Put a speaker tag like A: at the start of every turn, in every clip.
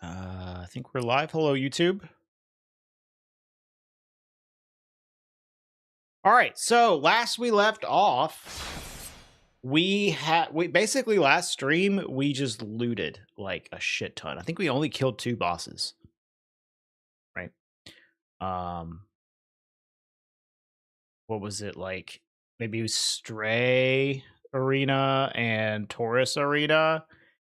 A: I think we're live. Hello, YouTube. All right, so last we left off, we basically last stream we just looted like a shit ton. I think we only killed 2 bosses. Right? What was it like? Maybe it was Stray Arena and Taurus Arena.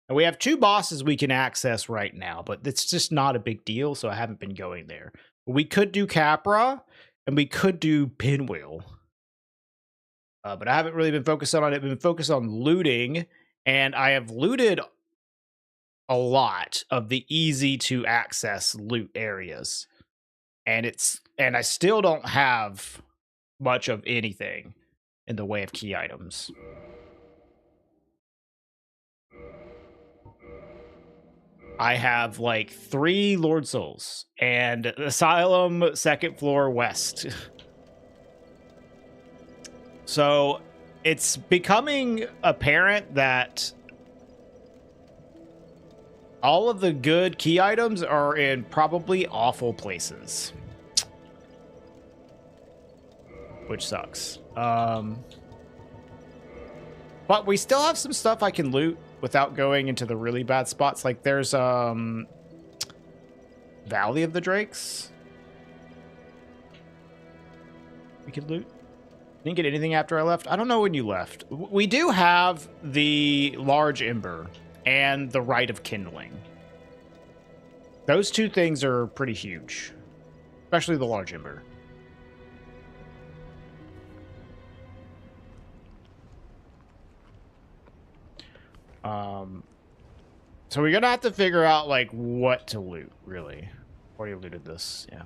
A: And we have 2 bosses we can access right now, but it's just not a big deal, so I haven't been going there. We could do Capra, and we could do Pinwheel. But I haven't really been focused on it. I've been focused on looting, and I have looted a lot of the easy to access loot areas. And I still don't have much of anything in the way of key items. I have like 3 Lord Souls and Asylum 2nd floor west. So it's becoming apparent that all of the good key items are in probably awful places, which sucks. But we still have some stuff I can loot without going into the really bad spots. Like there's Valley of the Drakes we could loot. Didn't get anything after I left. I don't know when you left. We do have the Large Ember and the Rite of Kindling. Those 2 things are pretty huge, especially the Large Ember. So we're gonna have to figure out like what to loot, really. Already looted this, yeah.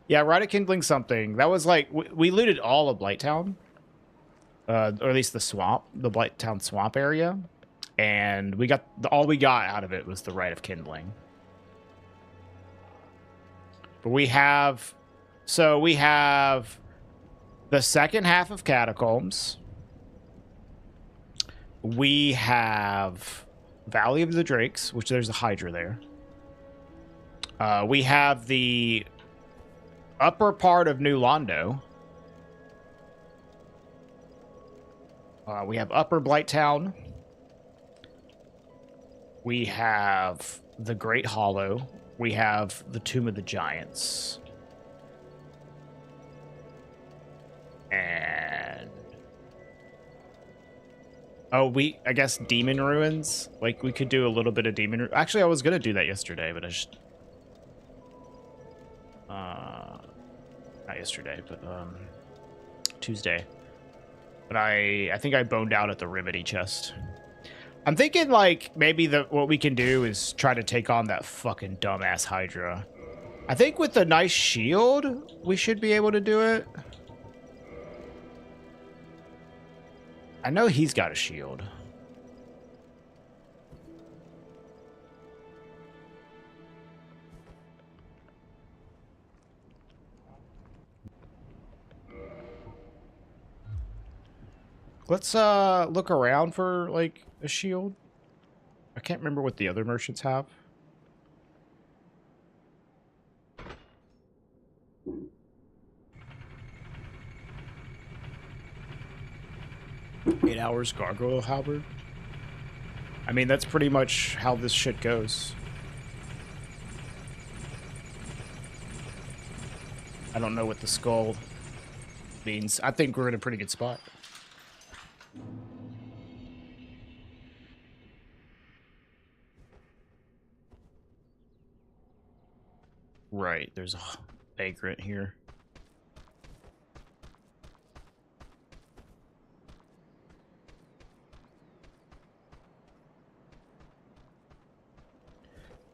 A: Yeah, Rite of Kindling something. That was like, we looted all of Blighttown. Or at least the swamp, the Blighttown swamp area. And we got, all we got out of it was the Rite of Kindling. But we have, so we have the second half of Catacombs. We have Valley of the Drakes, which there's a Hydra there. We have the upper part of New Londo. We have Upper Blighttown. We have the Great Hollow. We have the Tomb of the Giants. And oh, I guess Demon Ruins. Like, we could do a little bit of Demon Ruins. Actually, I was going to do that yesterday, but I just... not yesterday, but, Tuesday. But I think I boned out at the Remedy chest. I'm thinking, like, maybe what we can do is try to take on that fucking dumbass Hydra. I think with a nice shield, we should be able to do it. I know he's got a shield. Let's look around for like a shield. I can't remember what the other merchants have. Eight hours gargoyle halberd. I mean, that's pretty much how this shit goes. I don't know what the skull means. I think we're in a pretty good spot. Right, there's a vagrant here.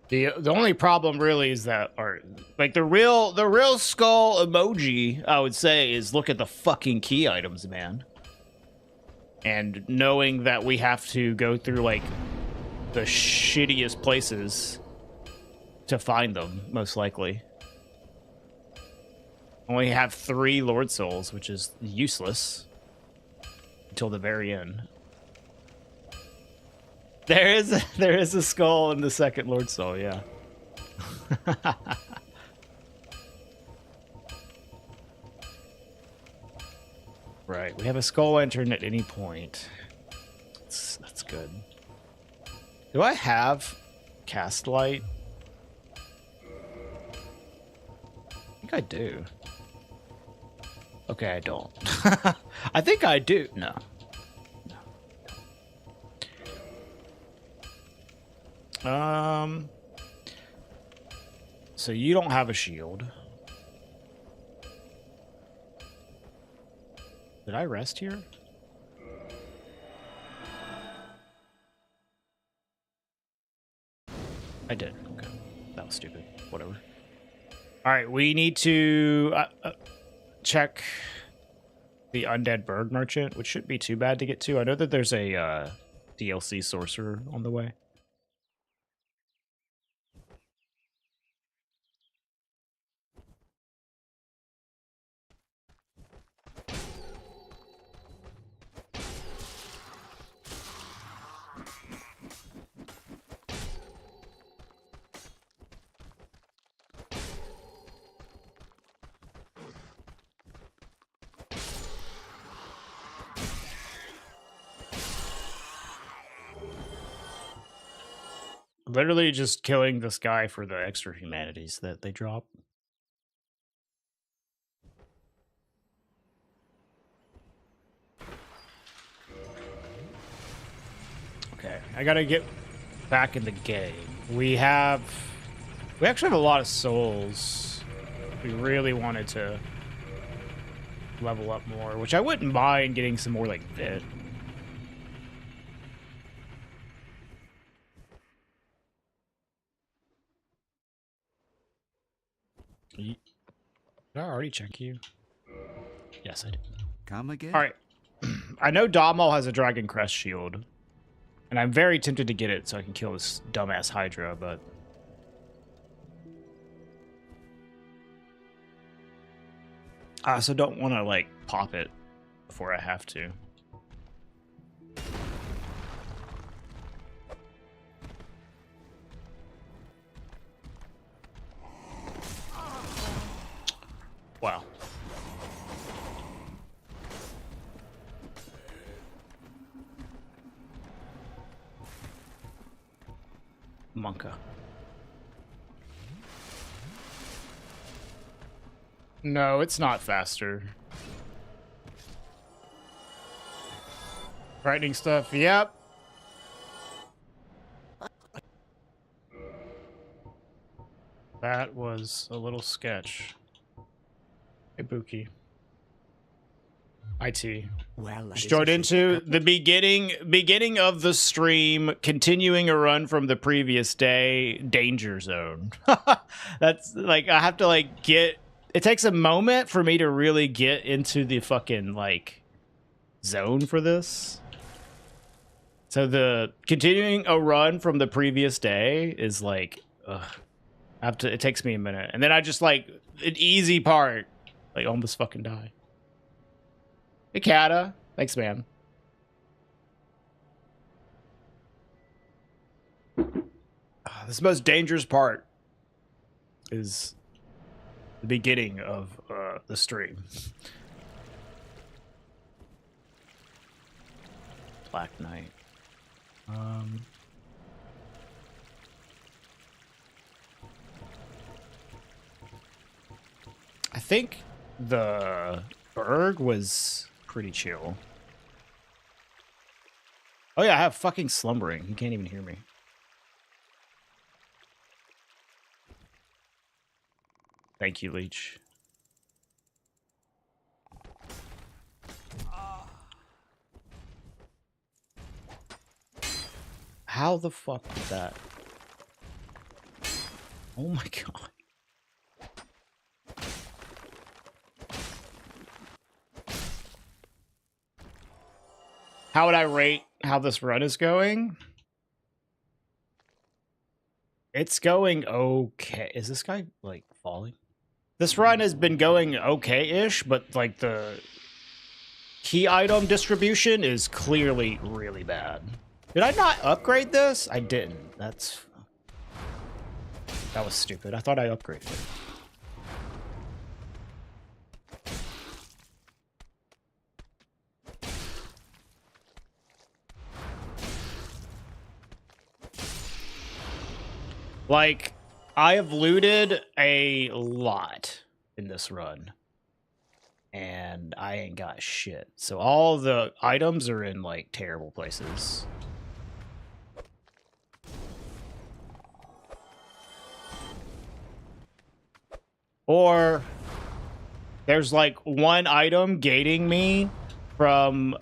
A: The only problem really is that, or like the real skull emoji, I would say, is look at the fucking key items, man. And knowing that we have to go through like the shittiest places to find them, most likely. Only have 3 Lord Souls, which is useless until the very end. There is a skull in the second Lord Soul, yeah. Right, we have a skull lantern at any point. That's good. Do I have cast light? I think I do. Okay, I don't. I think I do. No. So you don't have a shield. Did I rest here? I did. Okay. That was stupid. Whatever. All right, we need to check the Undead Bird Merchant, which shouldn't be too bad to get to. I know that there's a DLC sorcerer on the way. Literally just killing this guy for the extra humanities that they drop. Okay, I gotta get back in the game. We actually have a lot of souls. We really wanted to level up more, which I wouldn't mind getting some more like Vit. Did I already check you? Yes, I did.
B: Come again?
A: All right. I know Domal has a Dragon Crest shield, and I'm very tempted to get it so I can kill this dumbass Hydra, but I also don't want to like pop it before I have to. Wow. Monka. No, it's not faster. Frightening stuff, yep. That was a little sketch. Hey, Buki. IT.
B: Well,
A: Just joined into the beginning of the stream, continuing a run from the previous day, Danger Zone. That's like, I have to like get, it takes a moment for me to really get into the fucking like zone for this. So the continuing a run from the previous day is like, ugh. It takes me a minute. And then I just like, an easy part, like almost fucking die. Hey, Kata. Thanks, man. This most dangerous part is the beginning of the stream. Black Knight. I think the Berg was pretty chill. Oh yeah, I have fucking slumbering. He can't even hear me. Thank you, Leech. How the fuck did that? Oh my god. How would I rate how this run is going? It's going okay. Is this guy, like, falling? This run has been going okay-ish, but, like, the key item distribution is clearly really bad. Did I not upgrade this? I didn't. That was stupid. I thought I upgraded it. Like, I have looted a lot in this run. And I ain't got shit. So all the items are in, like, terrible places. Or there's, like, one item gating me from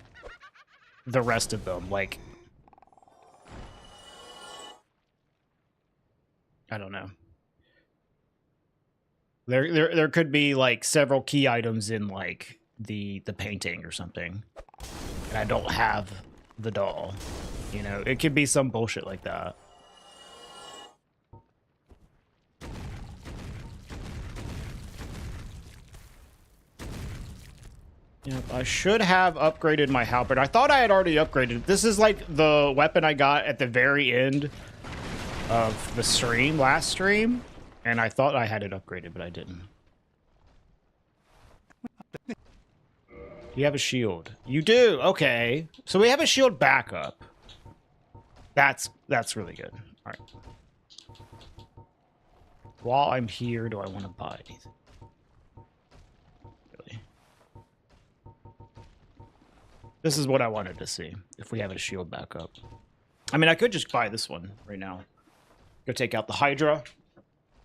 A: the rest of them. Like, I don't know. There could be like several key items in like the painting or something, and I don't have the doll. You know, it could be some bullshit like that. Yep, I should have upgraded my halberd. I thought I had already upgraded. This is like the weapon I got at the very end of the stream, last stream. And I thought I had it upgraded, but I didn't. You have a shield. You do? Okay. So we have a shield backup. That's really good. All right. While I'm here, do I want to buy anything? Really? This is what I wanted to see, if we have a shield backup. I mean, I could just buy this one right now. Go take out the Hydra.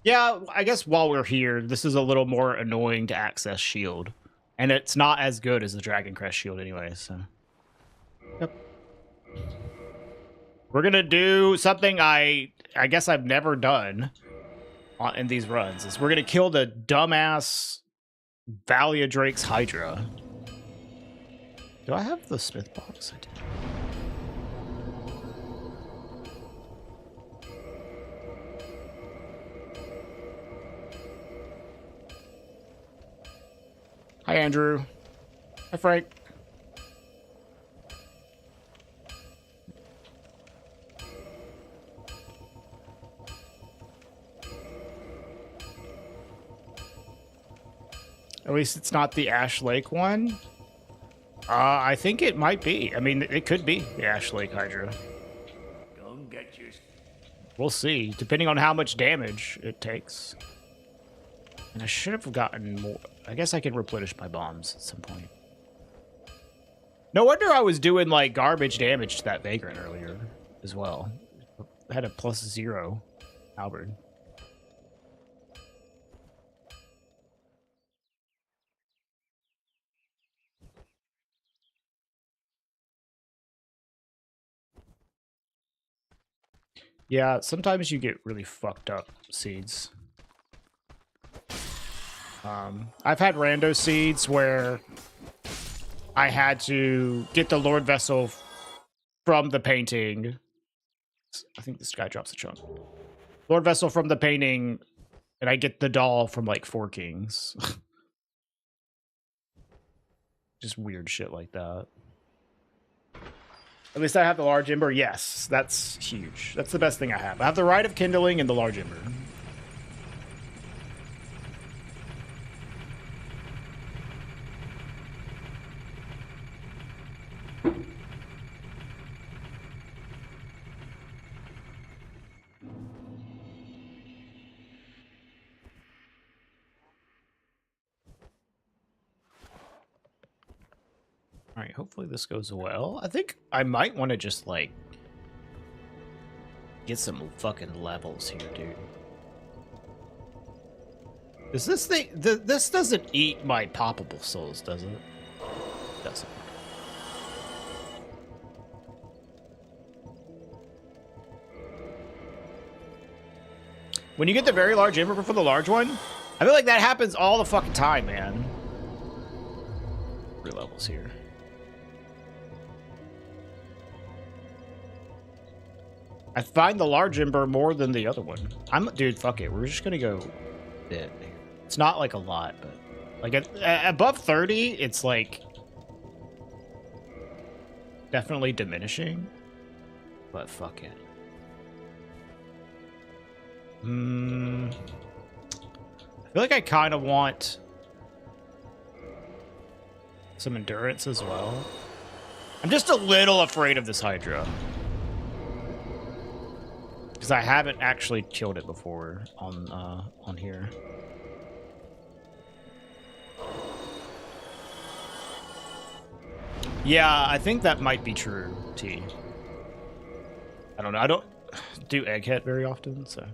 A: Yeah, I guess while we're here, this is a little more annoying to access shield. And it's not as good as the Dragon Crest shield anyway, so. Yep. We're gonna do something I guess I've never done in these runs. Is we're gonna kill the dumbass Valia Drake's Hydra. Do I have the Smith box? I do. Hi, Andrew. Hi, Frank. At least it's not the Ash Lake one. I think it might be. I mean, it could be the Ash Lake Hydra.
B: Go get your...
A: We'll see, depending on how much damage it takes. And I should have gotten more. I guess I can replenish my bombs at some point. No wonder I was doing, like, garbage damage to that Vagrant earlier as well. I had a +0 halberd. Yeah, sometimes you get really fucked up seeds. I've had rando seeds where I had to get the Lord Vessel from the painting. I think this guy drops a chunk. Lord Vessel from the painting, and I get the doll from like 4 Kings. Just weird shit like that. At least I have the large ember. Yes, that's huge. That's the best thing I have. I have the Rite of Kindling and the large ember. All right, hopefully this goes well. I think I might want to just, like, get some fucking levels here, dude. Is this thing... this doesn't eat my poppable souls, does it? It doesn't. When you get the very large ember for the large one, I feel like that happens all the fucking time, man. 3 levels here. I find the large ember more than the other one. Dude, fuck it. We're just gonna go bit here. It's not like a lot, but like above 30, it's like definitely diminishing. But fuck it. I feel like I kind of want some endurance as well. I'm just a little afraid of this Hydra. Because I haven't actually killed it before on here. Yeah, I think that might be true, T. I don't know. I don't do Egghead very often, so.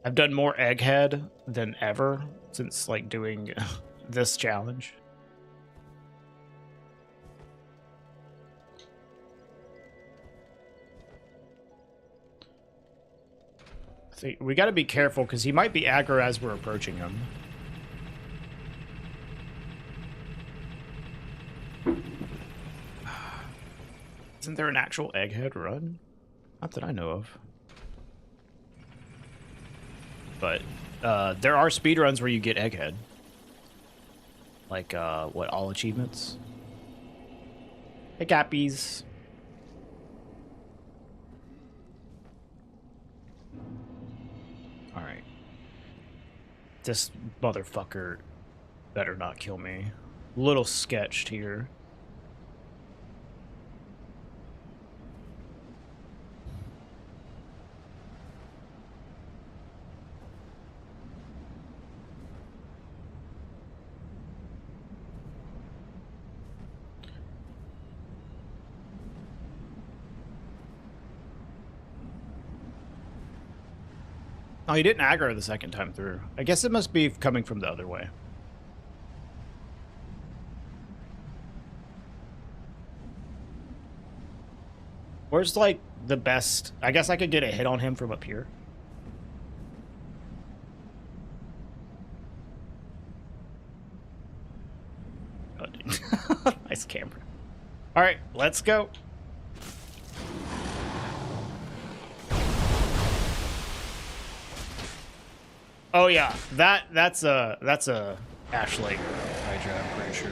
A: I've done more Egghead than ever since, like, doing this challenge. See, we gotta be careful, because he might be aggro as we're approaching him. Isn't there an actual Egghead run? Not that I know of. But there are speedruns where you get Egghead. Like, what, all achievements? Hey, Cappies. Alright. This motherfucker better not kill me. Little sketched here. Oh, he didn't aggro the second time through. I guess it must be coming from the other way. Where's, like, the best... I guess I could get a hit on him from up here. Oh, dude. Nice camera. Alright, let's go. Oh yeah, that's a Ashley Hydra, I'm pretty sure.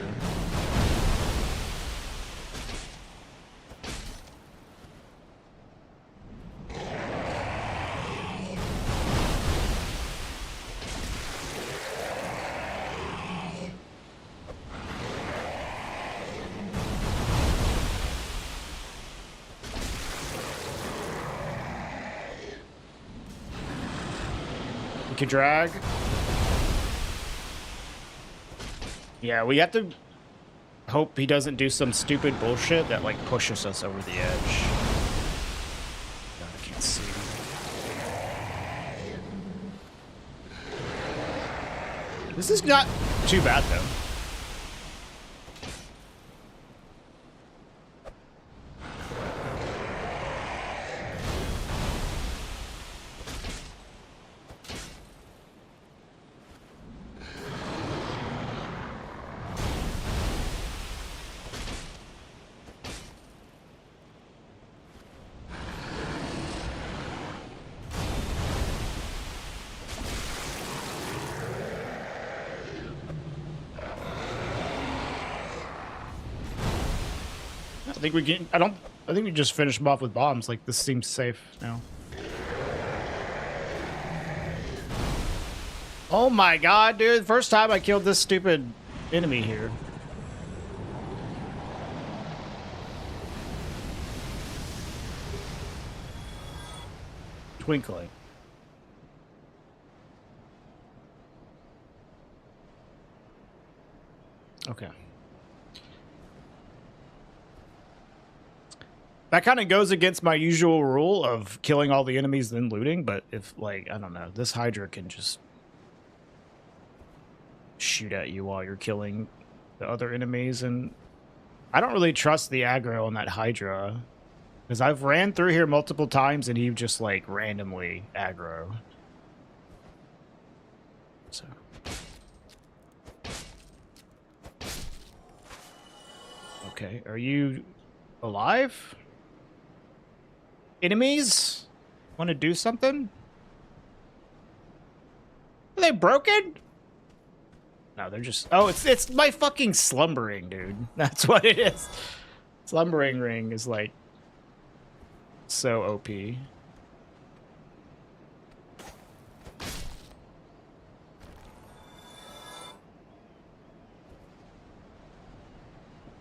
A: We can drag. Yeah, we have to hope he doesn't do some stupid bullshit that, like, pushes us over the edge. God, I can't see. This is not too bad, though. I think we can. I think we just finish them off with bombs. Like, this seems safe now. Oh my god, dude! First time I killed this stupid enemy here. Twinkling. Okay. That kind of goes against my usual rule of killing all the enemies then looting, but if, like, I don't know, this Hydra can just shoot at you while you're killing the other enemies, and I don't really trust the aggro on that Hydra, because I've ran through here multiple times and he just, like, randomly aggro. So. Okay, are you alive? Enemies? Want to do something? Are they broken? No, they're just... Oh, it's my fucking slumbering, dude. That's what it is. Slumbering ring is like so OP.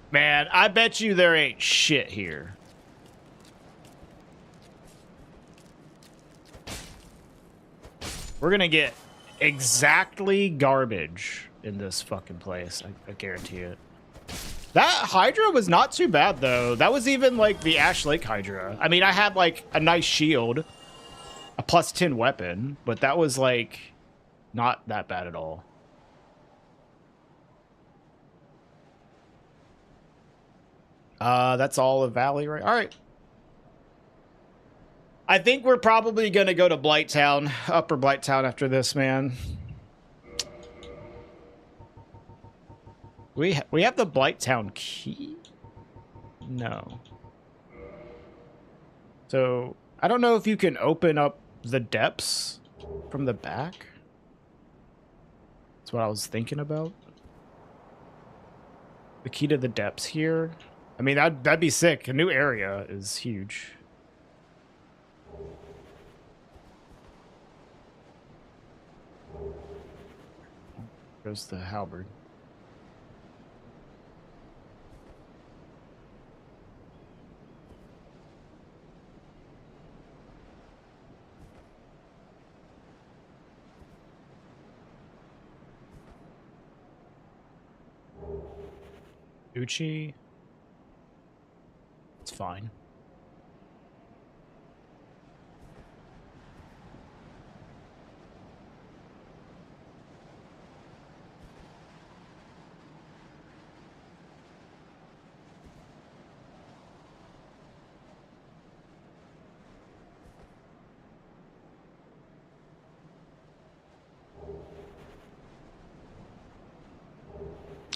A: Man, I bet you there ain't shit here. We're gonna get exactly garbage in this fucking place. I guarantee it. That Hydra was not too bad, though. That was even, like, the Ash Lake Hydra. I mean, I had, like, a nice shield. A plus 10 weapon. But that was, like, not that bad at all. That's all of Valley, right? All right. I think we're probably going to go to Blighttown. Upper Blighttown after this, man. We have the Blighttown key? No. So, I don't know if you can open up the depths from the back. That's what I was thinking about. The key to the depths here. I mean, that'd be sick. A new area is huge. Goes the halberd. Uchi. It's fine.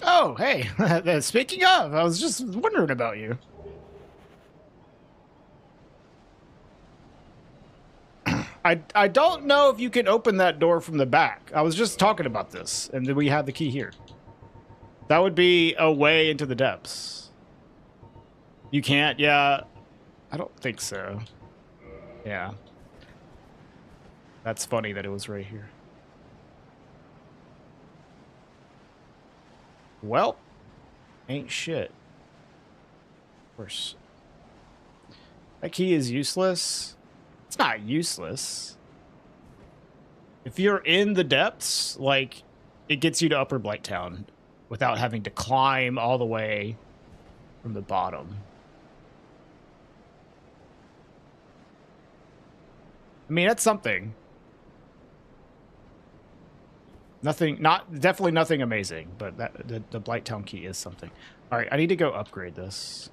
A: Oh, hey. Speaking of, I was just wondering about you. I don't know if you can open that door from the back. I was just talking about this, and then we have the key here. That would be a way into the depths. You can't? Yeah. I don't think so. Yeah. That's funny that it was right here. Well, ain't shit. Of course. That key is useless. It's not useless. If you're in the depths, like, it gets you to Upper Blighttown without having to climb all the way from the bottom. I mean, that's something. Nothing, definitely nothing amazing, but the Blighttown key is something. All right, I need to go upgrade this.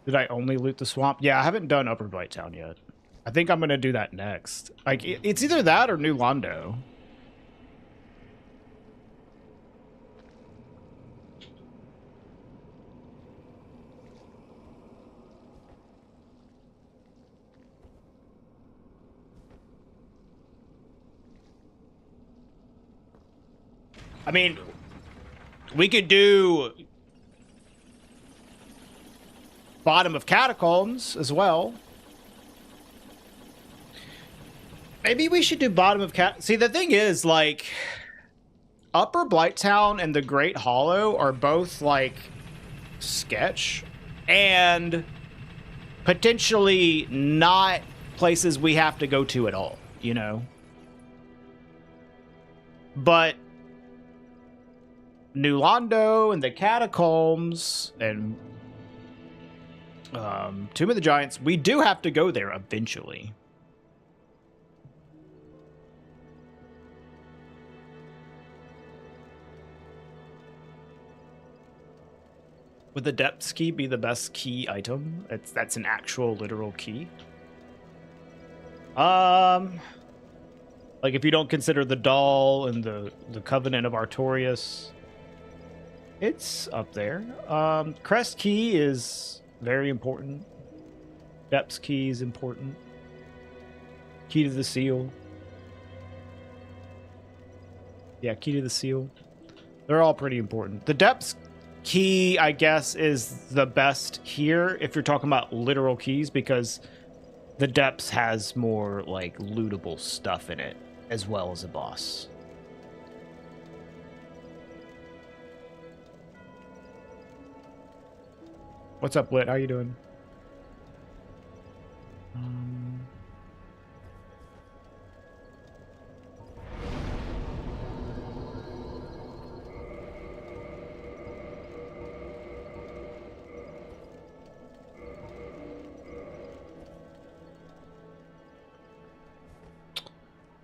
A: Did I only loot the swamp? Yeah, I haven't done Upper Blighttown yet. I think I'm going to do that next. Like, it's either that or New Londo. I mean, we could do Bottom of Catacombs as well. Maybe we should do Bottom of See, the thing is, like, Upper Blighttown and the Great Hollow are both, like, sketch and potentially not places we have to go to at all, you know? But New Londo and the Catacombs and Tomb of the Giants, we do have to go there eventually. Would the depths key be the best key item? That's an actual literal key. Like if you don't consider the doll and the Covenant of Artorias, it's up there. Crest key is very important. Depths key is important. Key to the seal. Yeah, key to the seal. They're all pretty important. The depths key, I guess, is the best here if you're talking about literal keys, because the depths has more like lootable stuff in it as well as a boss. What's up, Lit? How you doing?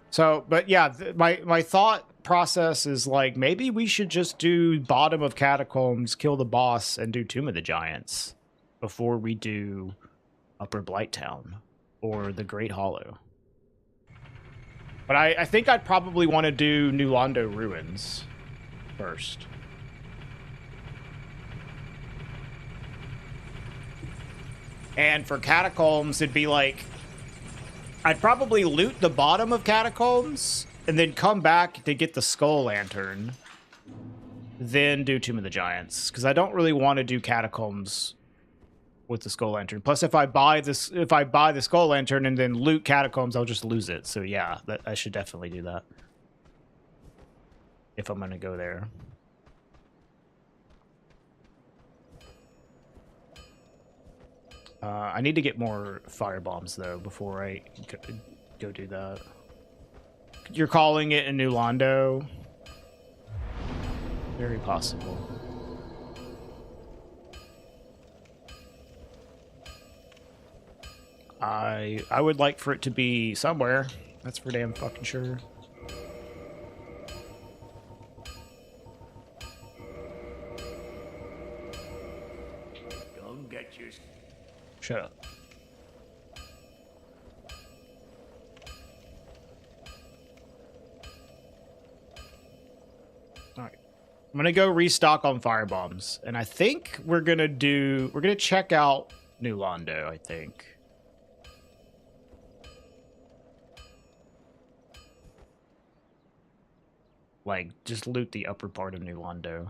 A: So, but yeah, my thought process is like, maybe we should just do bottom of Catacombs, kill the boss, and do Tomb of the Giants before we do Upper Blighttown or the Great Hollow. But I think I'd probably want to do New Londo Ruins first. And for Catacombs, it'd be like, I'd probably loot the bottom of Catacombs and then come back to get the Skull Lantern, then do Tomb of the Giants, because I don't really want to do Catacombs with the Skull Lantern. Plus, if I buy the Skull Lantern and then loot Catacombs, I'll just lose it. So yeah, I should definitely do that if I'm gonna go there. I need to get more fire bombs though before I go do that. You're calling it a New Londo? Very possible. I would like for it to be somewhere. That's for damn fucking sure.
B: Go get your...
A: Shut up. All right. I'm going to go restock on firebombs. And I think we're going to check out New Londo, I think. Like, just loot the upper part of New Londo.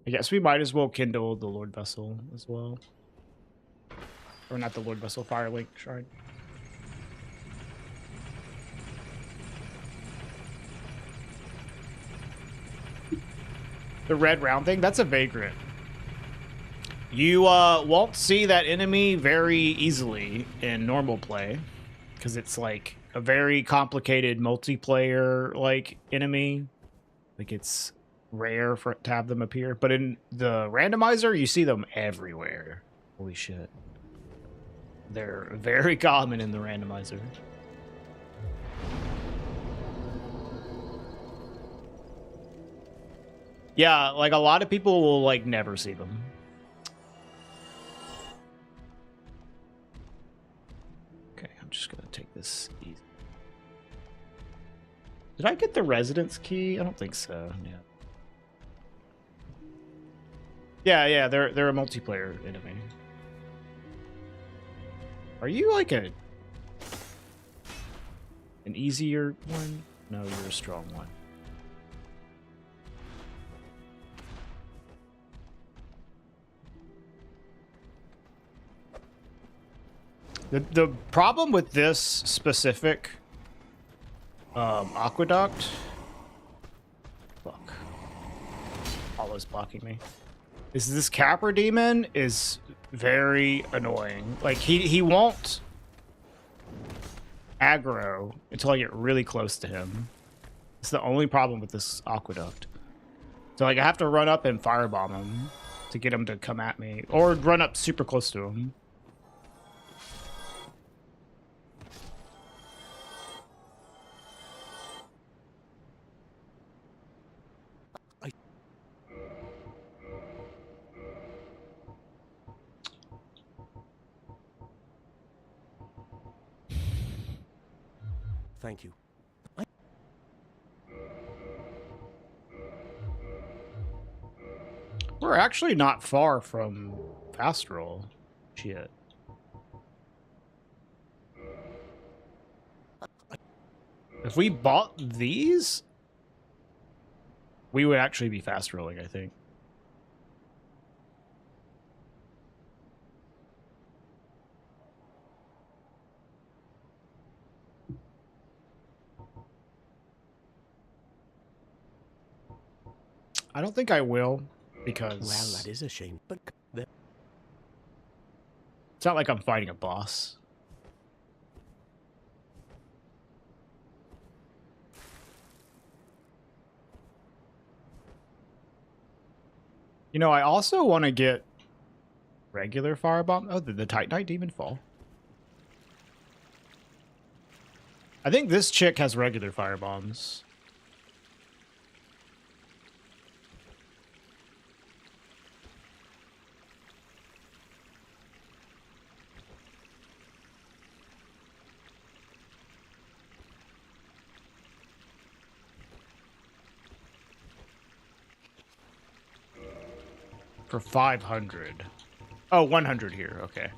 A: I guess we might as well kindle the Lord Vessel as well. Or not the Lord Vessel, Firelink Shrine. The red round thing, that's a vagrant. You won't see that enemy very easily in normal play, because it's like a very complicated multiplayer like enemy. Like, it's rare for it to have them appear, but in the randomizer you see them everywhere. Holy shit, they're very common in the randomizer. Yeah, like a lot of people will like never see them. Okay, I'm just gonna take this easy. Did I get the residence key? I don't think so. Yeah, they're a multiplayer enemy. Are you like an easier one? No, you're a strong one. The problem with this specific aqueduct, fuck, Hollow's blocking me, is this Capra Demon is very annoying. Like, he won't aggro until I get really close to him. It's the only problem with this aqueduct. So like, I have to run up and firebomb him to get him to come at me, or run up super close to him.
C: Thank you.
A: We're actually not far from fast roll. Shit. If we bought these, we would actually be fast rolling, I think. I don't think I will, because...
B: Well, that is a shame, but...
A: It's not like I'm fighting a boss. You know, I also want to get regular firebomb. Oh, the Titanite Demon Fall. I think this chick has regular firebombs. For 500. Oh, 100 here. Okay.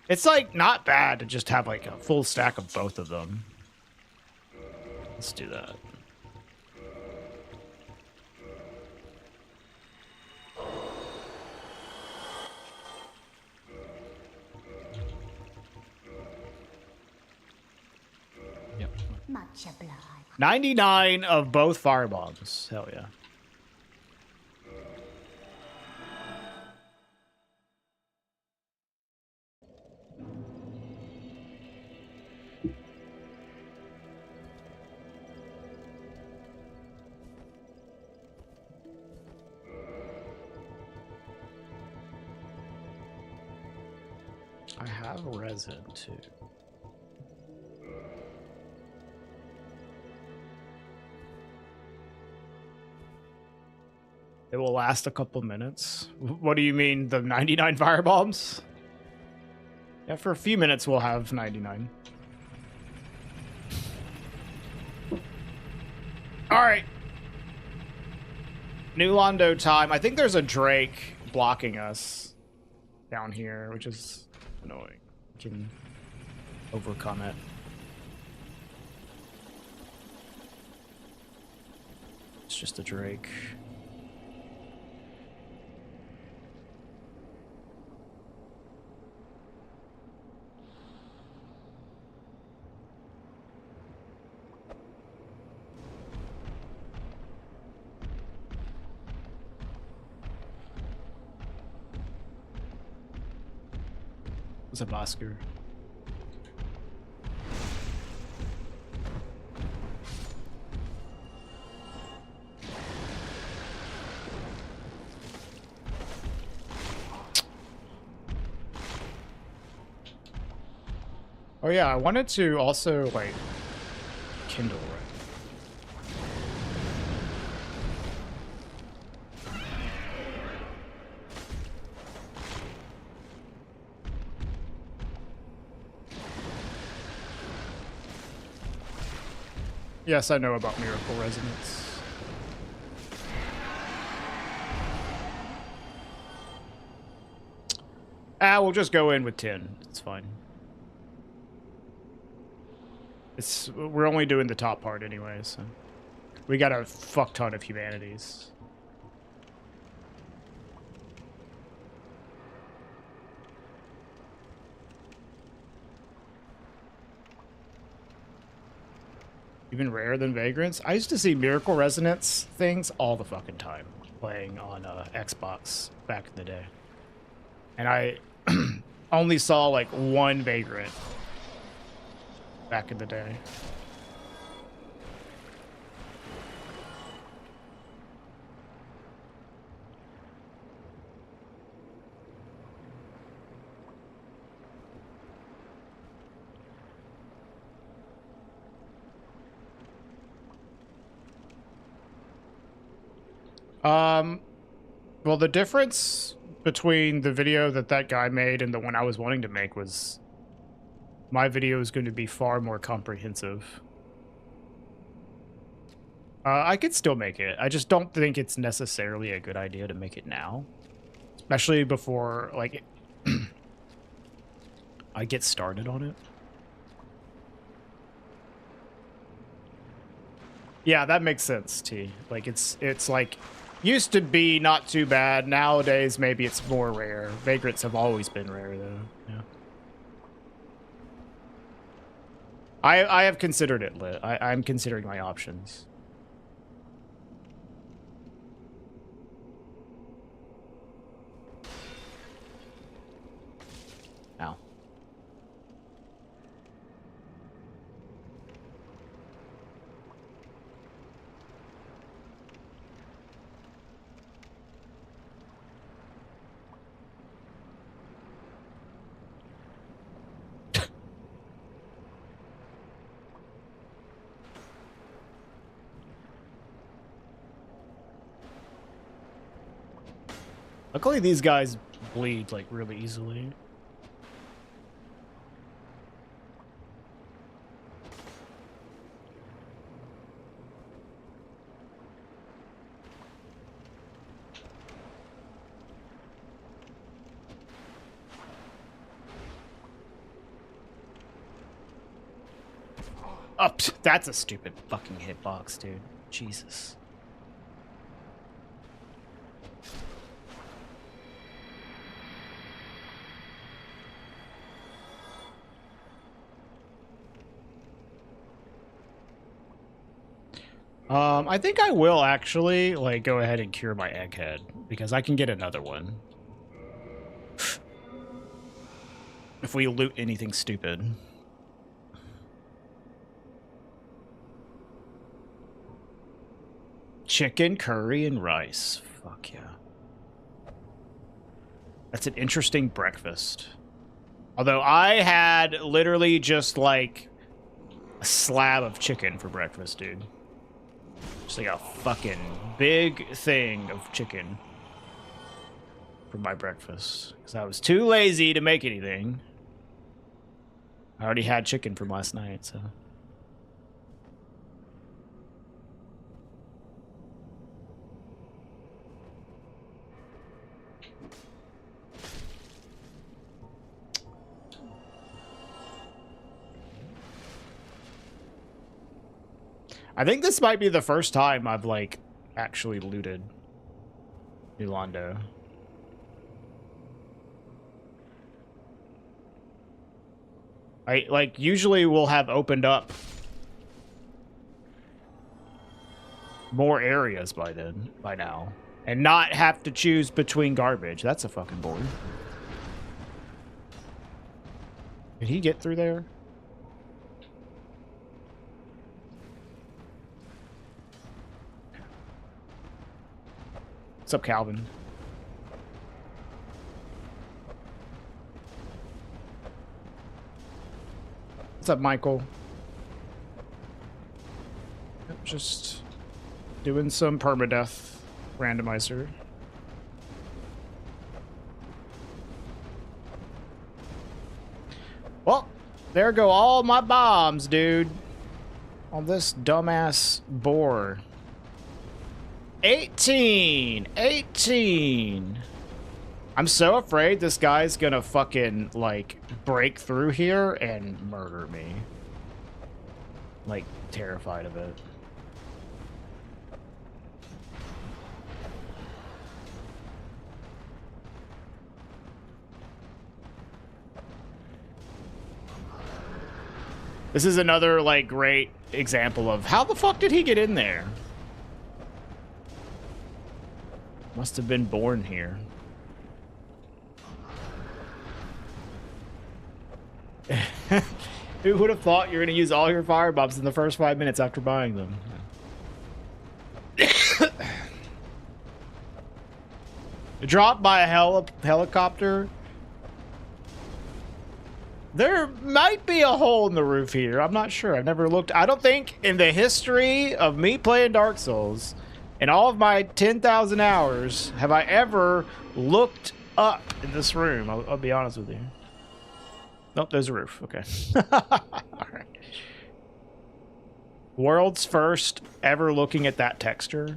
A: It's like not bad to just have like a full stack of both of them. Let's do that. Yep.
C: Much obliged.
A: 99 of both firebombs. Hell yeah. I have resin too. It will last a couple minutes. What do you mean, the 99 firebombs? Yeah, for a few minutes we'll have 99. Alright. New Londo time. I think there's a Drake blocking us down here, which is annoying. We can overcome it. It's just a Drake. It's a Bosker. Oh yeah, I wanted to also like kindle, right? Yes, I know about Miracle Resonance. Ah, we'll just go in with 10. It's fine. We're only doing the top part anyway, so we got a fuck ton of humanities. Even rarer than Vagrants. I used to see Miracle Resonance things all the fucking time playing on Xbox back in the day. And I only saw like one Vagrant back in the day. Well, the difference between the video that guy made and the one I was wanting to make was my video is going to be far more comprehensive. I could still make it. I just don't think it's necessarily a good idea to make it now. especially before like I get started on it. Yeah, that makes sense, T. Like it's like used to be not too bad. Nowadays maybe it's more rare. Vagrants have always been rare though. Yeah. I have considered it lit. I'm considering my options. Now. Luckily these guys bleed like really easily. Oh, that's a stupid fucking hitbox, dude. Jesus. I think I will actually, like, go ahead and cure my egghead, because I can get another one. If we loot anything stupid. Chicken, curry, and rice. Fuck yeah. That's an interesting breakfast. Although I had literally just, like, a slab of chicken for breakfast, dude. Just like a fucking big thing of chicken for my breakfast. Because I was too lazy to make anything. I already had chicken from last night, so... I think this might be the first time I've, like, actually looted New Londo. I, like, usually we'll have opened up more areas by now. And not have to choose between garbage. That's a fucking bore. Did he get through there? What's up, Calvin? What's up, Michael? Yep, just doing some permadeath randomizer. Well, there go all my bombs, dude. On this dumbass boar. 18! 18! I'm so afraid this guy's gonna fucking, like, break through here and murder me. Like, terrified of it. This is another, like, great example of how the fuck did he get in there? Must have been born here. Who would have thought you're going to use all your firebombs in the first 5 minutes after buying them? Dropped by a helicopter? There might be a hole in the roof here. I'm not sure. I've never looked. I don't think in the history of me playing Dark Souls, in all of my 10,000 hours, have I ever looked up in this room. I'll be honest with you. Nope, there's a roof. Okay. All right. World's first ever looking at that texture.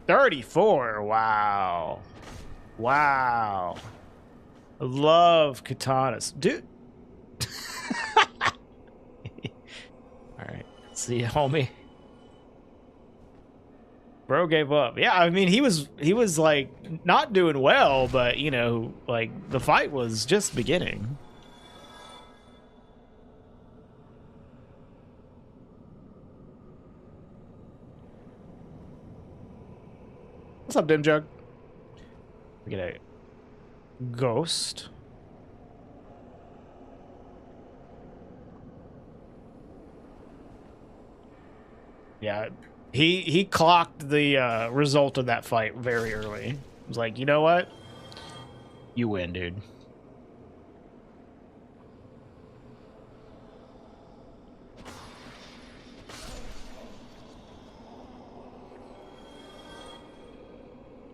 A: 34. Wow. Wow. I love katanas. Dude. Alright. See you, homie. Bro gave up. Yeah, I mean he was like not doing well, but you know, like the fight was just beginning. What's up, Dim Jug? We get a ghost. Yeah, he clocked the result of that fight very early. He was like, you know what? You win, dude.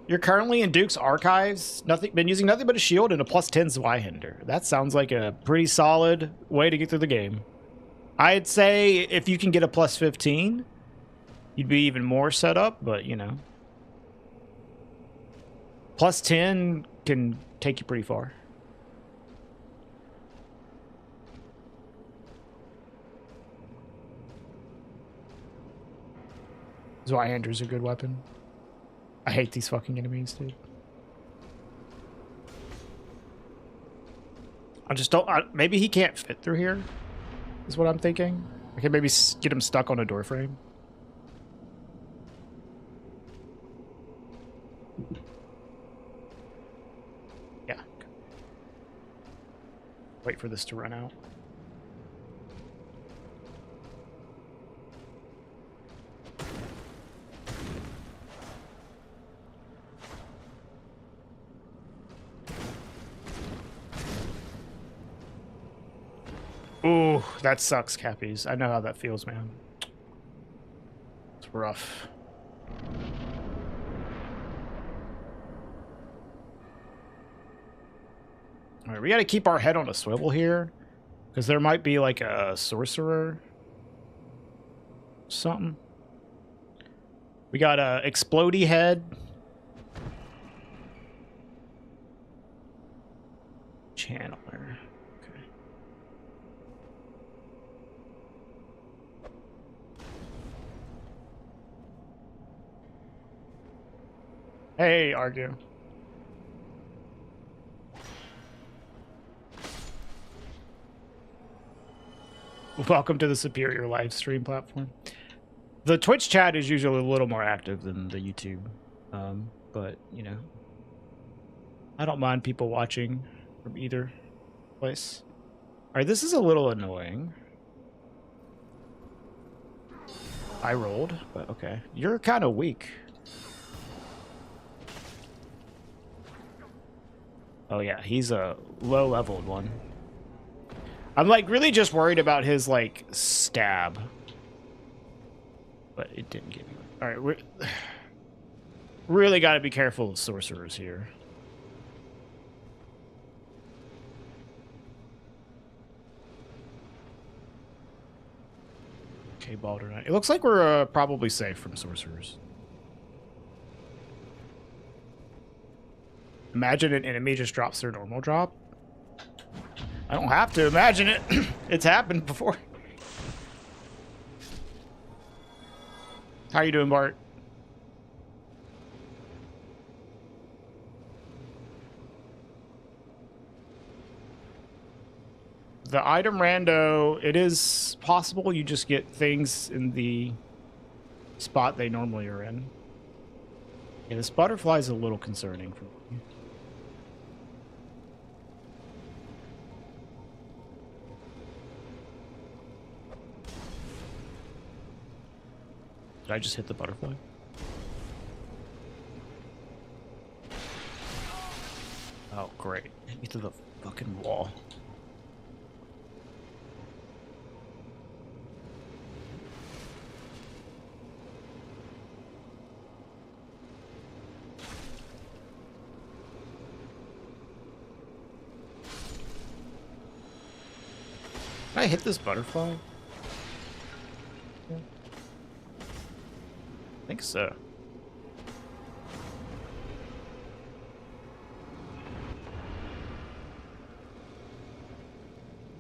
A: You're currently in Duke's archives. Been using nothing but a shield and a +10 Zweihander. That sounds like a pretty solid way to get through the game. I'd say if you can get a +15, you'd be even more set up, but you know. +10 can take you pretty far. Zweihander's a good weapon. I hate these fucking enemies, dude. I just don't... maybe he can't fit through here, is what I'm thinking. I can maybe get him stuck on a door frame. Yeah. Wait for this to run out. Ooh, that sucks, Cappies. I know how that feels, man. It's rough. All right, we got to keep our head on a swivel here, because there might be like a sorcerer, something. We got a explodey head. Channeler. Okay. Hey, Argue. Welcome to the superior live stream platform. The Twitch chat is usually a little more active than the YouTube, but you know, I don't mind people watching from either place. All right, this is a little annoying. I rolled, but okay. You're kind of weak. Oh yeah, he's a low-leveled one. I'm like really just worried about his like stab. But it didn't get me. All right, we really got to be careful of sorcerers here. Okay, Baldur Knight. It looks like we're probably safe from sorcerers. Imagine an enemy just drops their normal drop. I don't have to imagine it. It's happened before. How you doing, Bart? The item rando, it is possible you just get things in the spot they normally are in. Yeah, this butterfly is a little concerning for me. Did I just hit the butterfly? Oh, great. Hit me through the fucking wall. Did I hit this butterfly? Yeah. I think so.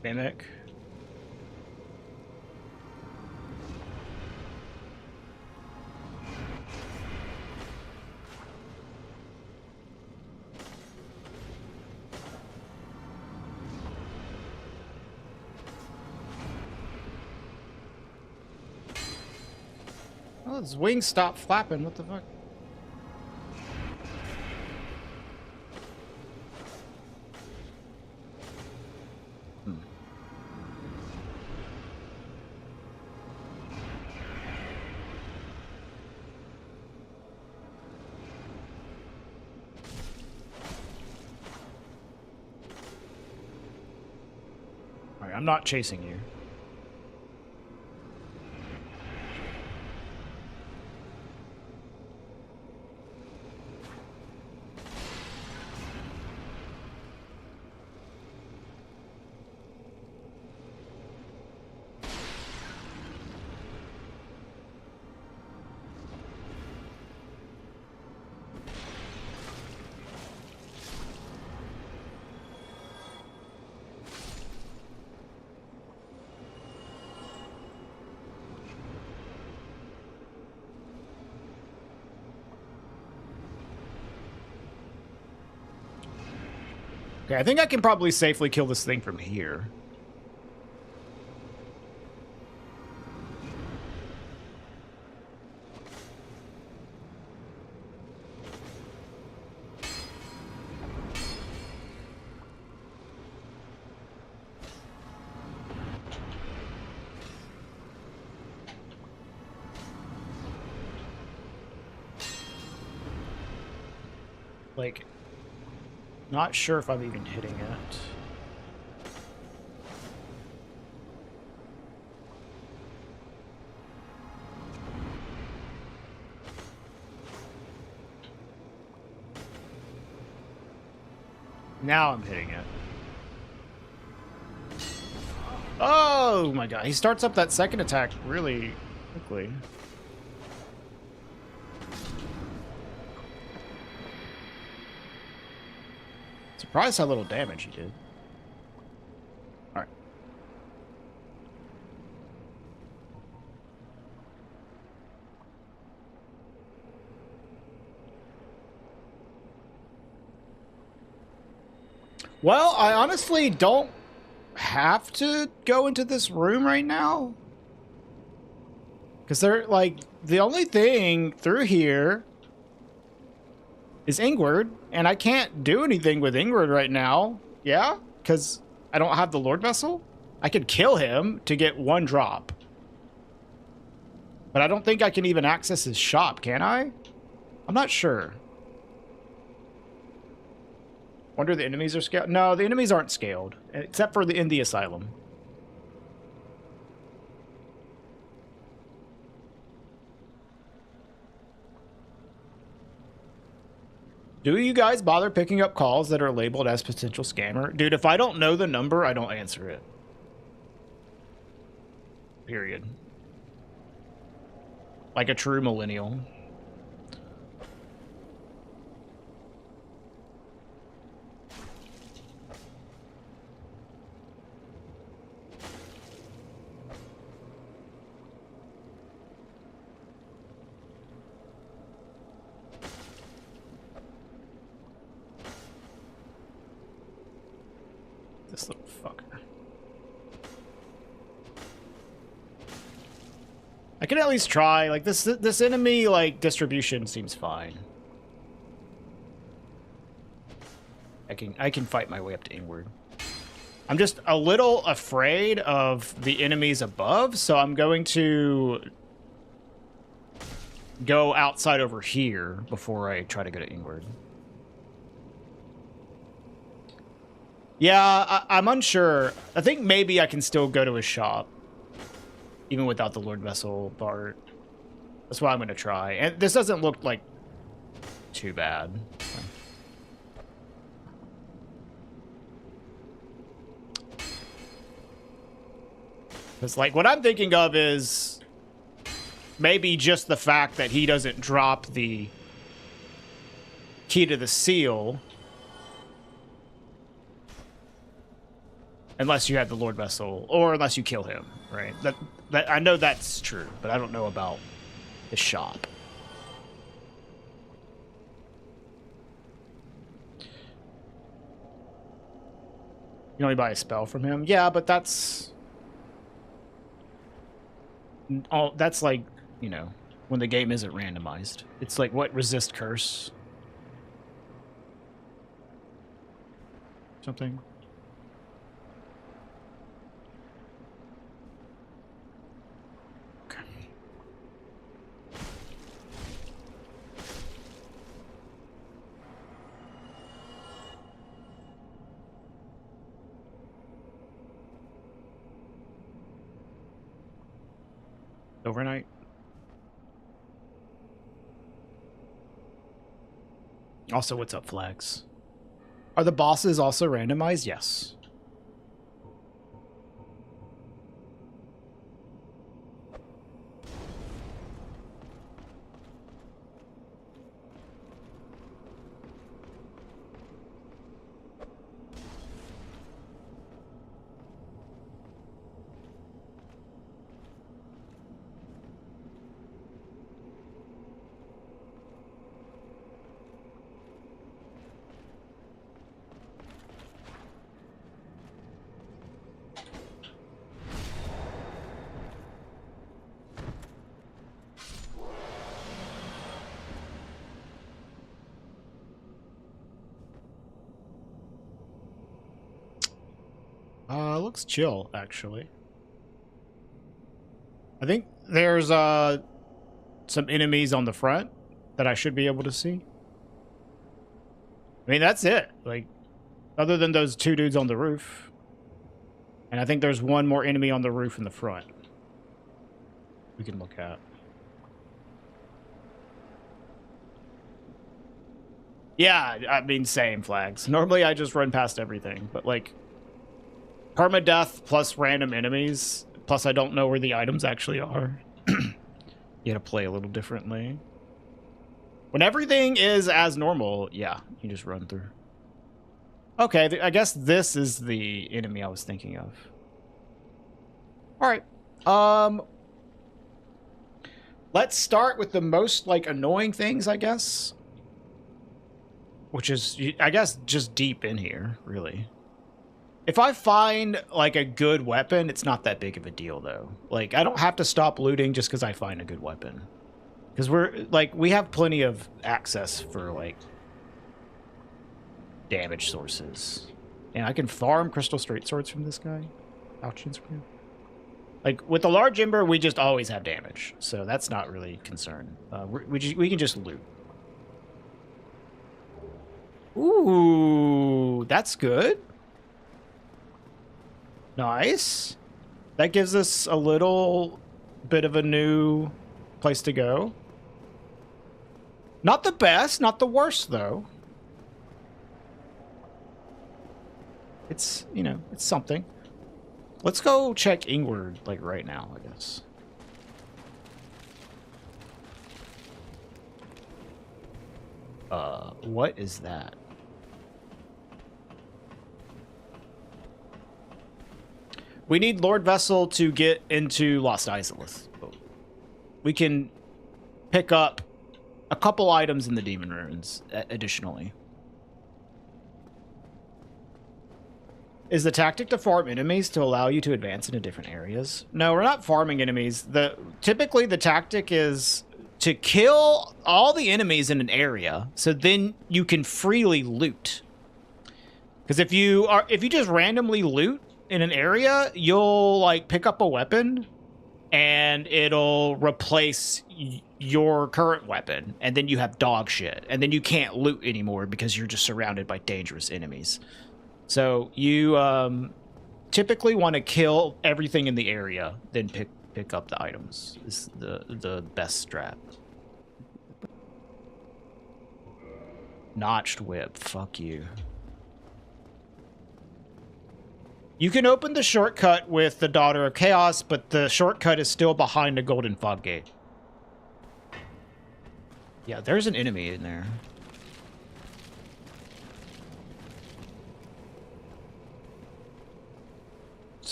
A: Mimic. Oh, his wings stopped flapping. What the fuck? Alright, I'm not chasing you. Okay, I think I can probably safely kill this thing from here. Like, not sure if I'm even hitting it. Now I'm hitting it. Oh my god, he starts up that second attack really quickly. Surprised how little damage he did. Alright. Well, I honestly don't have to go into this room right now. Because they're like, the only thing through here is Ingward, and I can't do anything with Ingward right now. Yeah? Because I don't have the Lord Vessel? I could kill him to get one drop. But I don't think I can even access his shop, can I? I'm not sure. Wonder the enemies are scaled? No, the enemies aren't scaled, except for in the asylum. Do you guys bother picking up calls that are labeled as potential scammer? Dude, if I don't know the number, I don't answer it. Period. Like a true millennial. This little fucker. I can at least try. Like this enemy like distribution seems fine. I can fight my way up to Ingward. I'm just a little afraid of the enemies above, so I'm going to go outside over here before I try to go to Ingward. Yeah, I'm unsure. I think maybe I can still go to his shop, even without the Lord Vessel part. That's why I'm going to try. And this doesn't look like too bad. Because, like, what I'm thinking of is maybe just the fact that he doesn't drop the key to the seal Unless you have the Lord Vessel, or unless you kill him, right? That I know that's true, but I don't know about the shop. You can only buy a spell from him. Yeah, but that's like, you know, when the game isn't randomized. It's like, what, resist curse? Something. Okay. Overnight. Also, what's up, flags? Are the bosses also randomized? Yes. Looks chill, actually. I think there's some enemies on the front that I should be able to see. I mean, that's it. Like, other than those two dudes on the roof. And I think there's one more enemy on the roof in the front we can look at. Yeah, I mean, same flags. Normally I just run past everything, but like, permadeath plus random enemies, plus I don't know where the items actually are. You gotta play a little differently. When everything is as normal, yeah, you just run through. Okay, I guess this is the enemy I was thinking of. Alright. Let's start with the most, like, annoying things, I guess. Which is, I guess, just deep in here, really. If I find, like, a good weapon, it's not that big of a deal, though. Like, I don't have to stop looting just because I find a good weapon. Because we have plenty of access for, like, damage sources. And I can farm crystal straight swords from this guy. Auctions from him. Like, with the large ember, we just always have damage. So that's not really a concern. We can just loot. Ooh, that's good. Nice. That gives us a little bit of a new place to go. Not the best, not the worst, though. It's, you know, it's something. Let's go check Ingward, like, right now, I guess. What is that? We need Lord Vessel to get into Lost Izalith. We can pick up a couple items in the Demon Ruins, additionally. Is the tactic to farm enemies to allow you to advance into different areas? No, we're not farming enemies. Typically, the tactic is to kill all the enemies in an area, so then you can freely loot. Because if you just randomly loot in an area, you'll, like, pick up a weapon and it'll replace your current weapon, and then you have dog shit, and then you can't loot anymore because you're just surrounded by dangerous enemies. So you typically want to kill everything in the area, then pick up the items. Is the best strat. Notched whip, fuck you. You can open the shortcut with the Daughter of Chaos, but the shortcut is still behind the Golden Fog Gate. Yeah, there's an enemy in there.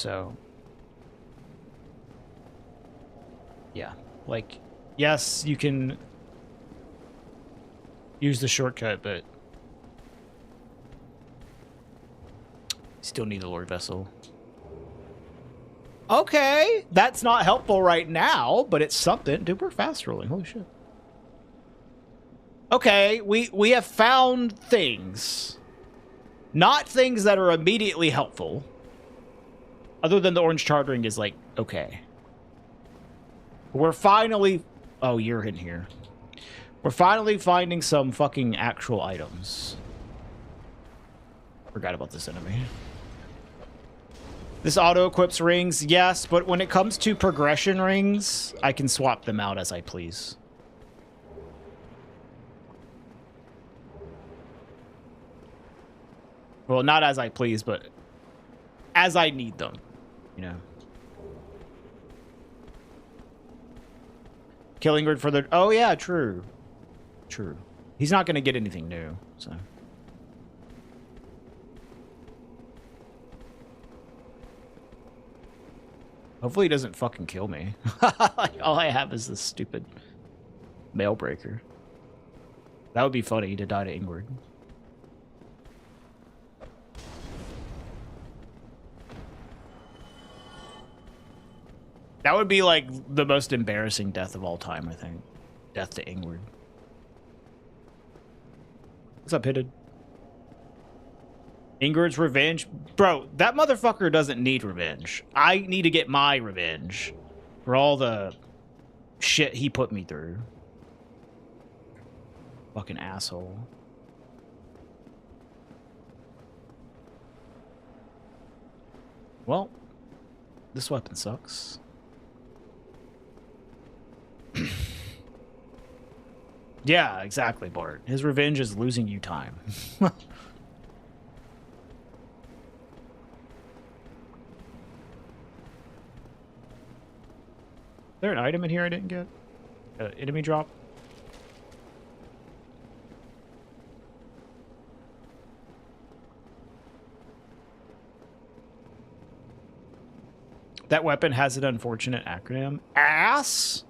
A: So, yeah. Like, yes, you can use the shortcut, but still need the Lord Vessel. Okay, that's not helpful right now, but it's something. Dude, we're fast rolling. Holy shit. Okay, we have found things. Not things that are immediately helpful. Other than the orange chartering is like, okay. We're finally... Oh, you're in here. We're finally finding some fucking actual items. Forgot about this enemy. This auto-equips rings, yes, but when it comes to progression rings, I can swap them out as I please. Well, not as I please, but as I need them, you know. Killing Grid for the... Oh, yeah, true. True. He's not going to get anything new, so... Hopefully he doesn't fucking kill me. Like, all I have is this stupid mail breaker. That would be funny to die to Ingrid. That would be like the most embarrassing death of all time, I think. Death to Ingrid. What's up, Pitted? Ingrid's revenge? Bro, that motherfucker doesn't need revenge. I need to get my revenge for all the shit he put me through. Fucking asshole. Well, this weapon sucks. Yeah, exactly, Bart. His revenge is losing you time. Is there an item in here I didn't get? Enemy drop? That weapon has an unfortunate acronym. ASS?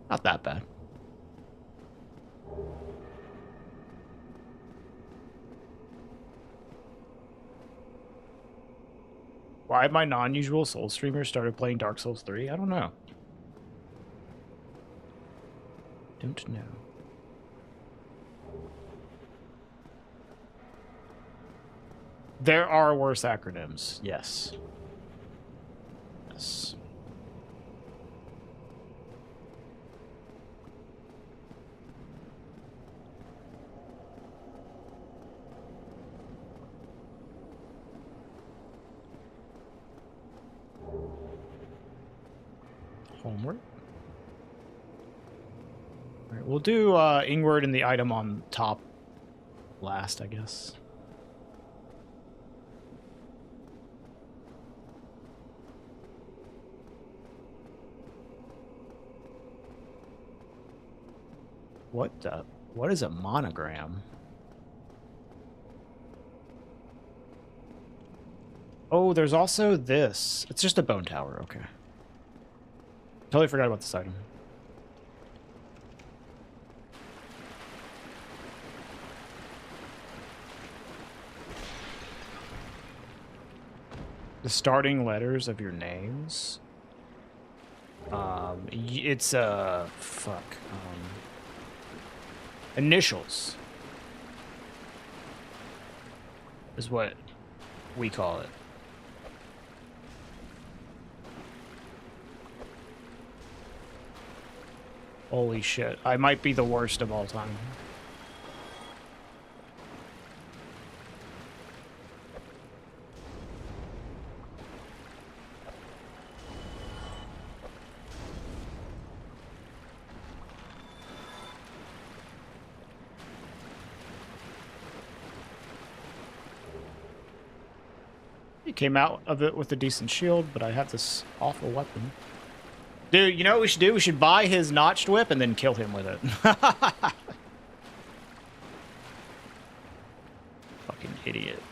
A: Not that bad. Why have my non-usual Soul streamers started playing Dark Souls 3? I don't know. Don't know. There are worse acronyms. Yes. Yes. Homework. All right, we'll do Ingward and the item on top last, I guess. What is a monogram? Oh, there's also this. It's just a bone tower, okay. Totally forgot about this item. The starting letters of your names. It's initials is what we call it. Holy shit. I might be the worst of all time. He came out of it with a decent shield, but I have this awful weapon. Dude, you know what we should do? We should buy his notched whip and then kill him with it. Fucking idiot.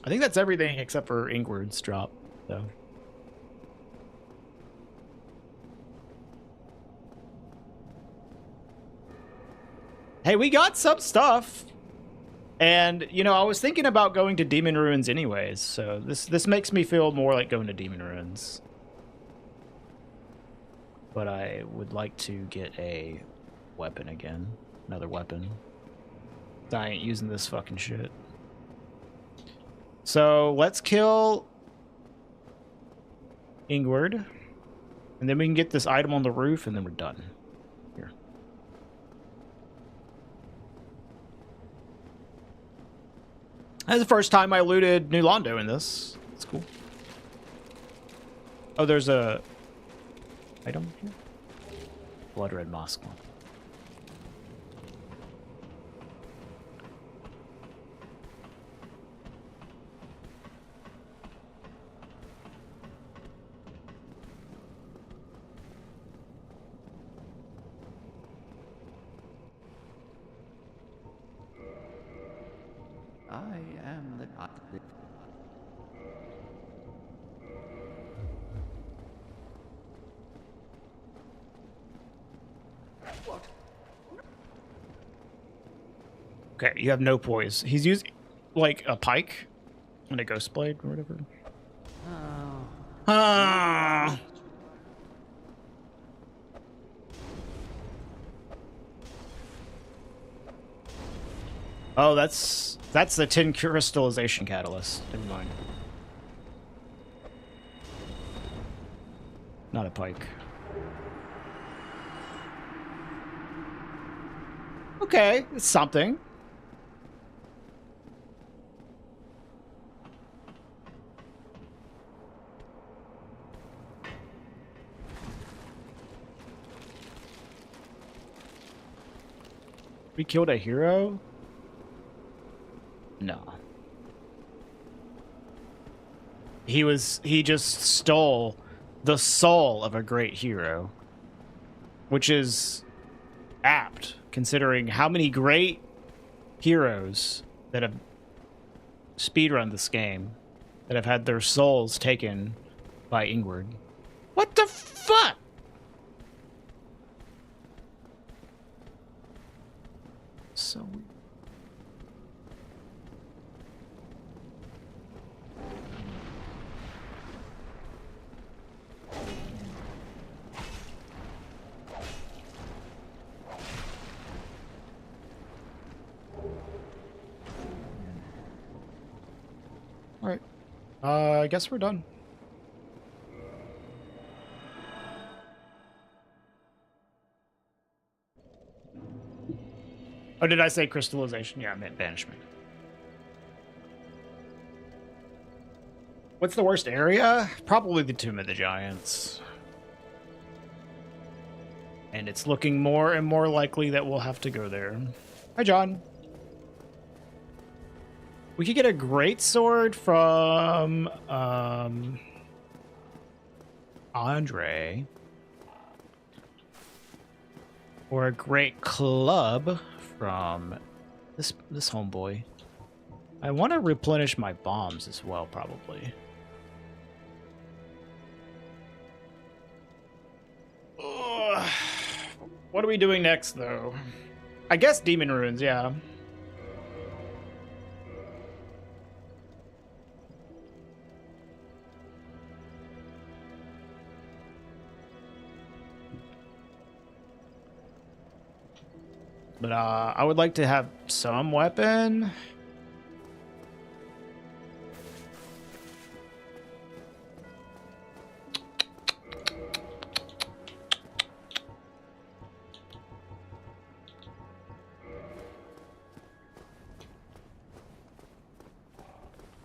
A: I think that's everything except for Ingward's drop, though. Hey, we got some stuff. And, you know, I was thinking about going to Demon Ruins anyways, so this makes me feel more like going to Demon Ruins. But I would like to get a weapon again. Another weapon. I ain't using this fucking shit. So, let's kill Ingward. And then we can get this item on the roof, and then we're done. Here. That's the first time I looted New Londo in this. That's cool. Oh, there's a item here? Blood Red Mosque one.
B: I am the god. What?
A: Okay, you have no poise. He's using, like, a pike and a ghost blade or whatever.
B: Oh.
A: Ah. Oh, that's the tin crystallization catalyst. Never mind. Not a pike. Okay, it's something. We killed a hero? No. He just stole the soul of a great hero. Which is apt, considering how many great heroes that have speedrun this game that have had their souls taken by Ingward. What the fuck? So weird. All right. I guess we're done. Oh, did I say crystallization? Yeah, I meant banishment. What's the worst area? Probably the Tomb of the Giants. And it's looking more and more likely that we'll have to go there. Hi, John. We could get a great sword from Andre. Or a great club from this homeboy. I want to replenish my bombs as well, probably. Ugh. What are we doing next, though? I guess Demon Ruins, yeah. But I would like to have some weapon.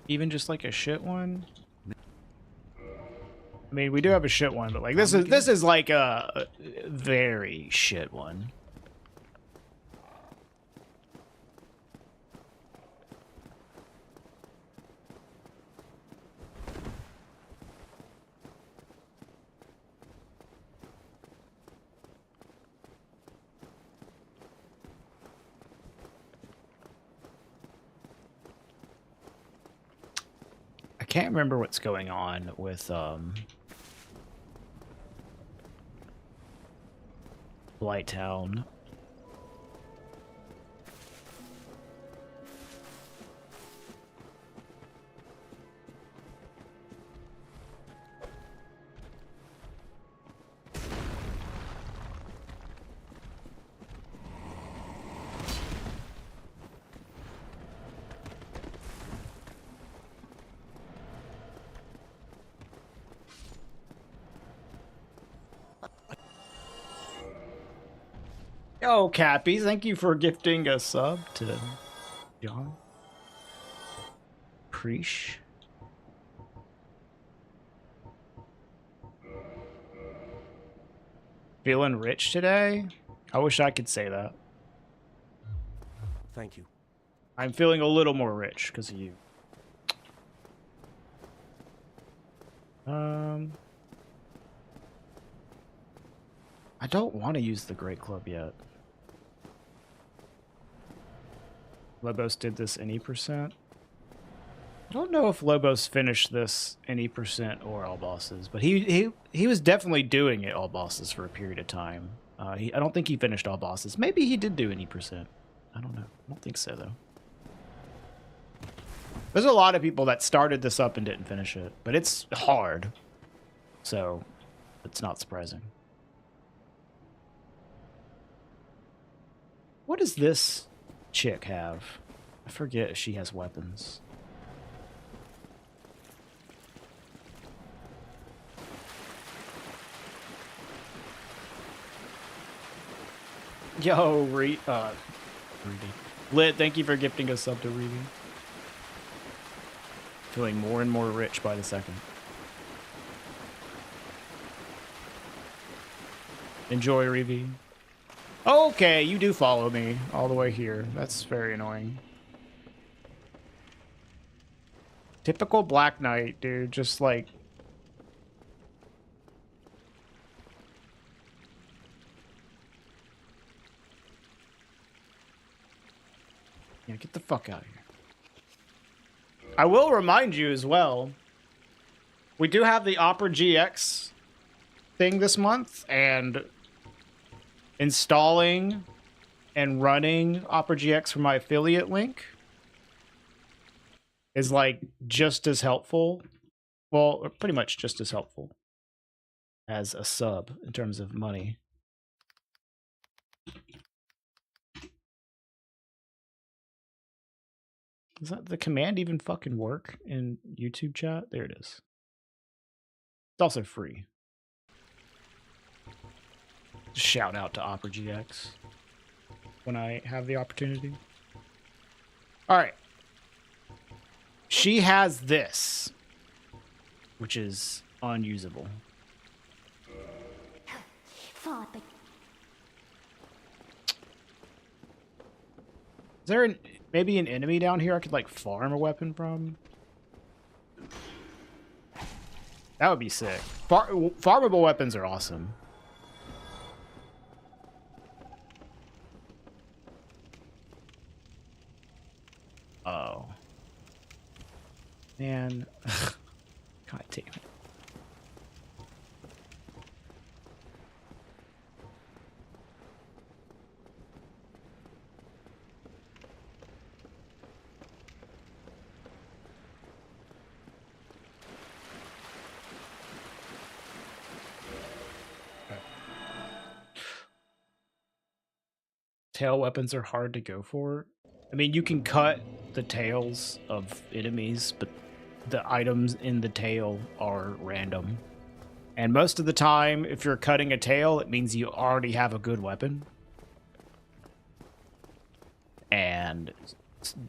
A: Even just like a shit one. I mean, we do have a shit one, but like this is like a very shit one. can't remember what's going on with Blighttown. Yo, Cappy, thank you for gifting a sub to John. Preesh. Feeling rich today? I wish I could say that.
C: Thank you.
A: I'm feeling a little more rich because of you. I don't want to use the Great Club yet. Lobos did this any percent. I don't know if Lobos finished this any percent or all bosses, but he was definitely doing it all bosses for a period of time. I don't think he finished all bosses. Maybe he did do any percent. I don't know. I don't think so though. There's a lot of people that started this up and didn't finish it, but it's hard, so it's not surprising. What does this chick have? I forget if she has weapons. Yo, Reedy. Lit, thank you for gifting a sub to Reedy. Feeling more and more rich by the second. Enjoy, Reedy. Okay, you do follow me all the way here. That's very annoying. Typical Black Knight, dude. Just like... Yeah, get the fuck out of here. I will remind you as well, we do have the Opera GX thing this month, and installing and running Opera GX from my affiliate link is like just as helpful, well, pretty much just as helpful as a sub in terms of money. Does that the command even fucking work in YouTube chat? There it is. It's also free. Shout out to Opera GX when I have the opportunity. All right. She has this, which is unusable.
D: Father.
A: Is there maybe an enemy down here I could like farm a weapon from? That would be sick. Farmable weapons are awesome. Oh. Man. God damn it. Tail weapons are hard to go for. I mean, you can cut the tails of enemies, but the items in the tail are random. And most of the time, if you're cutting a tail, it means you already have a good weapon. And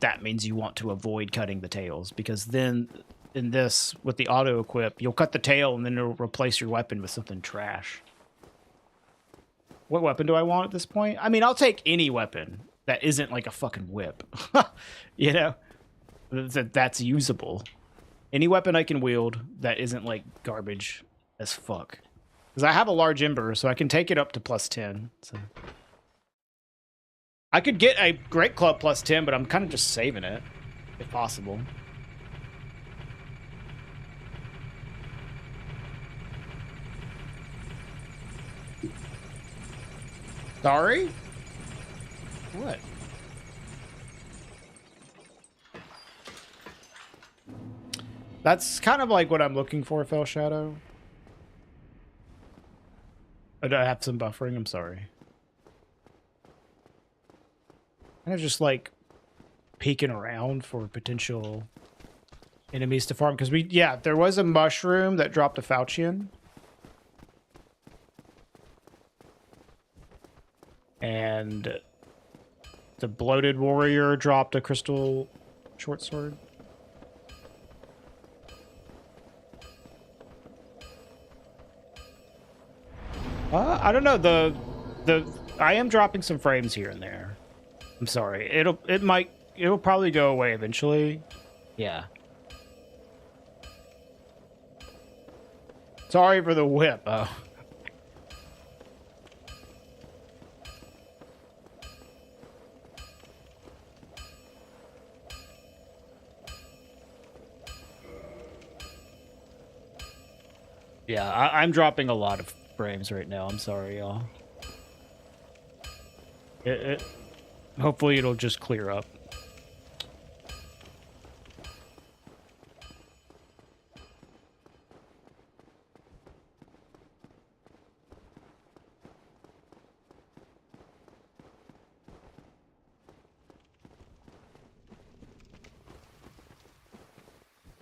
A: that means you want to avoid cutting the tails, because then in this, with the auto equip, you'll cut the tail and then it'll replace your weapon with something trash. What weapon do I want at this point? I mean, I'll take any weapon that isn't like a fucking whip. You know? That's usable. Any weapon I can wield that isn't like garbage as fuck. Because I have a large ember, so I can take it up to +10. So I could get a Great Club +10, but I'm kind of just saving it, if possible. Sorry? What? That's kind of like what I'm looking for, Fell Shadow. I have some buffering, I'm sorry. Kind of just like peeking around for potential enemies to farm. Because there was a mushroom that dropped a Faucian. And the bloated warrior dropped a crystal short sword. I don't know. I am dropping some frames here and there. I'm sorry. It'll probably go away eventually. Yeah. Sorry for the whip. Oh. Yeah, I'm dropping a lot of frames right now. I'm sorry, y'all. Hopefully it'll just clear up.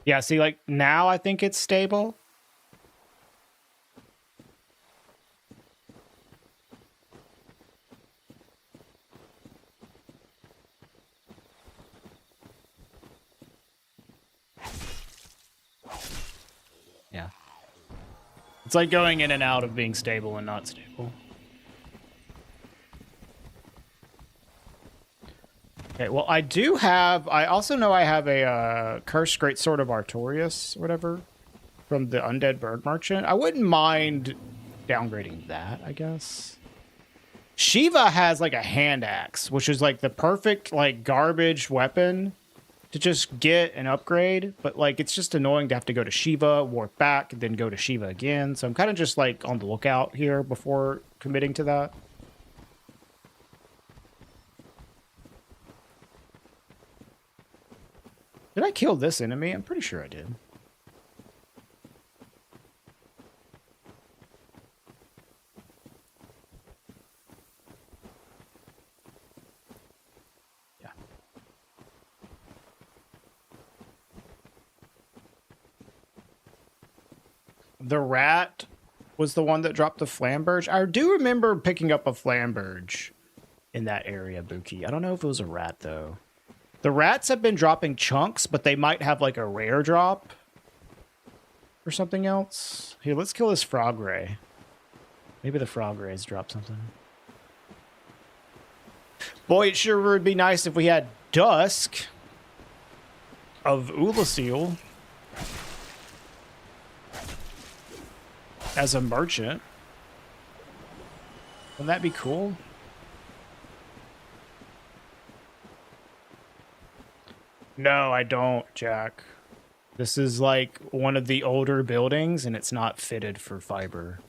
A: Yeah, see, like, now I think it's stable. Yeah. It's like going in and out of being stable and not stable. Okay, well, I also know I have a Cursed Great Sword of Artorias, or whatever, from the Undead Bird Merchant. I wouldn't mind downgrading that, I guess. Shiva has, like, a hand axe, which is, like, the perfect, like, garbage weapon to just get an upgrade. But, like, it's just annoying to have to go to Shiva, warp back, and then go to Shiva again. So I'm kind of just, like, on the lookout here before committing to that. Did I kill this enemy? I'm pretty sure I did. Yeah. The rat was the one that dropped the Flamberge. I do remember picking up a Flamberge in that area, Buki. I don't know if it was a rat, though. The rats have been dropping chunks, but they might have, like, a rare drop or something else. Here, let's kill this frog ray. Maybe the frog rays drop something. Boy, it sure would be nice if we had Dusk of Ulasil as a merchant. Wouldn't that be cool? No, I don't, Jack. This is like one of the older buildings, and it's not fitted for fiber.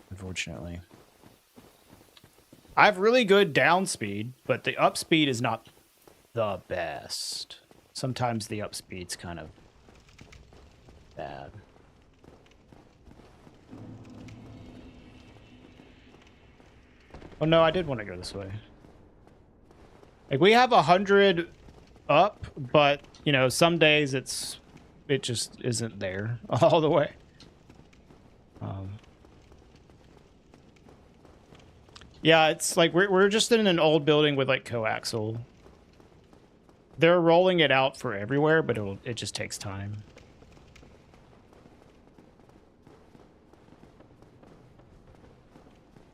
A: Unfortunately. I have really good down speed, but the up speed is not the best. Sometimes the up speed's kind of bad. Oh no, I did want to go this way. Like, we have 100 up, but you know, some days it just isn't there all the way. Yeah, it's like we're just in an old building with like coaxial. They're rolling it out for everywhere, but it just takes time.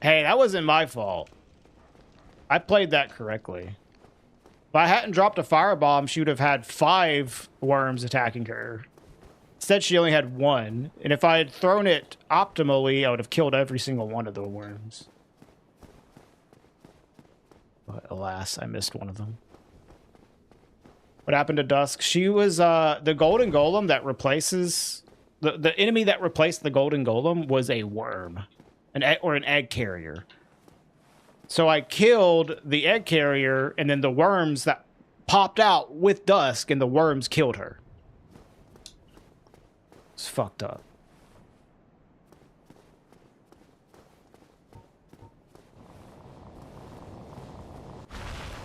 A: Hey, that wasn't my fault. I played that correctly. If I hadn't dropped a firebomb, she would have had 5 worms attacking her. Instead, she only had 1. And if I had thrown it optimally, I would have killed every single one of the worms. But alas, I missed one of them. What happened to Dusk? She was the golden golem that replaces... The enemy that replaced the golden golem was a worm. An egg carrier. So I killed the egg carrier, and then the worms that popped out with Dusk, and the worms killed her. It's fucked up.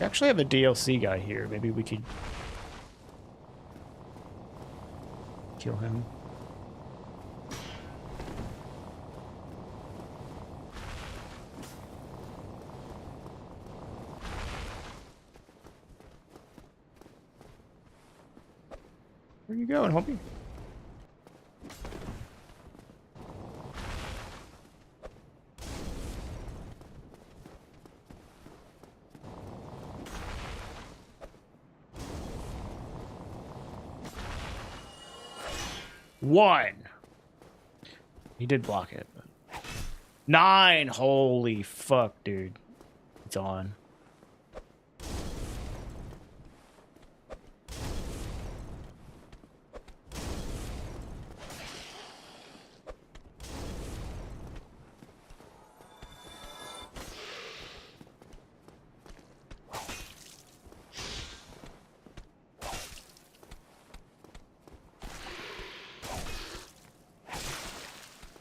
A: We actually have a DLC guy here. Maybe we could kill him. Where you going, homie? One. He did block it. 9. Holy fuck, dude. It's on.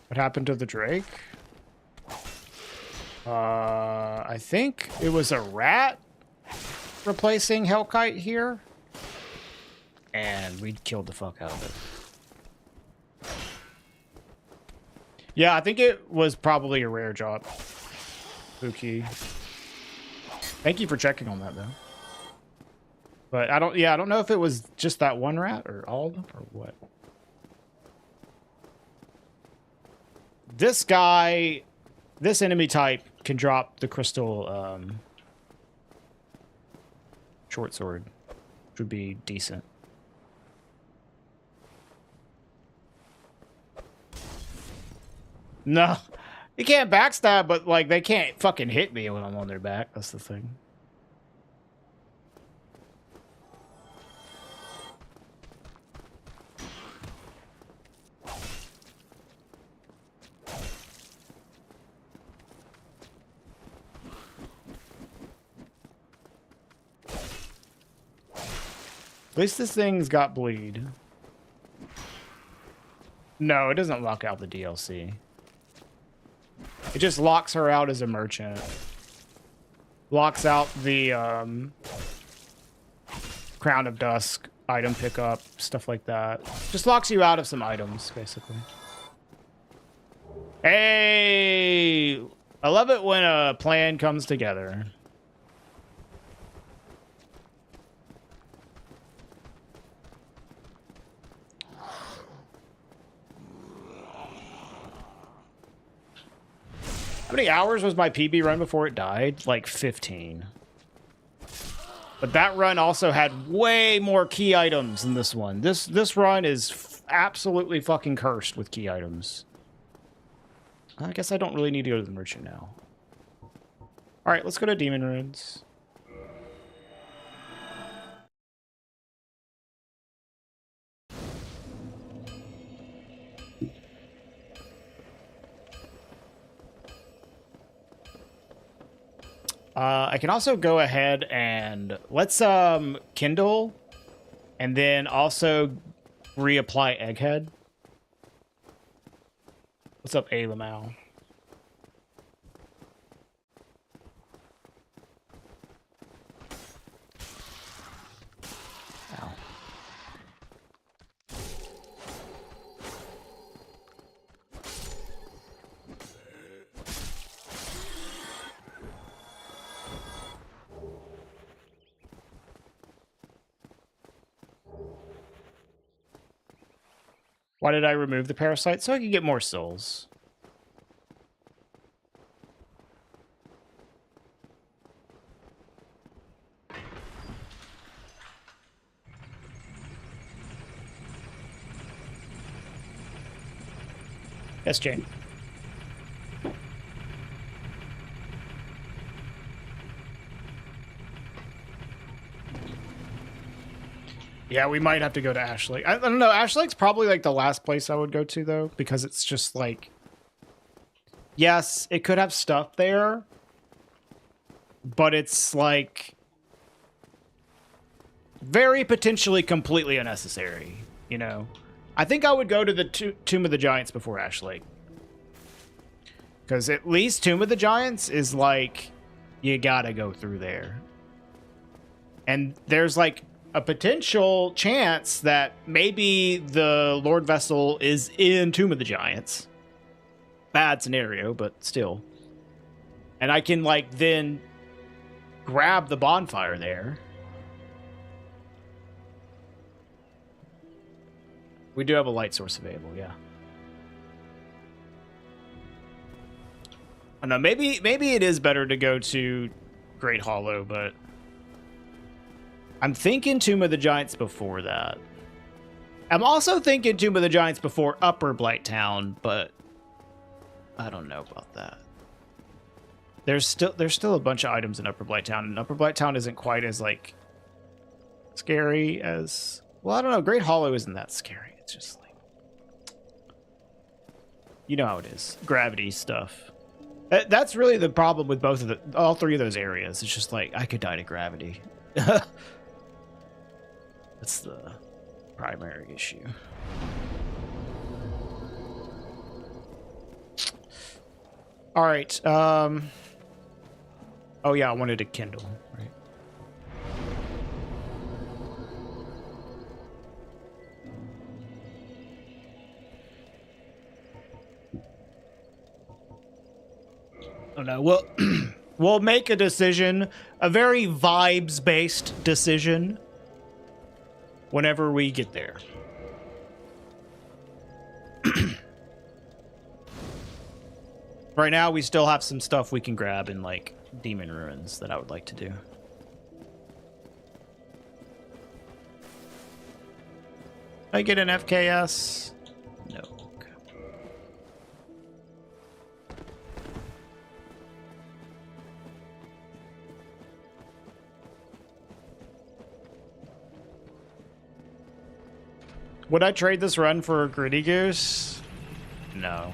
A: What happened to the Drake? I think it was a rat replacing Hellkite here. And we killed the fuck out of it. Yeah, I think it was probably a rare drop. Spooky. Thank you for checking on that, though. But I don't know if it was just that one rat or all of them or what. This guy, this enemy type can drop the crystal short sword, which would be decent. No, you can't backstab, but like they can't fucking hit me when I'm on their back. That's the thing. At least this thing's got bleed. No, it doesn't lock out the DLC. It just locks her out as a merchant. Locks out the Crown of Dusk item pickup, stuff like that. Just locks you out of some items, basically. Hey! I love it when a plan comes together. How many hours was my PB run before it died? Like 15. But that run also had way more key items than this one. This run is absolutely fucking cursed with key items. I guess I don't really need to go to the merchant now. Alright, let's go to Demon Ruins. I can also go ahead and let's kindle and then also reapply Egghead. What's up, A. Lamau? Ow. Why did I remove the parasite? So I could get more souls. Yes, Jane. Yeah, we might have to go to Ash Lake. I don't know. Ash Lake's probably like the last place I would go to, though, because it's just like, yes, it could have stuff there, but it's like very potentially completely unnecessary, you know? I think I would go to the Tomb of the Giants before Ash Lake. Because at least Tomb of the Giants is like, you gotta go through there. And there's like a potential chance that maybe the Lord Vessel is in Tomb of the Giants. Bad scenario, but still. And I can like then grab the bonfire there. We do have a light source available, yeah. I don't know, maybe it is better to go to Great Hollow, but I'm thinking Tomb of the Giants before that. I'm also thinking Tomb of the Giants before Upper Blight Town, but I don't know about that. There's still a bunch of items in Upper Blight Town, and Upper Blight Town isn't quite as like scary as, well, I don't know. Great Hollow isn't that scary. It's just like, you know how it is. Gravity stuff. That's really the problem with all three of those areas. It's just like, I could die to gravity. That's the primary issue. All right. Oh yeah, I wanted to kindle, right? Oh no, we'll make a decision, a very vibes-based decision, whenever we get there. Right now, we still have some stuff we can grab in, like, Demon Ruins that I would like to do. I get an FKS? No. Okay. Would I trade this run for a Gritty Goose? No.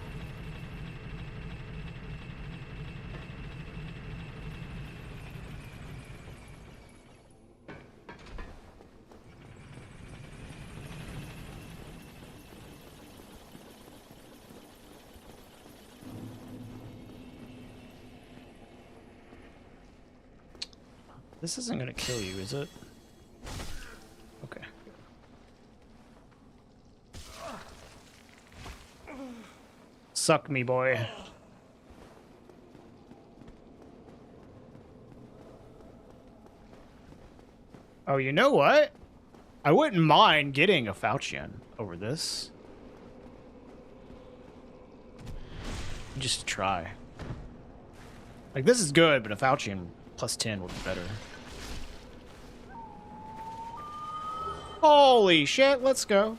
A: This isn't gonna kill you, is it? Okay. Suck me, boy. Oh, you know what? I wouldn't mind getting a Falchion over this. Just to try. Like, this is good, but a Falchion plus 10 would be better. Holy shit, let's go.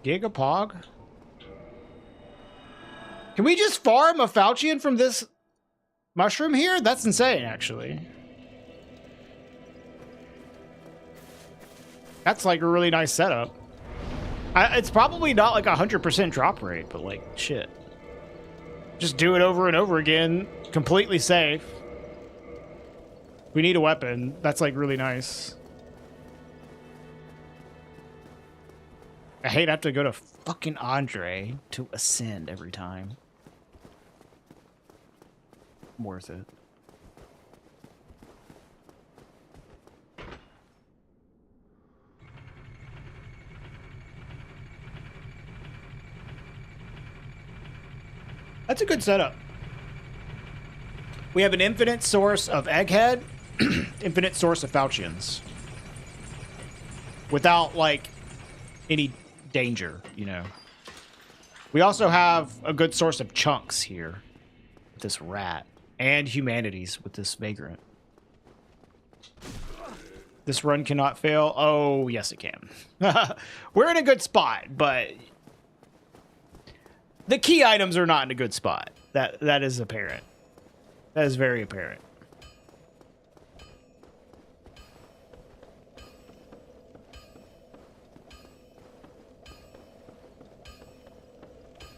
A: Gigapog? Can we just farm a Falchion from this mushroom here? That's insane, actually. That's like a really nice setup. It's probably not like 100% drop rate, but like, shit. Just do it over and over again, completely safe. We need a weapon. That's like really nice. I hate I have to go to fucking Andre to ascend every time. Worth it. That's a good setup. We have an infinite source of Egghead, infinite source of Falchions. Without, like, any danger, you know. We also have a good source of chunks here. With this rat. And humanities with this vagrant. This run cannot fail. Oh, yes it can. We're in a good spot, but the key items are not in a good spot. That is apparent. That is very apparent.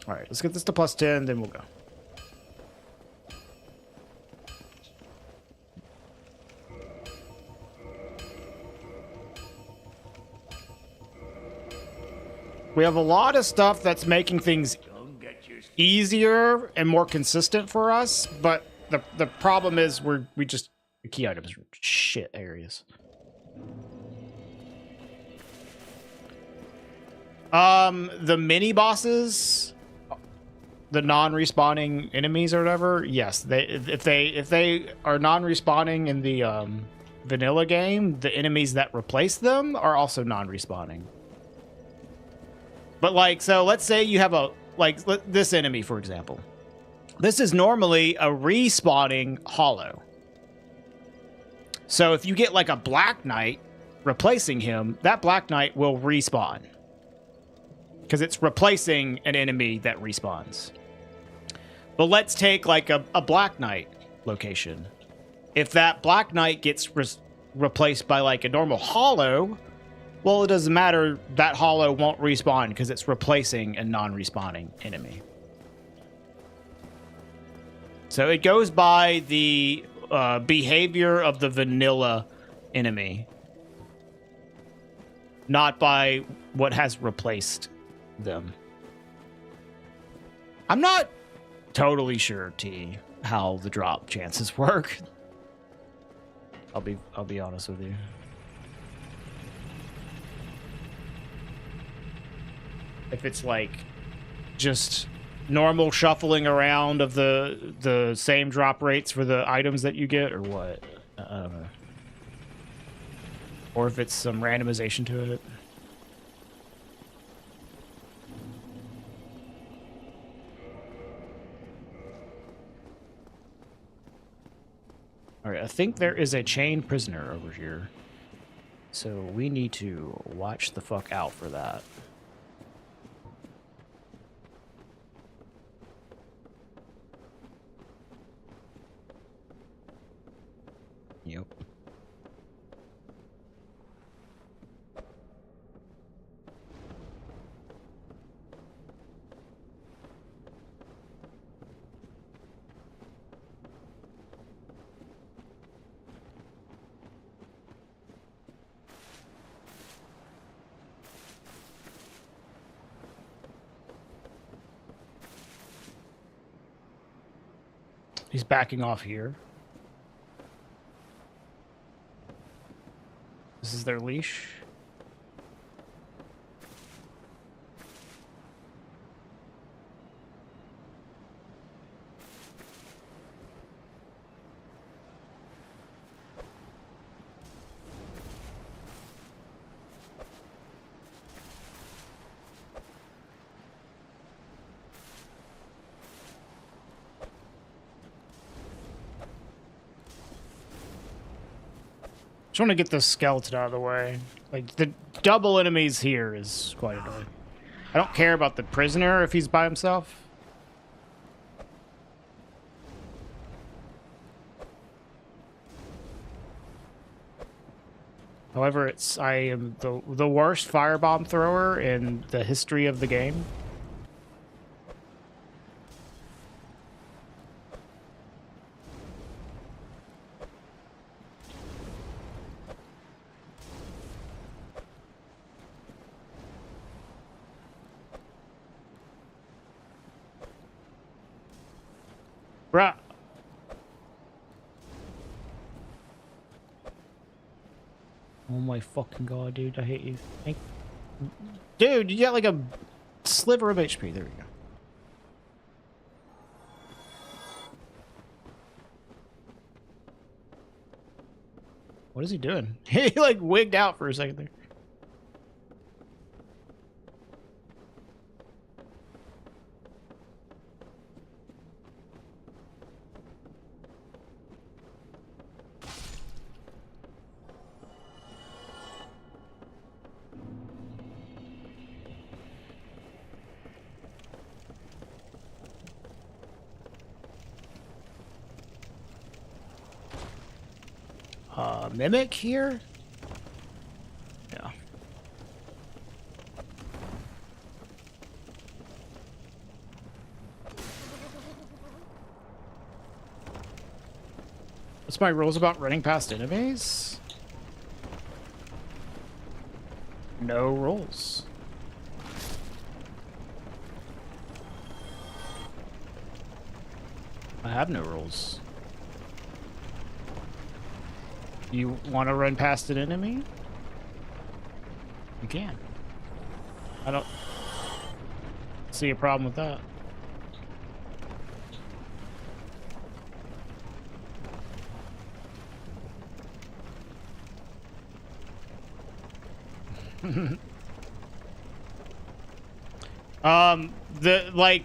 A: All right, let's get this to plus 10, then we'll go. We have a lot of stuff that's making things easier and more consistent for us, but the problem is we just the key items are shit areas. The mini bosses, the non-respawning enemies or whatever, yes, if they are non-respawning in the vanilla game, the enemies that replace them are also non-respawning. But like, so let's say you have this enemy, for example. This is normally a respawning hollow. So if you get like a Black Knight replacing him, that Black Knight will respawn. Because it's replacing an enemy that respawns. But let's take like a Black Knight location. If that Black Knight gets replaced by like a normal hollow, well, it doesn't matter. That hollow won't respawn because it's replacing a non-respawning enemy. So it goes by the behavior of the vanilla enemy, not by what has replaced them. I'm not totally sure, T, how the drop chances work. I'll be honest with you. If it's like just normal shuffling around of the same drop rates for the items that you get, or what? I don't know. Or if it's some randomization to it. All right, I think there is a chained prisoner over here. So we need to watch the fuck out for that. Yep. He's backing off here. This is their leash. Just want to get the skeleton out of the way. Like, the double enemies here is quite annoying. I don't care about the prisoner if he's by himself. However, I am the worst firebomb thrower in the history of the game. Bruh. Oh my fucking god, dude. I hate you. Dude, you got like a sliver of HP. There we go. What is he doing? He like wigged out for a second there. Mimic here? Yeah. What's my rules about running past enemies? No rules. I have no rules. You want to run past an enemy? You can. I don't see a problem with that.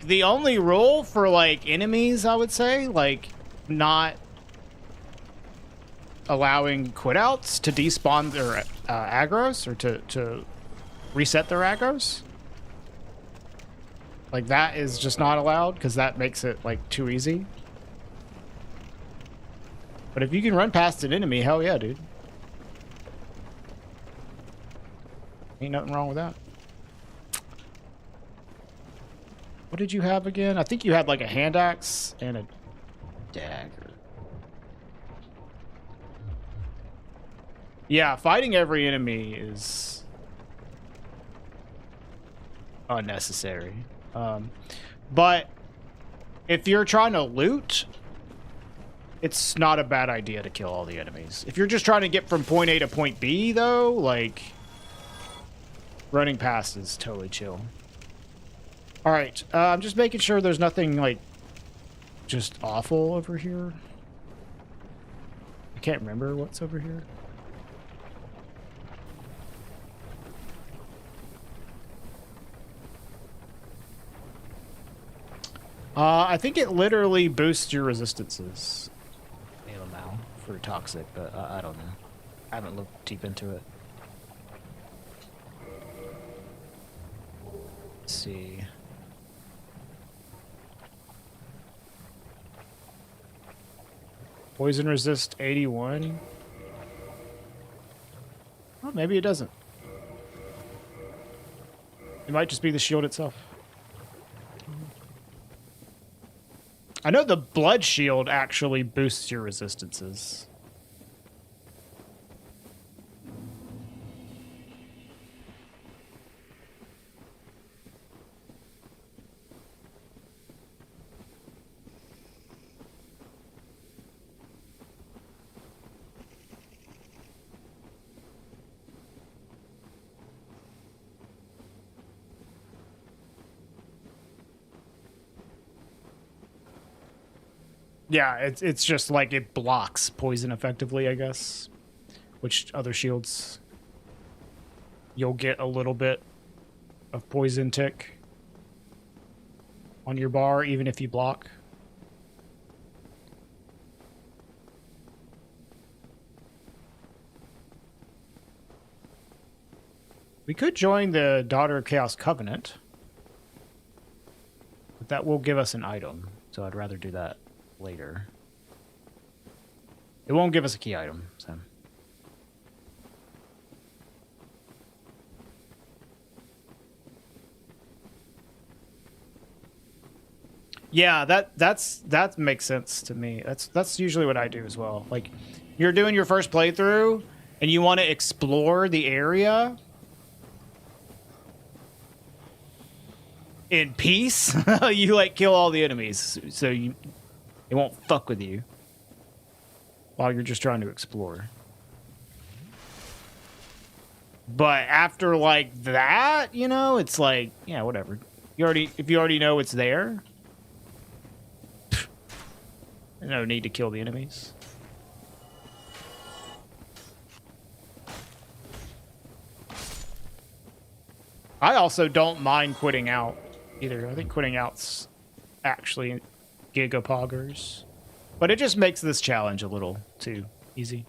A: The only rule for like enemies, I would say, like not allowing quit outs to despawn their aggros or to reset their aggros. Like that is just not allowed because that makes it like too easy. But if you can run past an enemy, hell yeah, dude. Ain't nothing wrong with that. What did you have again? I think you had like a hand axe and a dagger. Yeah, fighting every enemy is unnecessary. But if you're trying to loot, it's not a bad idea to kill all the enemies. If you're just trying to get from point A to point B, though, like, running past is totally chill. All right, I'm just making sure there's nothing, like, just awful over here. I can't remember what's over here. I think it literally boosts your resistances. For toxic, but I don't know. I haven't looked deep into it. Let's see. Poison resist 81. Well, maybe it doesn't. It might just be the shield itself. I know the blood shield actually boosts your resistances. Yeah, it's just like it blocks poison effectively, I guess. Which other shields you'll get a little bit of poison tick on your bar even if you block. We could join the Daughter of Chaos Covenant, but that will give us an item, so I'd rather do that later. It won't give us a key item, so. Yeah, that makes sense to me. That's usually what I do as well. Like, you're doing your first playthrough and you want to explore the area in peace. You like kill all the enemies so it won't fuck with you while you're just trying to explore. But after like that, you know, it's like, yeah, whatever. If you already know it's there, no need to kill the enemies. I also don't mind quitting out either. I think quitting out's actually gigapoggers. But it just makes this challenge a little too easy.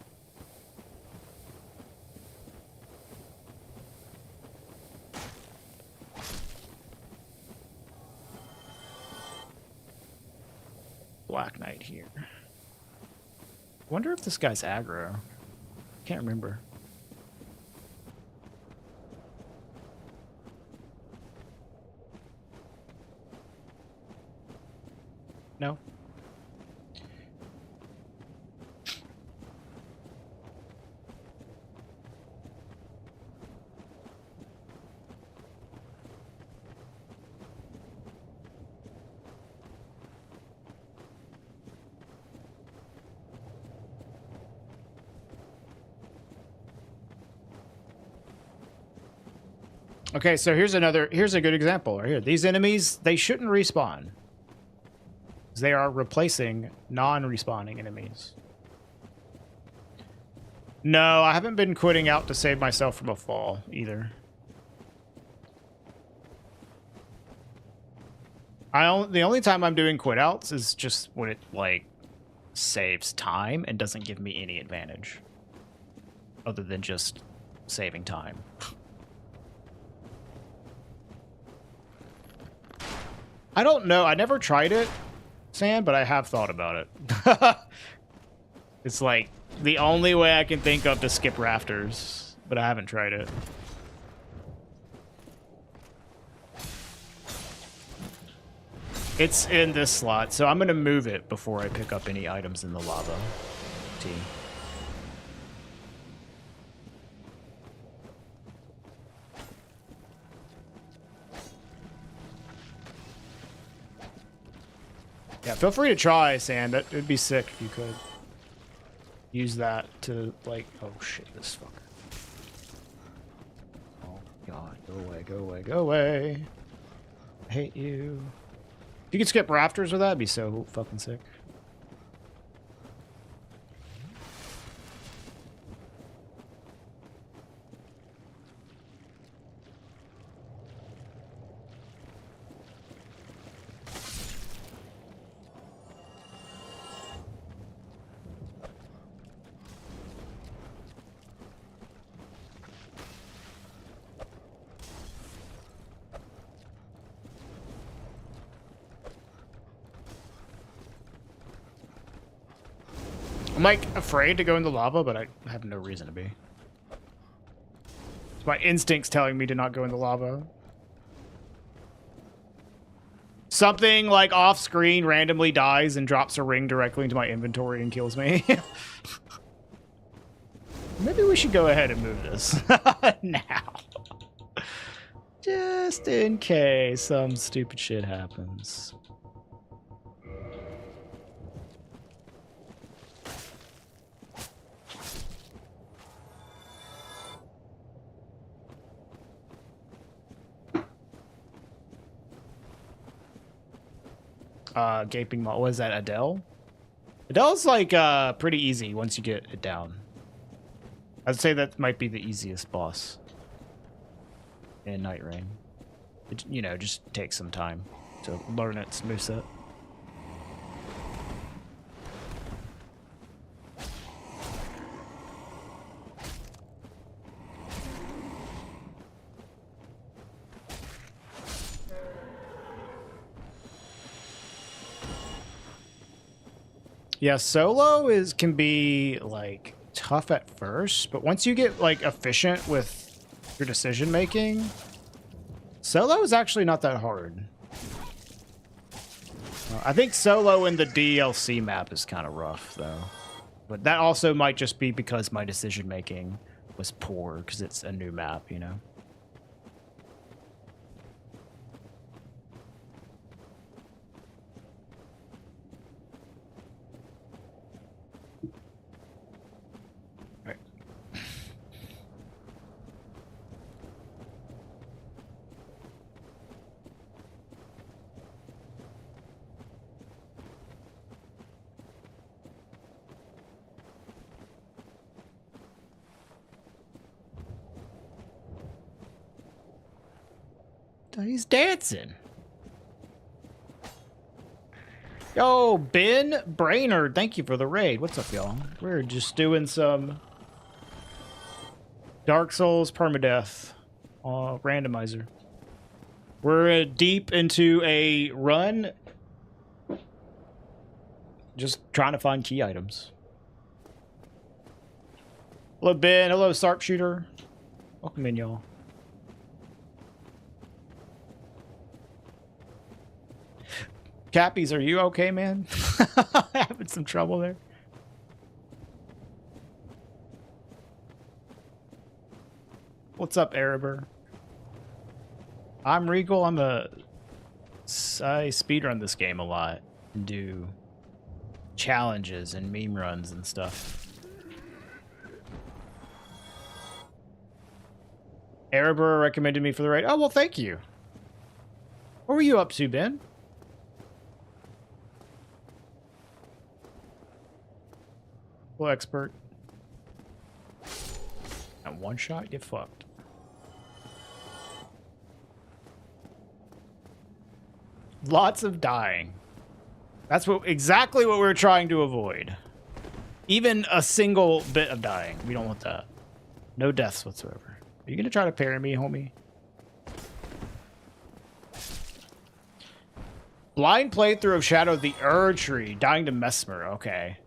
A: Black Knight here. Wonder if this guy's aggro. Can't remember. No. Okay, so here's a good example right here. These enemies, they shouldn't respawn. They are replacing non-respawning enemies. No, I haven't been quitting out to save myself from a fall either. The only time I'm doing quit outs is just when it like saves time and doesn't give me any advantage other than just saving time. I don't know. I never tried it, Sam, but I have thought about it. It's like the only way I can think of to skip rafters, but I haven't tried it. It's in this slot, so I'm going to move it before I pick up any items in the lava team. Yeah, feel free to try, Sand. That would be sick if you could use that to, like... Oh, shit, this fucker. Oh, God. Go away, go away, go away. I hate you. If you could skip rafters with that, it'd be so fucking sick. I'm like afraid to go in the lava, but I have no reason to be. It's my instincts telling me to not go in the lava. Something like off screen randomly dies and drops a ring directly into my inventory and kills me. Maybe we should go ahead and move this now. Just in case some stupid shit happens. Gaping Maw. What is that, Adele? Adele's like pretty easy once you get it down. I'd say that might be the easiest boss in Night Rain. It, you know, just takes some time to learn its moveset. Yeah, solo can be like tough at first, but once you get like efficient with your decision making, solo is actually not that hard. I think solo in the DLC map is kind of rough though, but that also might just be because my decision making was poor because it's a new map, you know. He's dancing. Yo, Ben Brainerd, thank you for the raid. What's up, y'all? We're just doing some Dark Souls Permadeath randomizer. We're deep into a run, just trying to find key items. Hello, Ben. Hello, Sharpshooter. Welcome in, y'all. Cappies, are you okay, man? Having some trouble there. What's up, Araber? I'm Regal. I speedrun this game a lot and do challenges and meme runs and stuff. Erebor recommended me for the raid. Oh, well, thank you. What were you up to, Ben? Well, expert. At one shot, get fucked. Lots of dying. That's exactly what we're trying to avoid. Even a single bit of dying. We don't want that. No deaths whatsoever. Are you gonna try to parry me, homie? Blind playthrough of Shadow of the Erdtree. Dying to Mesmer. Okay.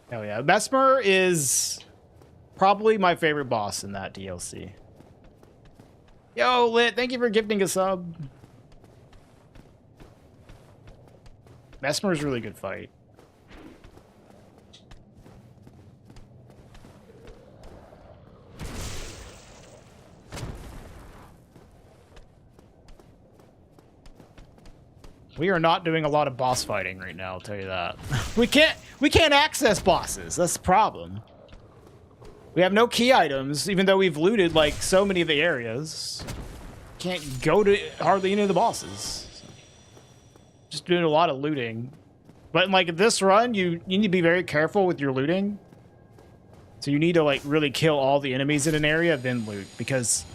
A: Hell yeah. Mesmer is probably my favorite boss in that DLC. Yo, Lit, thank you for gifting a sub. Mesmer's a really good fight. We are not doing a lot of boss fighting right now, I'll tell you that. we can't access bosses. That's the problem. We have no key items, even though we've looted like so many of the areas. Can't go to hardly any of the bosses. Just doing a lot of looting. But in like this run, you need to be very careful with your looting. So you need to like really kill all the enemies in an area, then loot. Because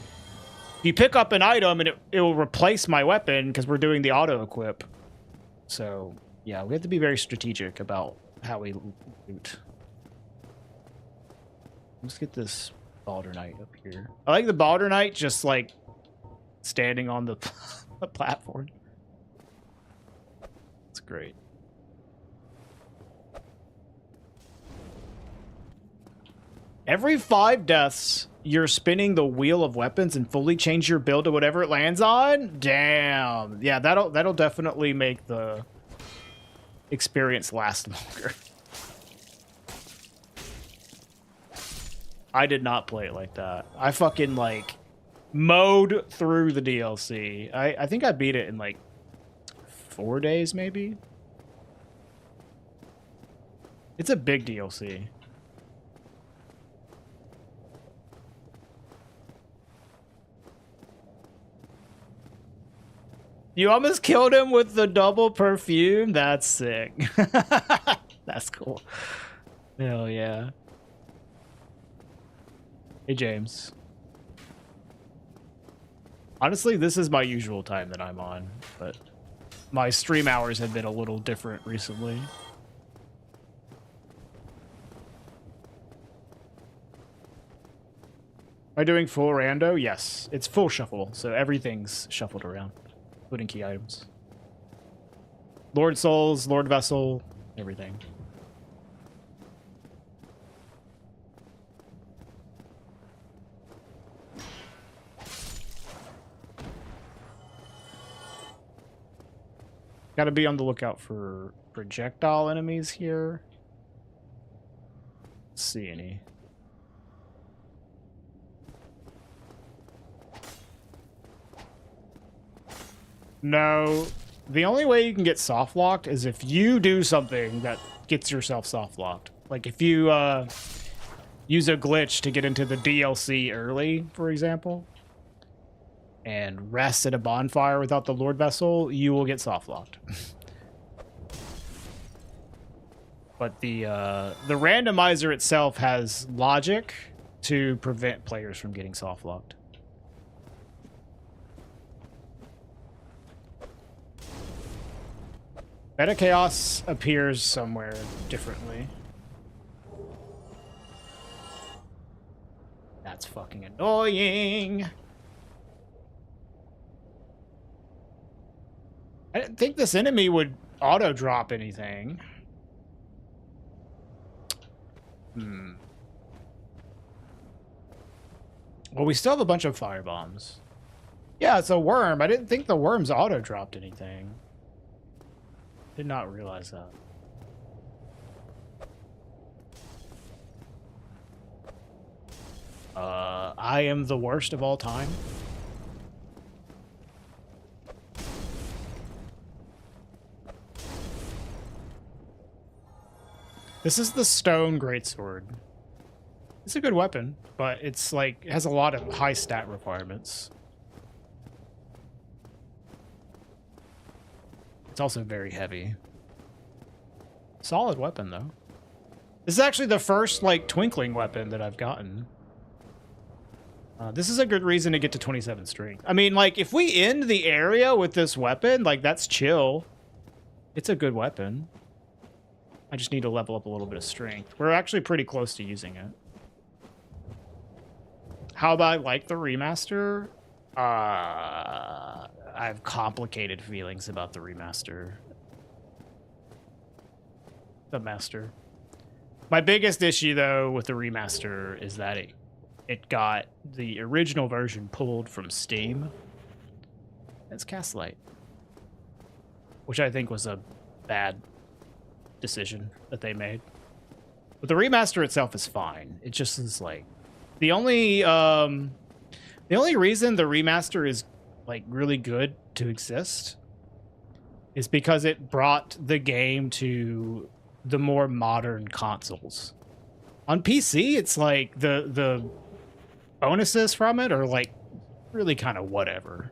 A: if you pick up an item and it will replace my weapon because we're doing the auto equip. So yeah, we have to be very strategic about how we loot. Let's get this Balder Knight up here. I like the Balder Knight just like standing on the, the platform. It's great. Every 5 deaths, you're spinning the wheel of weapons and fully change your build to whatever it lands on? Damn. Yeah, that'll definitely make the experience last longer. I did not play it like that. I fucking like mowed through the DLC. I think I beat it in like 4 days maybe. It's a big DLC. You almost killed him with the double perfume? That's sick. That's cool. Hell yeah. Hey, James. Honestly, this is my usual time that I'm on, but my stream hours have been a little different recently. Am I doing full rando? Yes. It's full shuffle, so everything's shuffled around. Including key items. Lord Souls, Lord Vessel, everything. Gotta be on the lookout for projectile enemies here. Let's see any. No, the only way you can get soft locked is if you do something that gets yourself soft locked. Like if you use a glitch to get into the DLC early, for example, and rest at a bonfire without the Lord Vessel, you will get soft locked. But the randomizer itself has logic to prevent players from getting soft locked. Meta Chaos appears somewhere differently. That's fucking annoying. I didn't think this enemy would auto drop anything. Well, we still have a bunch of fire bombs. Yeah, it's a worm. I didn't think the worms auto dropped anything. Did not realize that. I am the worst of all time. This is the stone greatsword. It's a good weapon, but it's like it has a lot of high stat requirements. It's also very heavy. Solid weapon though. This is actually the first like twinkling weapon that I've gotten. This is a good reason to get to 27 strength. I mean, like, if we end the area with this weapon, like, that's chill. It's a good weapon. I just need to level up a little bit of strength. We're actually pretty close to using it. How about I like the remaster? I have complicated feelings about the remaster. The master. My biggest issue, though, with the remaster is that it got the original version pulled from Steam. It's Castlight, which I think was a bad decision that they made. But the remaster itself is fine. It just is like the only reason the remaster is like really good to exist is because it brought the game to the more modern consoles. On PC, it's like the bonuses from it are like really kind of whatever.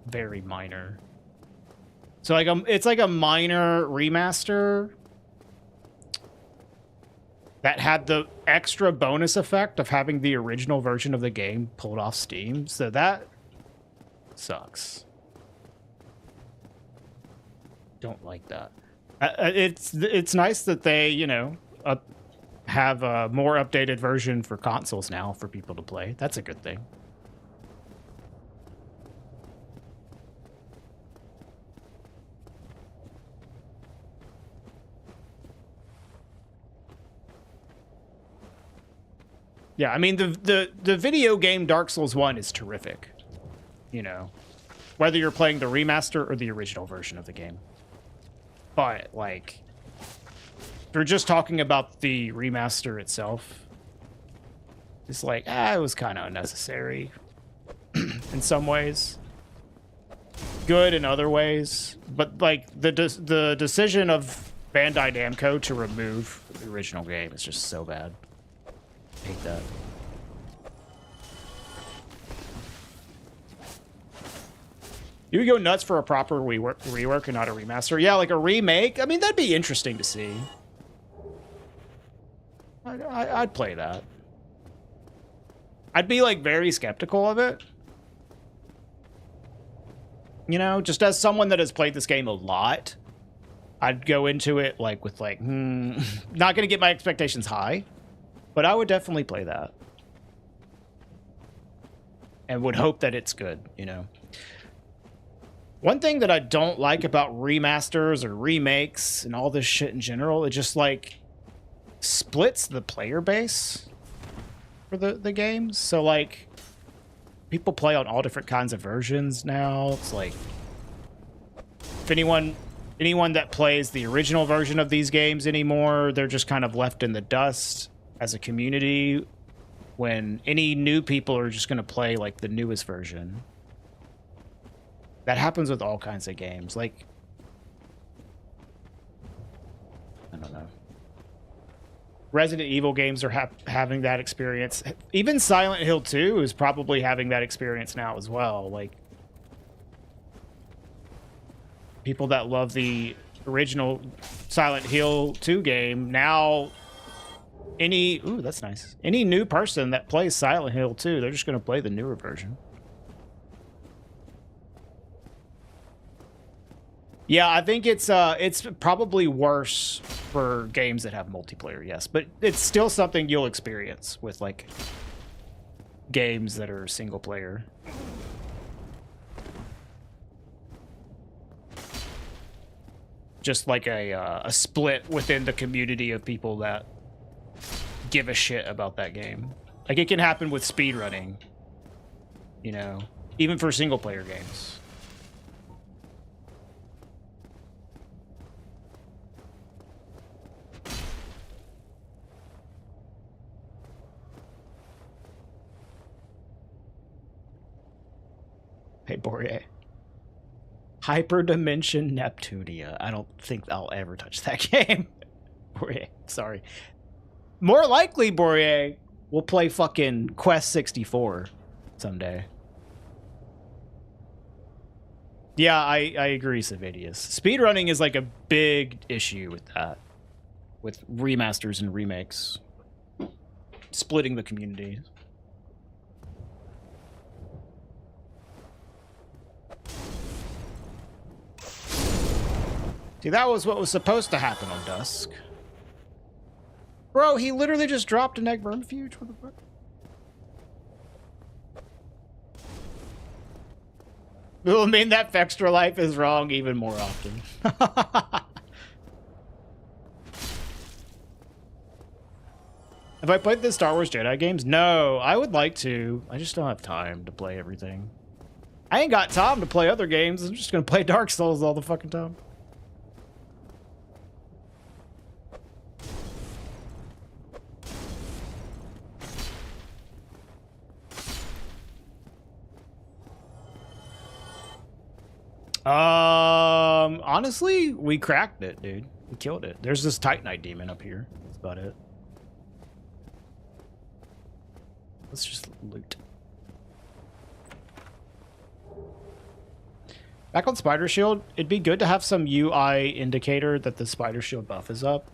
A: Very minor. So like it's like a minor remaster that had the extra bonus effect of having the original version of the game pulled off Steam. So that sucks. Don't like that. It's nice that they, you know, have a more updated version for consoles now for people to play. That's a good thing. Yeah, I mean the video game Dark Souls 1 is terrific. You know, whether you're playing the remaster or the original version of the game. But, like, if you're just talking about the remaster itself, it's like, it was kind of unnecessary in some ways. Good in other ways. But, like, the decision of Bandai Namco to remove the original game is just so bad. I hate that. You would go nuts for a proper rework and not a remaster. Yeah, like a remake. I mean, that'd be interesting to see. I'd play that. I'd be like very skeptical of it. You know, just as someone that has played this game a lot, I'd go into it like with like, not gonna get my expectations high, but I would definitely play that. And would hope that it's good, you know. One thing that I don't like about remasters or remakes and all this shit in general, it just like splits the player base for the games. So like people play on all different kinds of versions now. It's like if anyone that plays the original version of these games anymore, they're just kind of left in the dust as a community when any new people are just going to play like the newest version. That happens with all kinds of games. Like, I don't know. Resident Evil games are having that experience. Even Silent Hill 2 is probably having that experience now as well. Like, people that love the original Silent Hill 2 game, now ooh, that's nice. Any new person that plays Silent Hill 2, they're just going to play the newer version. Yeah, I think it's probably worse for games that have multiplayer, yes. But it's still something you'll experience with, like, games that are single player. Just like a split within the community of people that give a shit about that game. Like, it can happen with speedrunning, you know, even for single player games. Hey, Borie. Hyperdimension Neptunia. I don't think I'll ever touch that game. Bourier, sorry. More likely, Bourier, we'll play fucking Quest 64 someday. Yeah, I agree, Savidius. Speedrunning is like a big issue with that. With remasters and remakes. Splitting the community. See, that was what was supposed to happen on Dusk. Bro, he literally just dropped an egg vermifuge. What the fuck? It will mean that Vextra Life is wrong even more often. Have I played the Star Wars Jedi games? No, I would like to. I just don't have time to play everything. I ain't got time to play other games. I'm just gonna play Dark Souls all the fucking time. Honestly, we cracked it, dude. We killed it. There's this Titanite demon up here. That's about it. Let's just loot. Back on Spider Shield, it'd be good to have some UI indicator that the Spider Shield buff is up.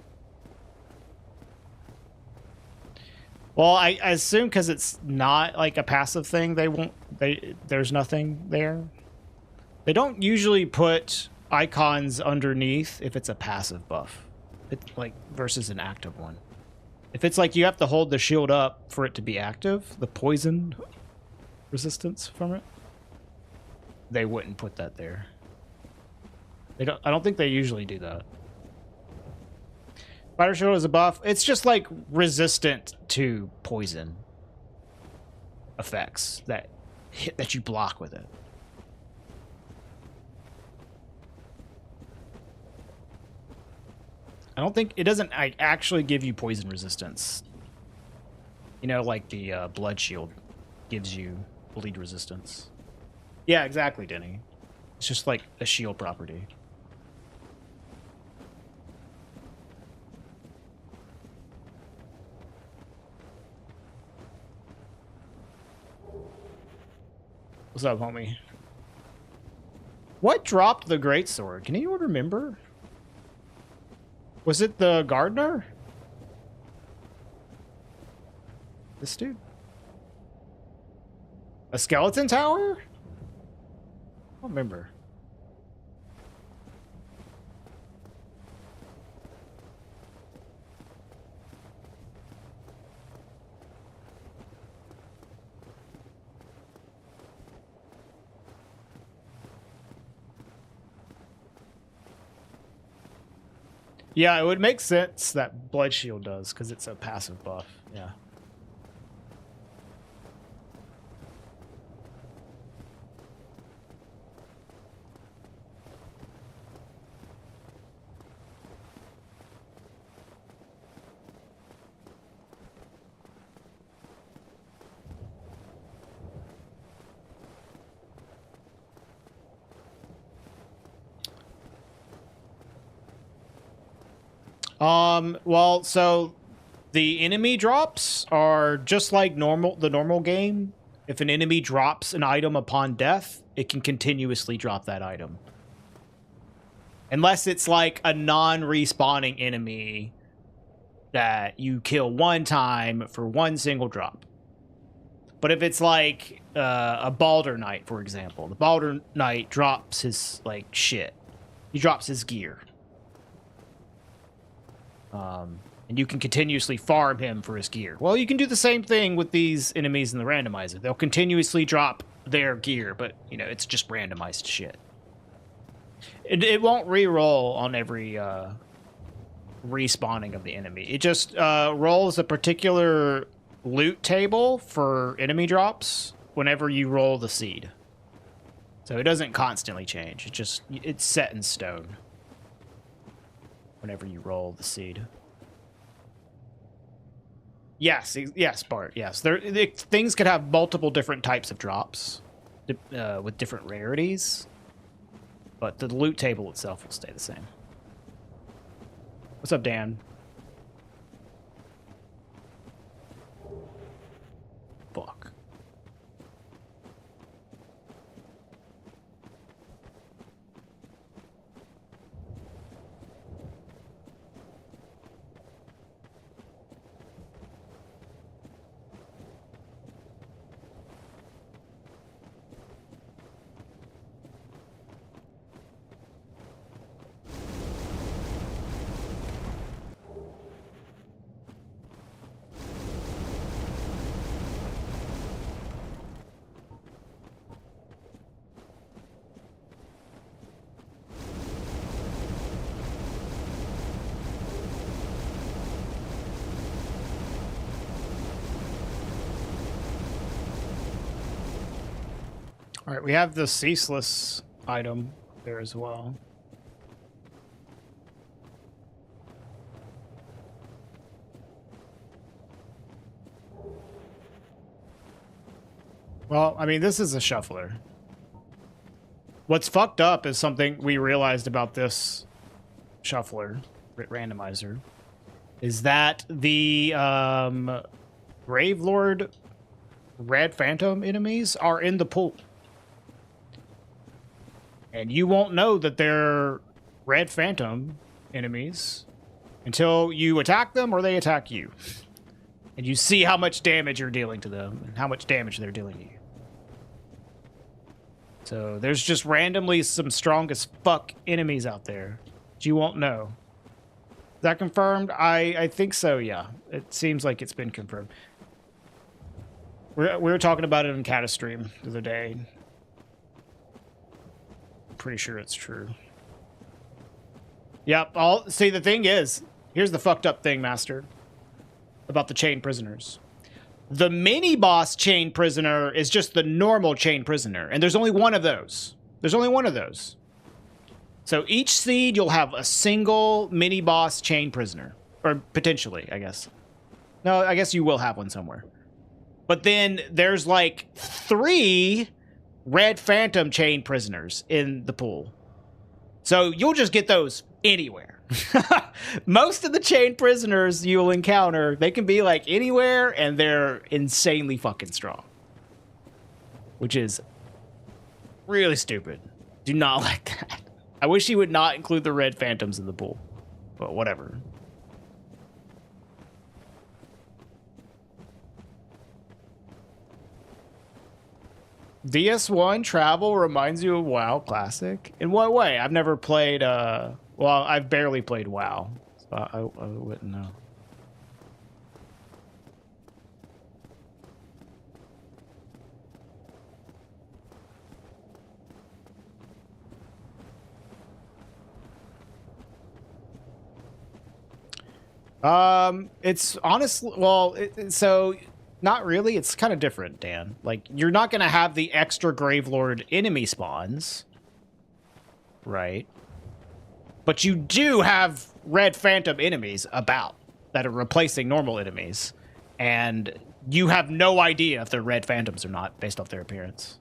A: Well, I assume because it's not like a passive thing, there's nothing there. They don't usually put icons underneath if it's a passive buff. It's like versus an active one. If it's like you have to hold the shield up for it to be active, the poison resistance from it, they wouldn't put that there. I don't think they usually do that. Spider Shield is a buff. It's just like resistant to poison effects that you block with it. I don't think it doesn't actually give you poison resistance. You know, like the blood shield gives you bleed resistance. Yeah, exactly, Denny. It's just like a shield property. What's up, homie? What dropped the greatsword? Can anyone remember? Was it the gardener? This dude? A skeleton tower? I don't remember. Yeah, it would make sense that Blood Shield does, because it's a passive buff. Yeah. Well, so the enemy drops are just like the normal game. If an enemy drops an item upon death, it can continuously drop that item. Unless it's like a non-respawning enemy that you kill one time for one single drop. But if it's like a Balder Knight, for example, the Balder Knight drops his like shit. He drops his gear. And you can continuously farm him for his gear. Well, you can do the same thing with these enemies in the randomizer. They'll continuously drop their gear, but, you know, it's just randomized shit. It won't re-roll on every respawning of the enemy. It just rolls a particular loot table for enemy drops whenever you roll the seed. So it doesn't constantly change. It's set in stone whenever you roll the seed. Yes, Bart. Yes, things could have multiple different types of drops with different rarities. but the loot table itself will stay the same. What's up, Dan? Fuck. All right, we have the ceaseless item there as well. Well, I mean, this is a shuffler. What's fucked up is something we realized about this shuffler, randomizer, is that the Gravelord Red Phantom enemies are in the pool. And you won't know that they're Red Phantom enemies until you attack them or they attack you. And you see how much damage you're dealing to them and how much damage they're dealing to you. So there's just randomly some strong as fuck enemies out there that you won't know. Is that confirmed? I think so, yeah. It seems like it's been confirmed. We were talking about it on Catastream the other day. Pretty sure it's true. Yep. See, the thing is, here's the fucked up thing, Master, about the chain prisoners. The mini boss chain prisoner is just the normal chain prisoner, and there's only one of those. There's only one of those. So each seed, you'll have a single mini boss chain prisoner, or potentially, I guess. No, I guess you will have one somewhere. But then there's like 3 Red Phantom chain prisoners in the pool. So you'll just get those anywhere. Most of the chain prisoners you'll encounter, they can be like anywhere, and they're insanely fucking strong. Which is really stupid. Do not like that. I wish he would not include the Red Phantoms in the pool. But whatever. DS1 travel reminds you of WoW Classic? In what way? I've never played, well, I've barely played WoW, so I wouldn't know. It's honestly, well, so not really. It's kind of different, Dan. Like, you're not going to have the extra Gravelord enemy spawns, right? But you do have Red Phantom enemies about that are replacing normal enemies, and you have no idea if they're Red Phantoms or not based off their appearance.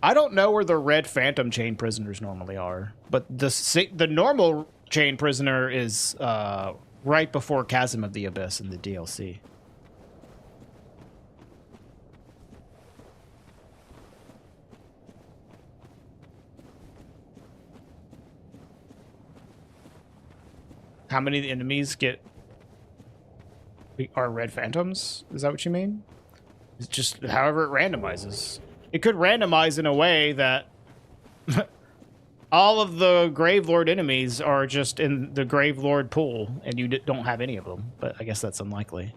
A: I don't know where the Red Phantom chain prisoners normally are, but the normal chain prisoner is right before Chasm of the Abyss in the DLC. How many enemies are Red Phantoms? Is that what you mean? It's just however it randomizes. It could randomize in a way that all of the Gravelord enemies are just in the Gravelord pool, and you don't have any of them. But I guess that's unlikely.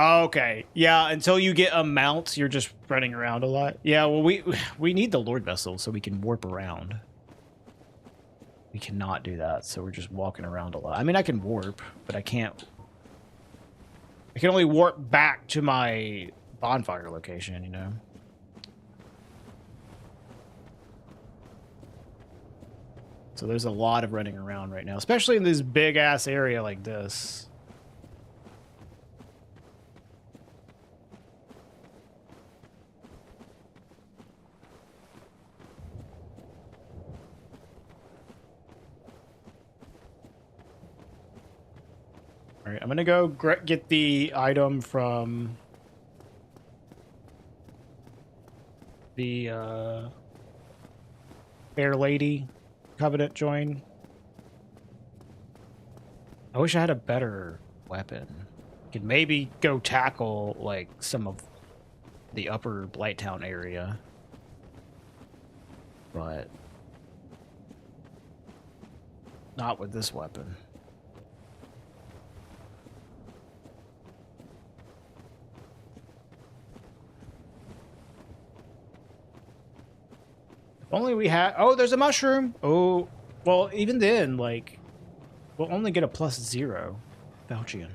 A: Oh, okay. Yeah, until you get a mount, you're just running around a lot. Yeah, well, we need the Lord Vessel so we can warp around. We cannot do that, so we're just walking around a lot. I mean, I can warp, but I can't. I can only warp back to my bonfire location, you know? So there's a lot of running around right now, especially in this big-ass area like this. All right, I'm gonna go get the item from the Fair Lady Covenant join. I wish I had a better weapon. Could maybe go tackle like some of the upper Blighttown area, but not with this weapon. If only we had... Oh, there's a mushroom! Oh, well, even then, like, we'll only get a +0. Belgian.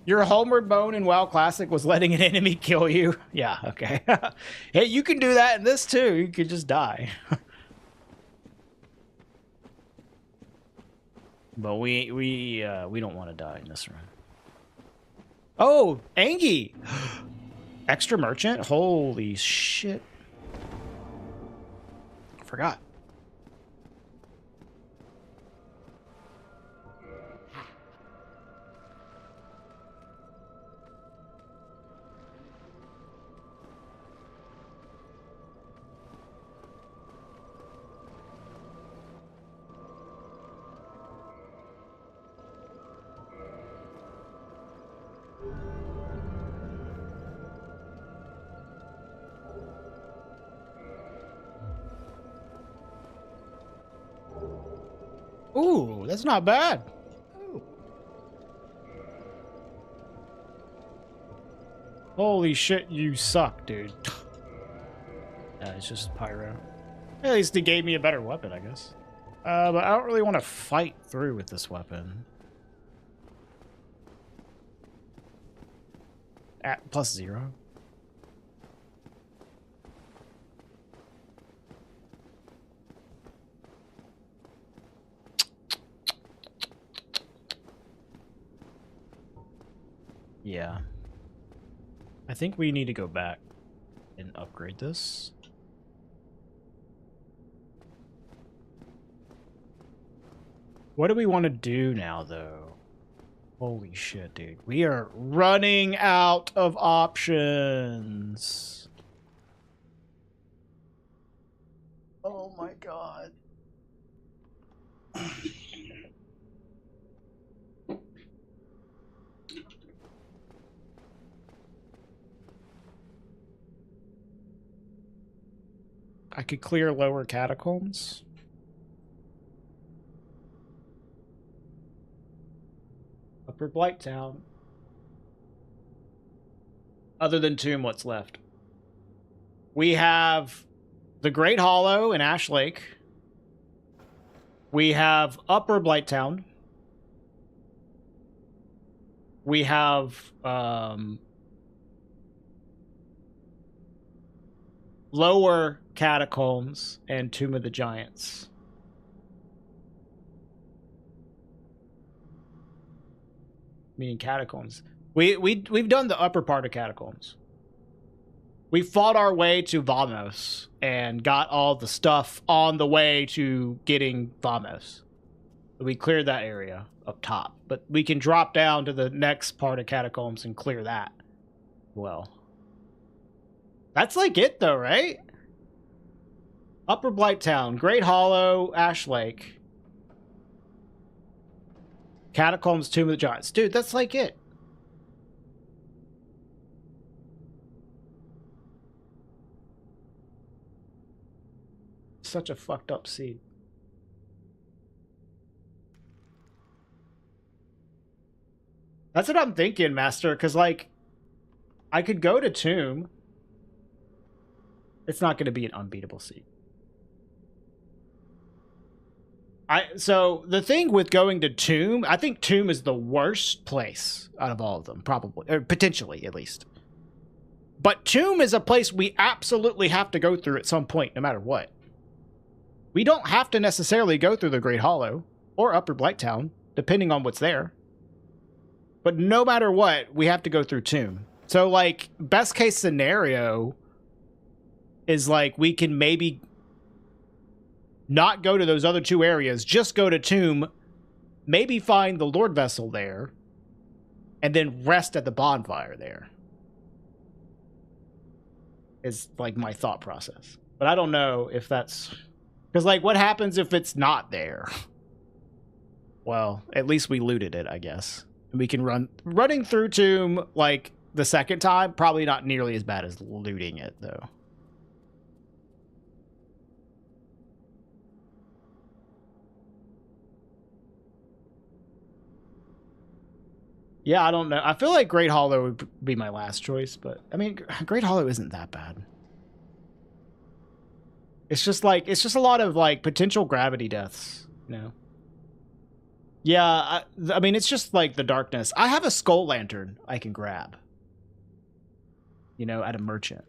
A: Your homeward bone in WoW Classic was letting an enemy kill you. Yeah, okay. Hey, you can do that in this too. You could just die. But we don't want to die in this run. Oh, Angie! Extra merchant? Holy shit. Forgot. Ooh, that's not bad. Ooh. Holy shit, you suck, dude. It's just pyro. At least he gave me a better weapon, I guess. But I don't really want to fight through with this weapon. At +0. Yeah. I think we need to go back and upgrade this. What do we want to do now, though? Holy shit, dude. We are running out of options. Oh my god. I could clear lower catacombs. Upper Blighttown. Other than Tomb, what's left? We have the Great Hollow in Ash Lake. We have Upper Blighttown. We have Lower Catacombs and Tomb of the Giants. Meaning catacombs. We've done the upper part of catacombs. We fought our way to Vamos and got all the stuff on the way to getting Vamos. We cleared that area up top, but we can drop down to the next part of catacombs and clear that. Well, that's like it though, right? Upper Blighttown, Great Hollow, Ash Lake. Catacombs, Tomb of the Giants. Dude, that's like it. Such a fucked up seed. That's what I'm thinking, Master, because, like, I could go to Tomb. It's not going to be an unbeatable seed. So the thing with going to Tomb, I think Tomb is the worst place out of all of them, probably, or potentially at least. But Tomb is a place we absolutely have to go through at some point, no matter what. We don't have to necessarily go through the Great Hollow or Upper Blighttown, depending on what's there. But no matter what, we have to go through Tomb. So, like, best case scenario is, like, we can maybe not go to those other 2 areas, just go to Tomb, maybe find the Lord Vessel there, and then rest at the bonfire there. Is like my thought process. But I don't know if that's... Because, like, what happens if it's not there? Well, at least we looted it, I guess. We can running through Tomb, like, the second time, probably not nearly as bad as looting it, though. Yeah, I don't know. I feel like Great Hollow would be my last choice, but, I mean, Great Hollow isn't that bad. It's just a lot of, like, potential gravity deaths, you know? Yeah, I mean, it's just, like, the darkness. I have a skull lantern I can grab. You know, at a merchant.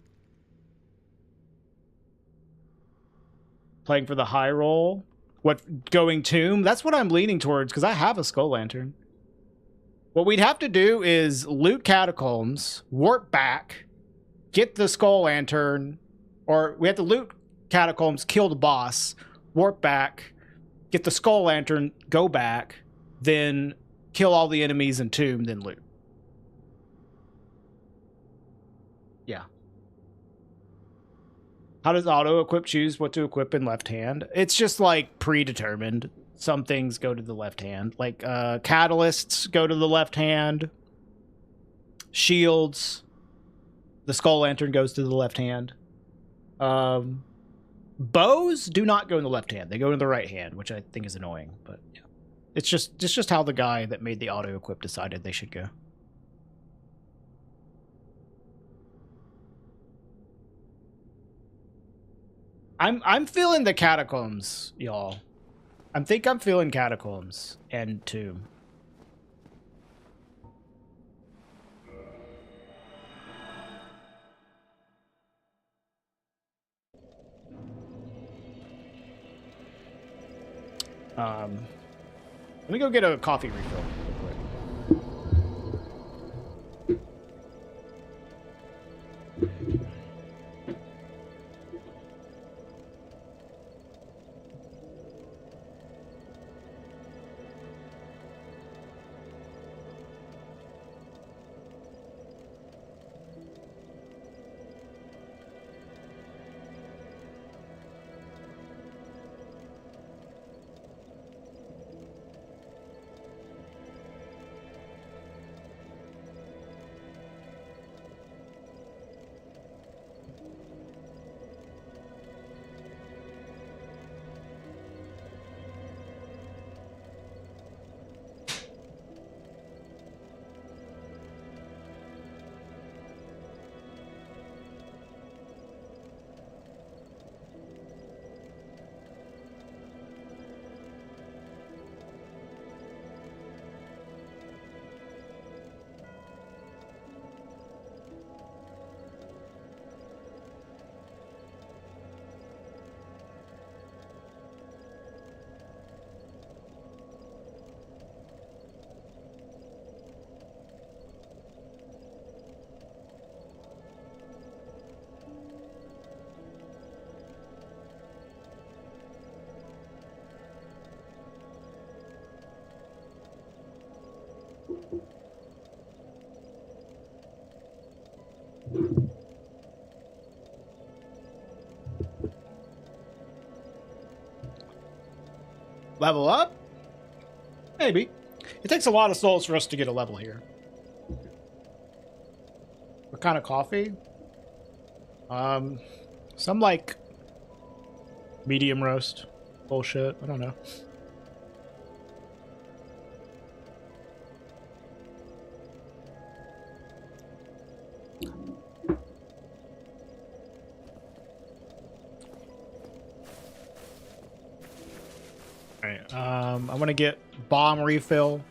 A: Playing for the high roll. What, going Tomb? That's what I'm leaning towards, because I have a skull lantern. What we'd have to do is loot Catacombs, warp back, get the skull lantern, or we have to loot Catacombs, kill the boss, warp back, get the skull lantern, go back, then kill all the enemies in Tomb, then loot. Yeah. How does auto-equip choose what to equip in left hand? It's just, like, predetermined. Some things go to the left hand. Like, catalysts go to the left hand. Shields. The skull lantern goes to the left hand. Bows do not go in the left hand. They go in the right hand, which I think is annoying. But yeah, it's just how the guy that made the auto-equip decided they should go. I'm feeling the Catacombs, y'all. I think I'm feeling Catacombs and Tomb. Let me go get a coffee refill real quick. Level up? Maybe. It takes a lot of souls for us to get a level here. What kind of coffee? Some like medium roast bullshit. I don't know. Alright, I want to get bomb refill.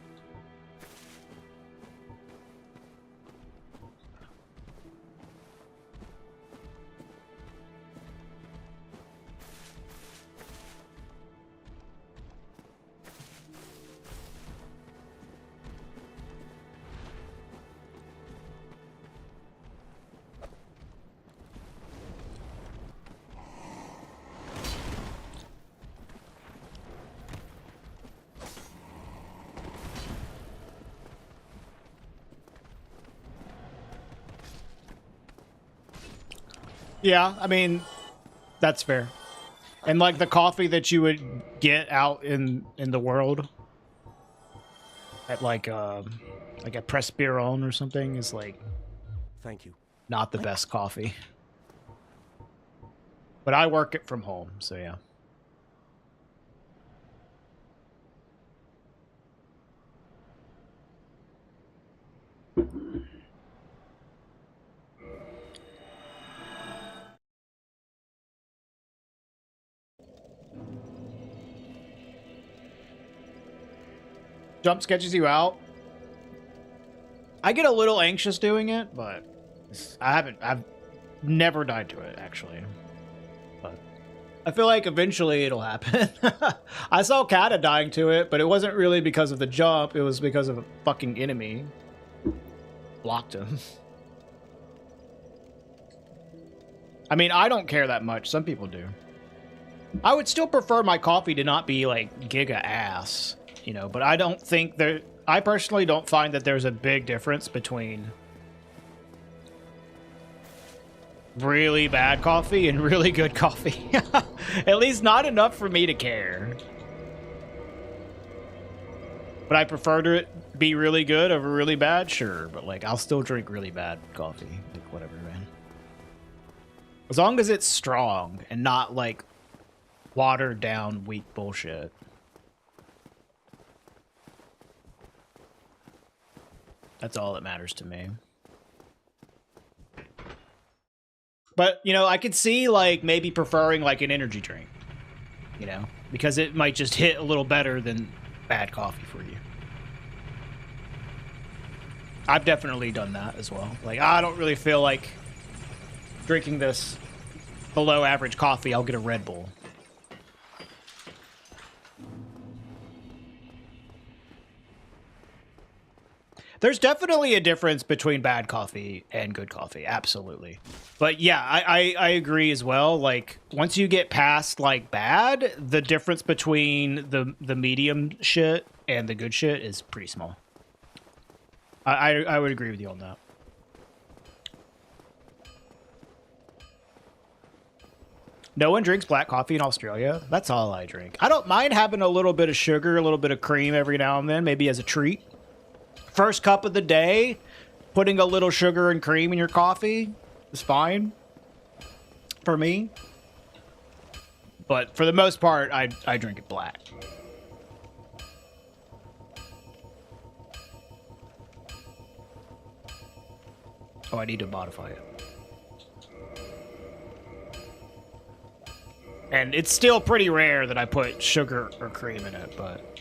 A: Yeah, I mean, that's fair. And like the coffee that you would get out in the world at like a Pressbiron or something is like
C: Thank you.
A: not the best coffee. But I work it from home, so yeah. Jump sketches you out. I get a little anxious doing it, but I've never died to it, actually. But I feel like eventually it'll happen. I saw Kata dying to it, but it wasn't really because of the jump, it was because of a fucking enemy. Blocked him. I mean, I don't care that much. Some people do. I would still prefer my coffee to not be like giga ass, you know, but I don't think there... I personally don't find that there's a big difference between really bad coffee and really good coffee. At least not enough for me to care. But I prefer to it be really good over really bad, sure. But like, I'll still drink really bad coffee. Like, whatever, man. As long as it's strong and not like watered down weak bullshit. That's all that matters to me. But, you know, I could see, like, maybe preferring, like, an energy drink. You know? Because it might just hit a little better than bad coffee for you. I've definitely done that as well. Like, I don't really feel like drinking this below average coffee. I'll get a Red Bull. There's definitely a difference between bad coffee and good coffee, absolutely. But yeah, I agree as well. Like, once you get past like bad, the difference between the medium shit and the good shit is pretty small. I would agree with you on that. No one drinks black coffee in Australia. That's all I drink. I don't mind having a little bit of sugar, a little bit of cream every now and then, maybe as a treat. First cup of the day, putting a little sugar and cream in your coffee is fine for me. But for the most part, I drink it black. Oh, I need to modify it. And it's still pretty rare that I put sugar or cream in it, but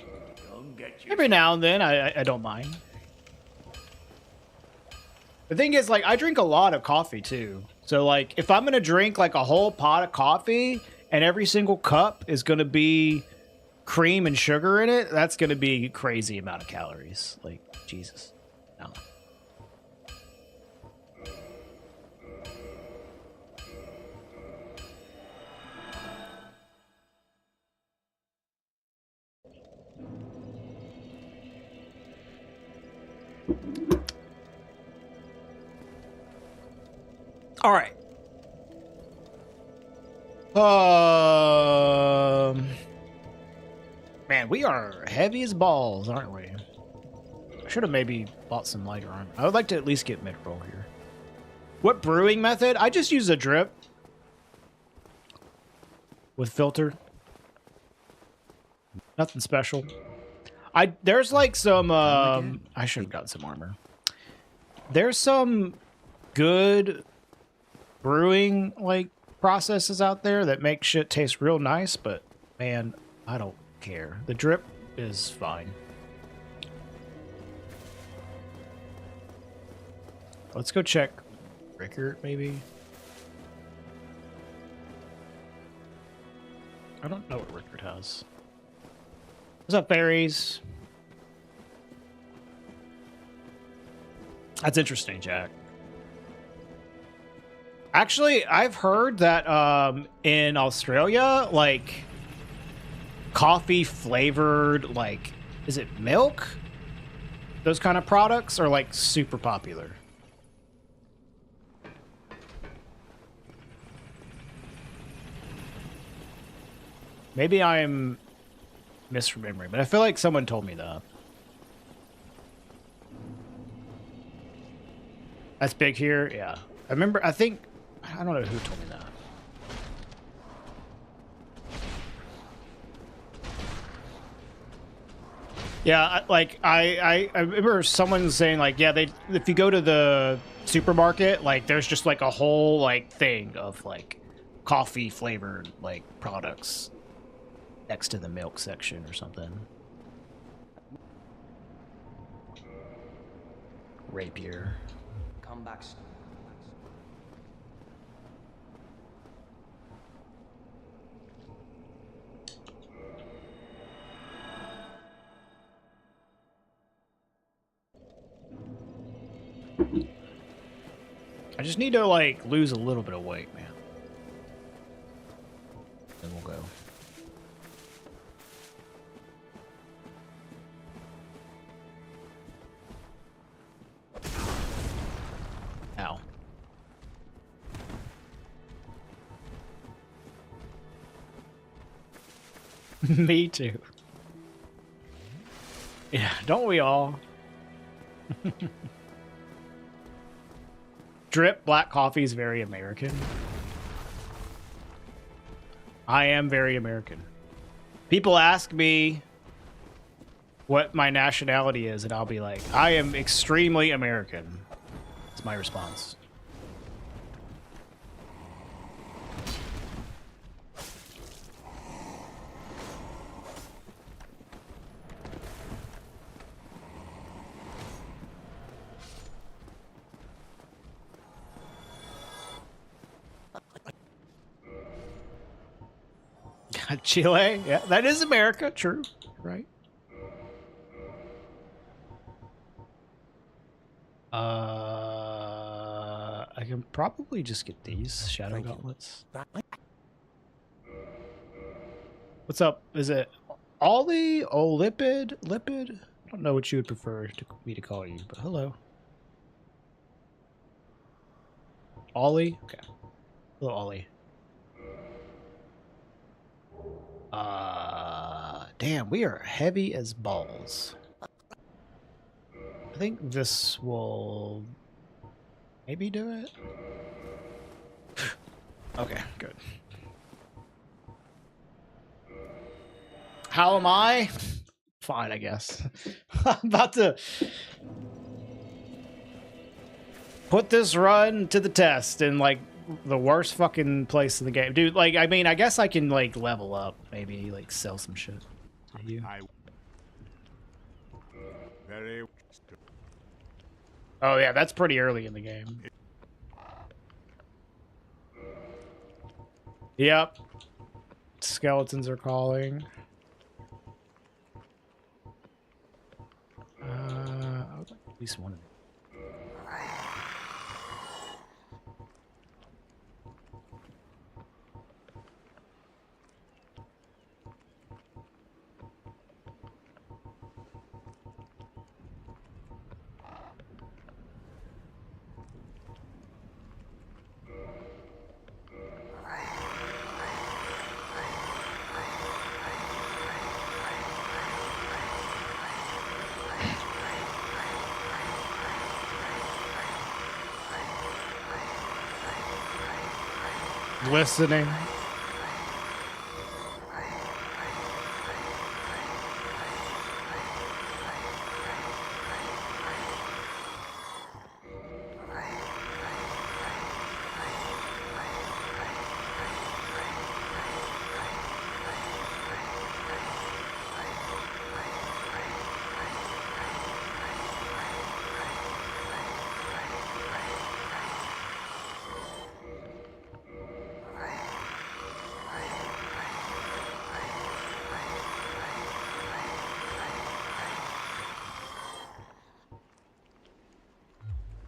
A: every now and then I don't mind. The thing is, like, I drink a lot of coffee, too. So, like, if I'm going to drink, like, a whole pot of coffee and every single cup is going to be cream and sugar in it, that's going to be a crazy amount of calories. Like, Jesus. No. All right. Man, we are heavy as balls, aren't we? I should have maybe bought some lighter armor. I would like to at least get mid-roll here. What brewing method? I just use a drip with filter. Nothing special. There's like some I should have gotten some armor. There's some good brewing like processes out there that make shit taste real nice, but man, I don't care. The drip is fine. Let's go check Rickert, maybe. I don't know what Rickert has. What's up, fairies? That's interesting, Jack. Actually, I've heard that in Australia, like, coffee flavored, like, is it milk? Those kind of products are, like, super popular. Maybe I'm misremembering, but I feel like someone told me that. That's big here? Yeah. I remember, I think, I don't know who told me that. Yeah, I remember someone saying like, yeah, if you go to the supermarket, like there's just like a whole like thing of like coffee flavored like products next to the milk section or something. Rapier.
B: Come back.
A: I just need to like lose a little bit of weight, man. Then we'll go. Ow. Me too. Yeah, don't we all? Drip black coffee is very American. I am very American. People ask me what my nationality is, and I'll be like, I am extremely American. That's my response. Chile, yeah, that is America, true, right? I can probably just get these shadow gauntlets. What's up? Is it Ollie? Oh, Lipid? Lipid? I don't know what you would prefer me to call you, but hello. Ollie? Okay. Hello, Ollie. Damn, we are heavy as balls. I think this will maybe do it. Okay, good. How am I? Fine, I guess. I'm about to put this run to the test in like the worst fucking place in the game. Dude, like, I mean, I guess I can like level up, maybe like sell some shit to you. Oh yeah, that's pretty early in the game. Yep. Skeletons are calling. I would like at least one of them. Listening.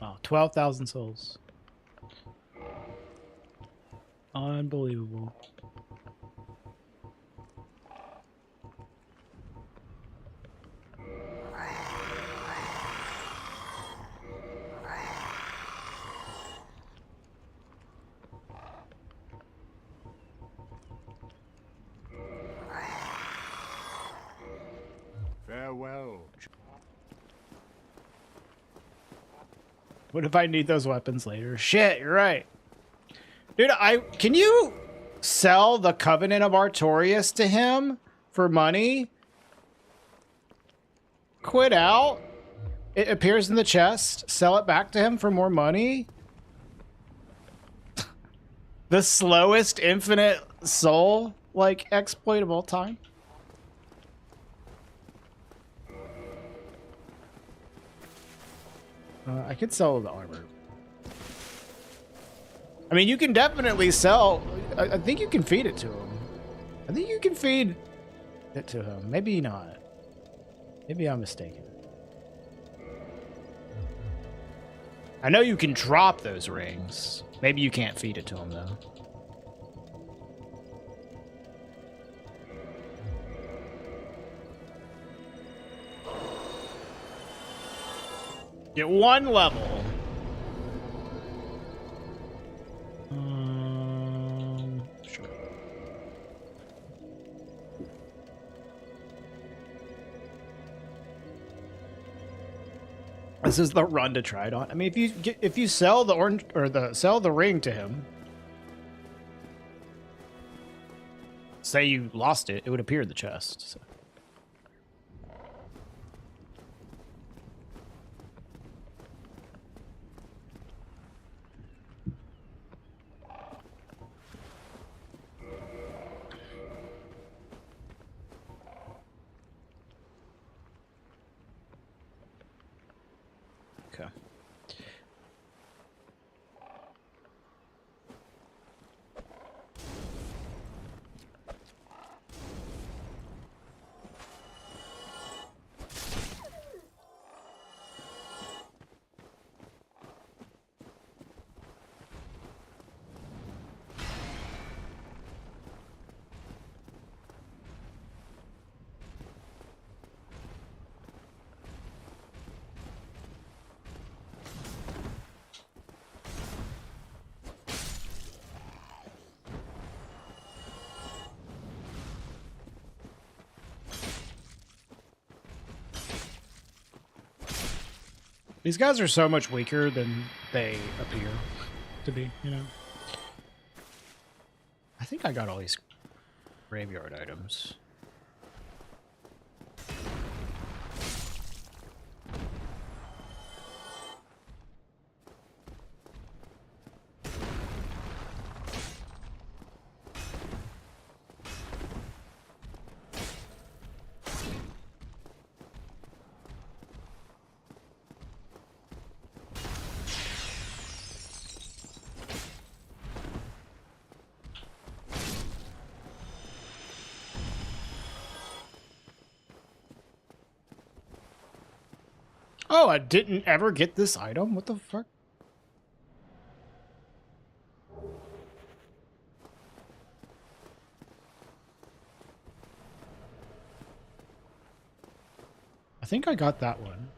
A: Wow, 12,000 souls. Unbelievable. What if I need those weapons later? Shit, you're right. Dude, can you sell the Covenant of Artorias to him for money? Quit out. It appears in the chest. Sell it back to him for more money. The slowest infinite soul, like, exploit of all time. I could sell the armor. I mean, you can definitely sell. I think you can feed it to him. I think you can feed it to him. Maybe not. Maybe I'm mistaken. I know you can drop those rings. Maybe you can't feed it to him, though. Get one level. Sure. This is the run to try it on. I mean, if you sell the orange or sell the ring to him, say you lost it, it would appear in the chest. So. Okay. These guys are so much weaker than they appear to be, you know? I think I got all these graveyard items. Oh, I didn't ever get this item? What the fuck? I think I got that one.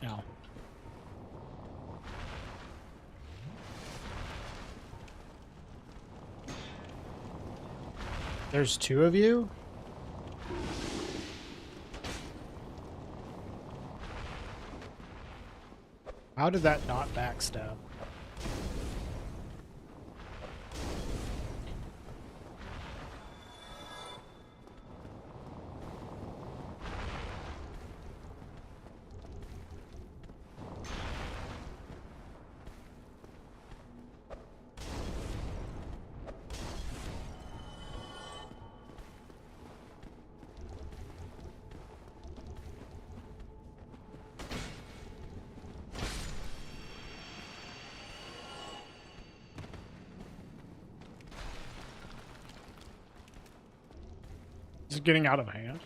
A: Ow. There's two of you? How did that not backstab? This is getting out of hand.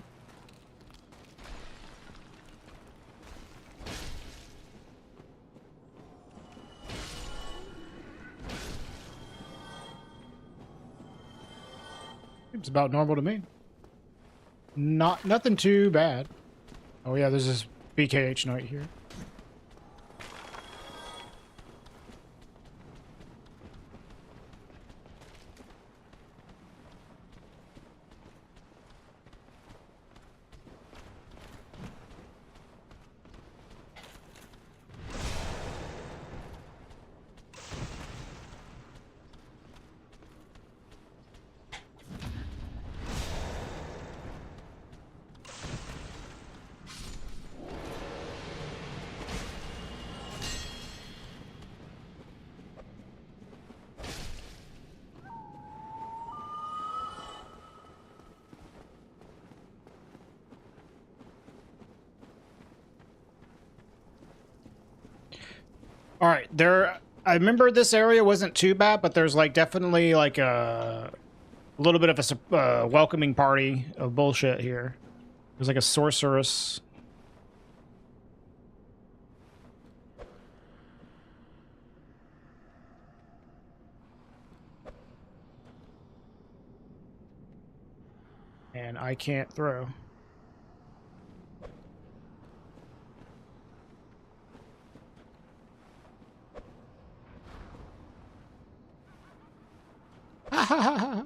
A: Seems about normal to me. Nothing too bad. Oh yeah, there's this BKH knight here. All right, I remember this area wasn't too bad, but there's like definitely like a little bit of a welcoming party of bullshit here. There's like a sorceress. And I can't throw. Ha ha ha ha.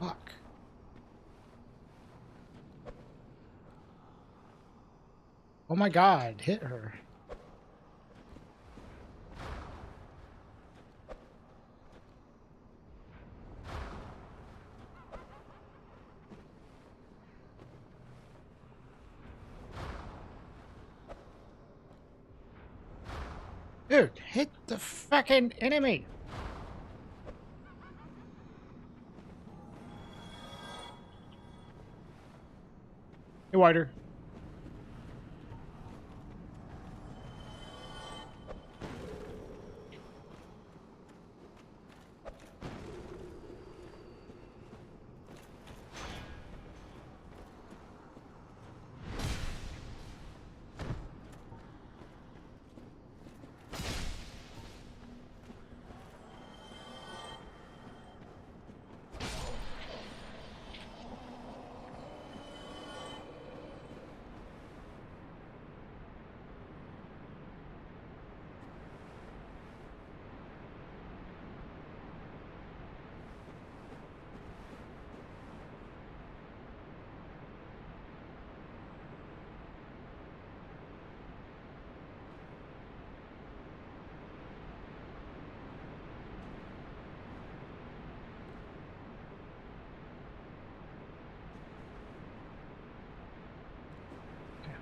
A: Fuck. Oh my god, hit her. Dude, hit the fucking enemy. Hey, Wider.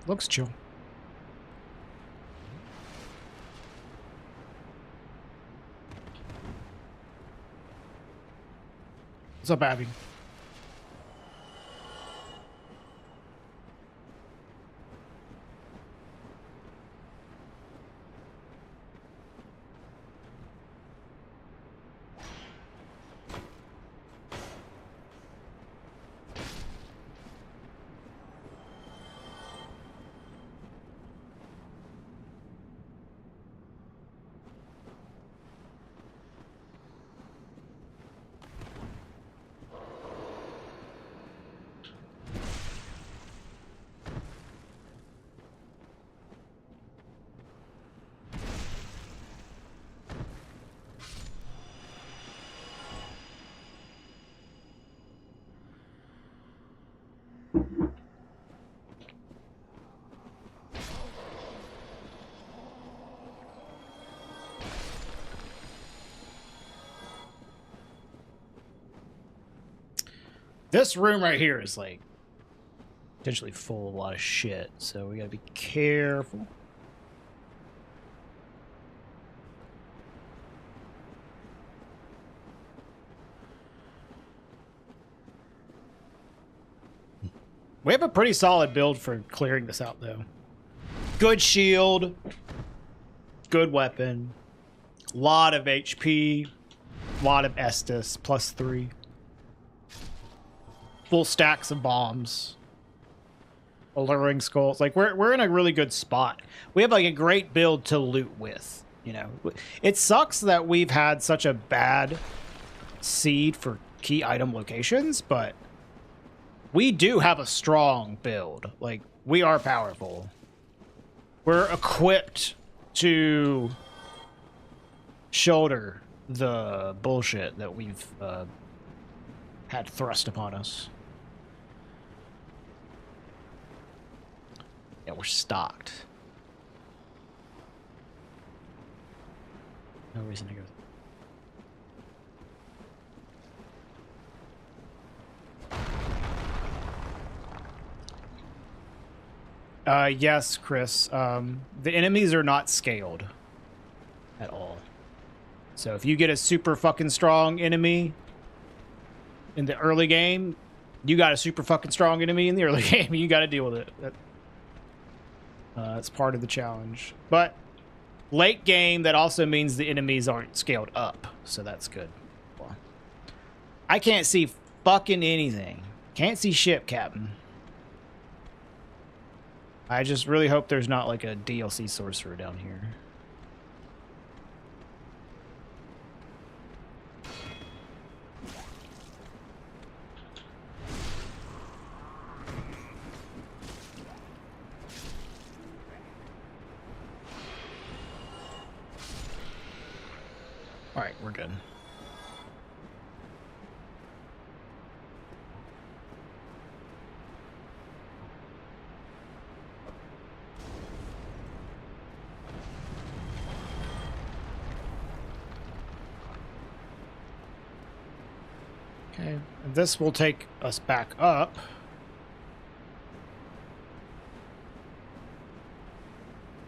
A: Looks chill. What's up, Abby? This room right here is like potentially full of a lot of shit, so we gotta be careful. We have a pretty solid build for clearing this out, though. Good shield, good weapon, lot of HP, lot of Estus, +3. Full stacks of bombs. alluring skulls. Like we're in a really good spot. We have like a great build to loot with. You know, it sucks that we've had such a bad seed for key item locations, but we do have a strong build. Like we are powerful. We're equipped to shoulder the bullshit that we've had thrust upon us. Yeah, we're stocked. No reason to go. Yes, Chris. The enemies are not scaled at all. So if you get a super fucking strong enemy in the early game, you got a super fucking strong enemy in the early game. You got to deal with it. It's part of the challenge. But late game, that also means the enemies aren't scaled up. So that's good. Well, I can't see fucking anything. Can't see ship, Captain. I just really hope there's not like a DLC sorcerer down here. All right, we're good. Okay, and this will take us back up.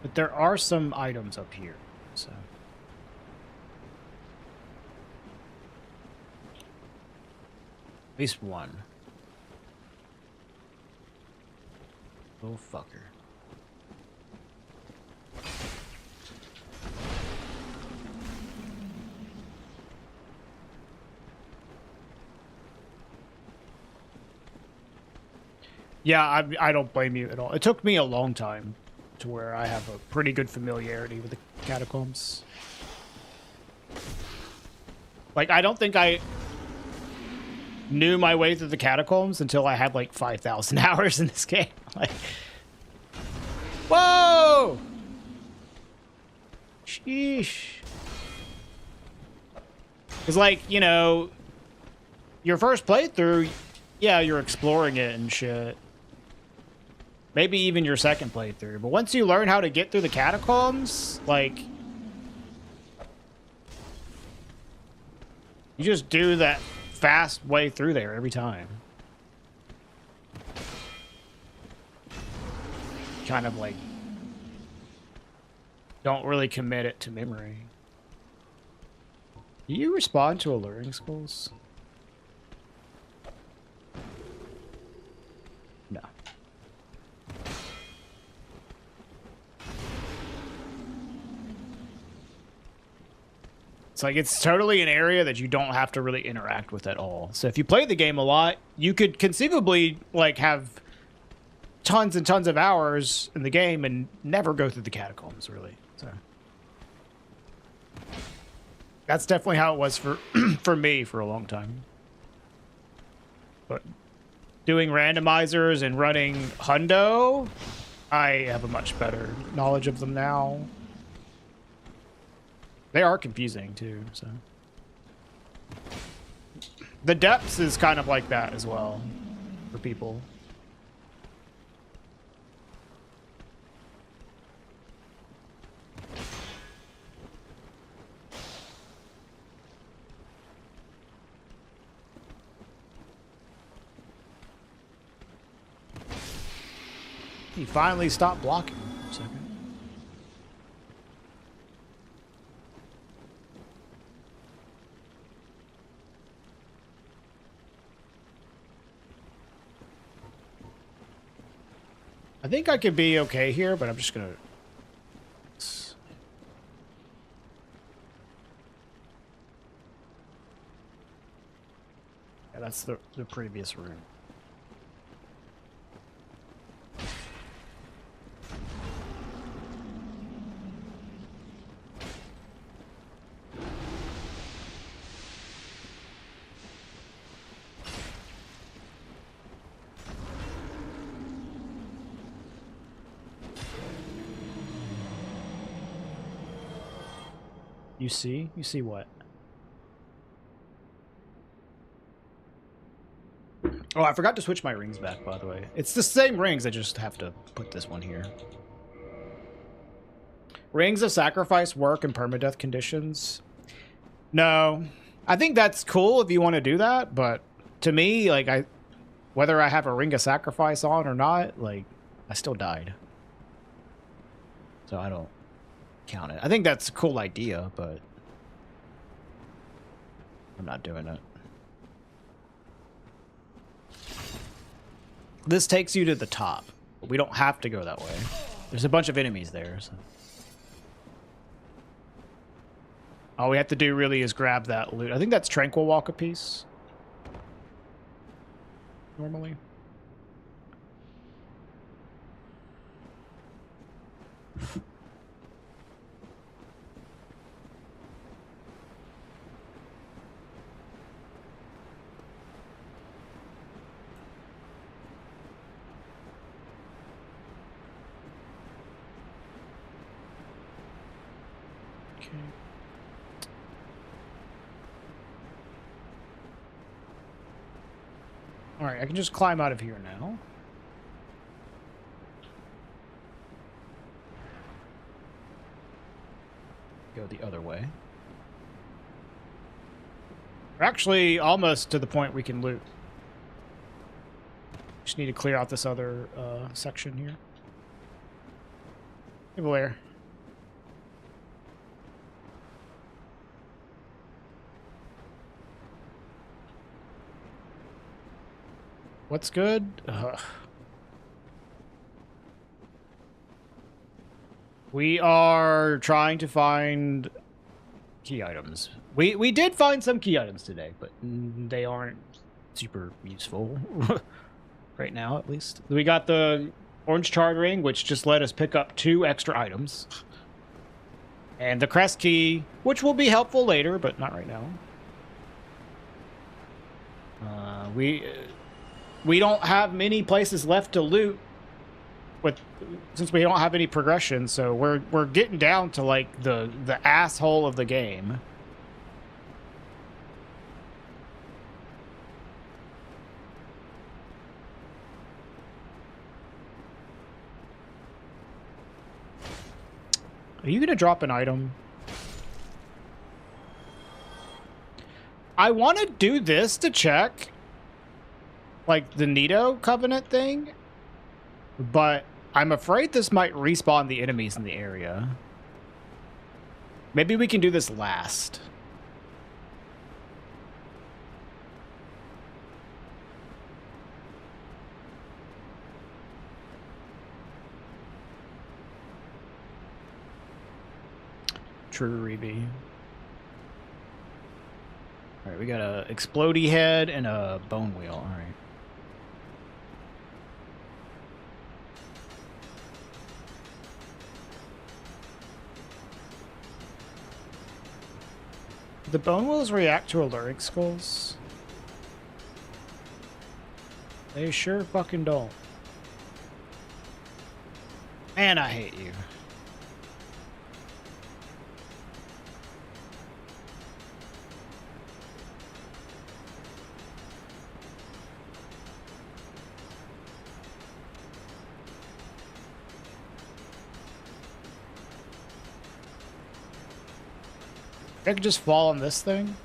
A: But there are some items up here, so. At least one. Oh, fucker. Yeah, I don't blame you at all. It took me a long time to where I have a pretty good familiarity with the catacombs. Like, I don't think I knew my way through the catacombs until I had like 5,000 hours in this game. Like, whoa! Sheesh. It's like, you know, your first playthrough, yeah, you're exploring it and shit. Maybe even your second playthrough. But once you learn how to get through the catacombs, like, you just do that fast way through there every time. Kind of like don't really commit it to memory. Do you respond to alluring skulls? No. It's like it's totally an area that you don't have to really interact with at all. So if you play the game a lot, you could conceivably like have tons and tons of hours in the game and never go through the catacombs, really. So that's definitely how it was for for me for a long time. But doing randomizers and running hundo, I have a much better knowledge of them now. They are confusing too, so. The depths is kind of like that as well for people. He finally stopped blocking for a second. I think I could be okay here, but I'm just gonna... Yeah, that's the previous room. You see? You see what? Oh, I forgot to switch my rings back, by the way. It's the same rings, I just have to put this one here. Rings of Sacrifice work in permadeath conditions? No. I think that's cool if you want to do that, but to me, like, whether I have a Ring of Sacrifice on or not, like, I still died. So I don't count it. I think that's a cool idea, but I'm not doing it. This takes you to the top, but we don't have to go that way. There's a bunch of enemies there, so. All we have to do really is grab that loot. I think that's Tranquil Walk a piece. Normally. Okay. Alright, I can just climb out of here now. Go the other way. We're actually almost to the point we can loot. Just need to clear out this other section here. Hey, Blair. What's good? We are trying to find key items. We did find some key items today, but they aren't super useful right now, at least. We got the orange charred ring, which just let us pick up 2 extra items. And the crest key, which will be helpful later, but not right now. We don't have many places left to loot since we don't have any progression, so we're getting down to like the asshole of the game. Are you gonna drop an item? I want to do this to check like the Nito Covenant thing, but I'm afraid this might respawn the enemies in the area. Maybe we can do this last. True, Reby. Alright, we got a explodey head and a bone wheel. Alright. Do the bone wheels react to alluring skulls? They sure fucking don't. Man, I hate you. I could just fall on this thing.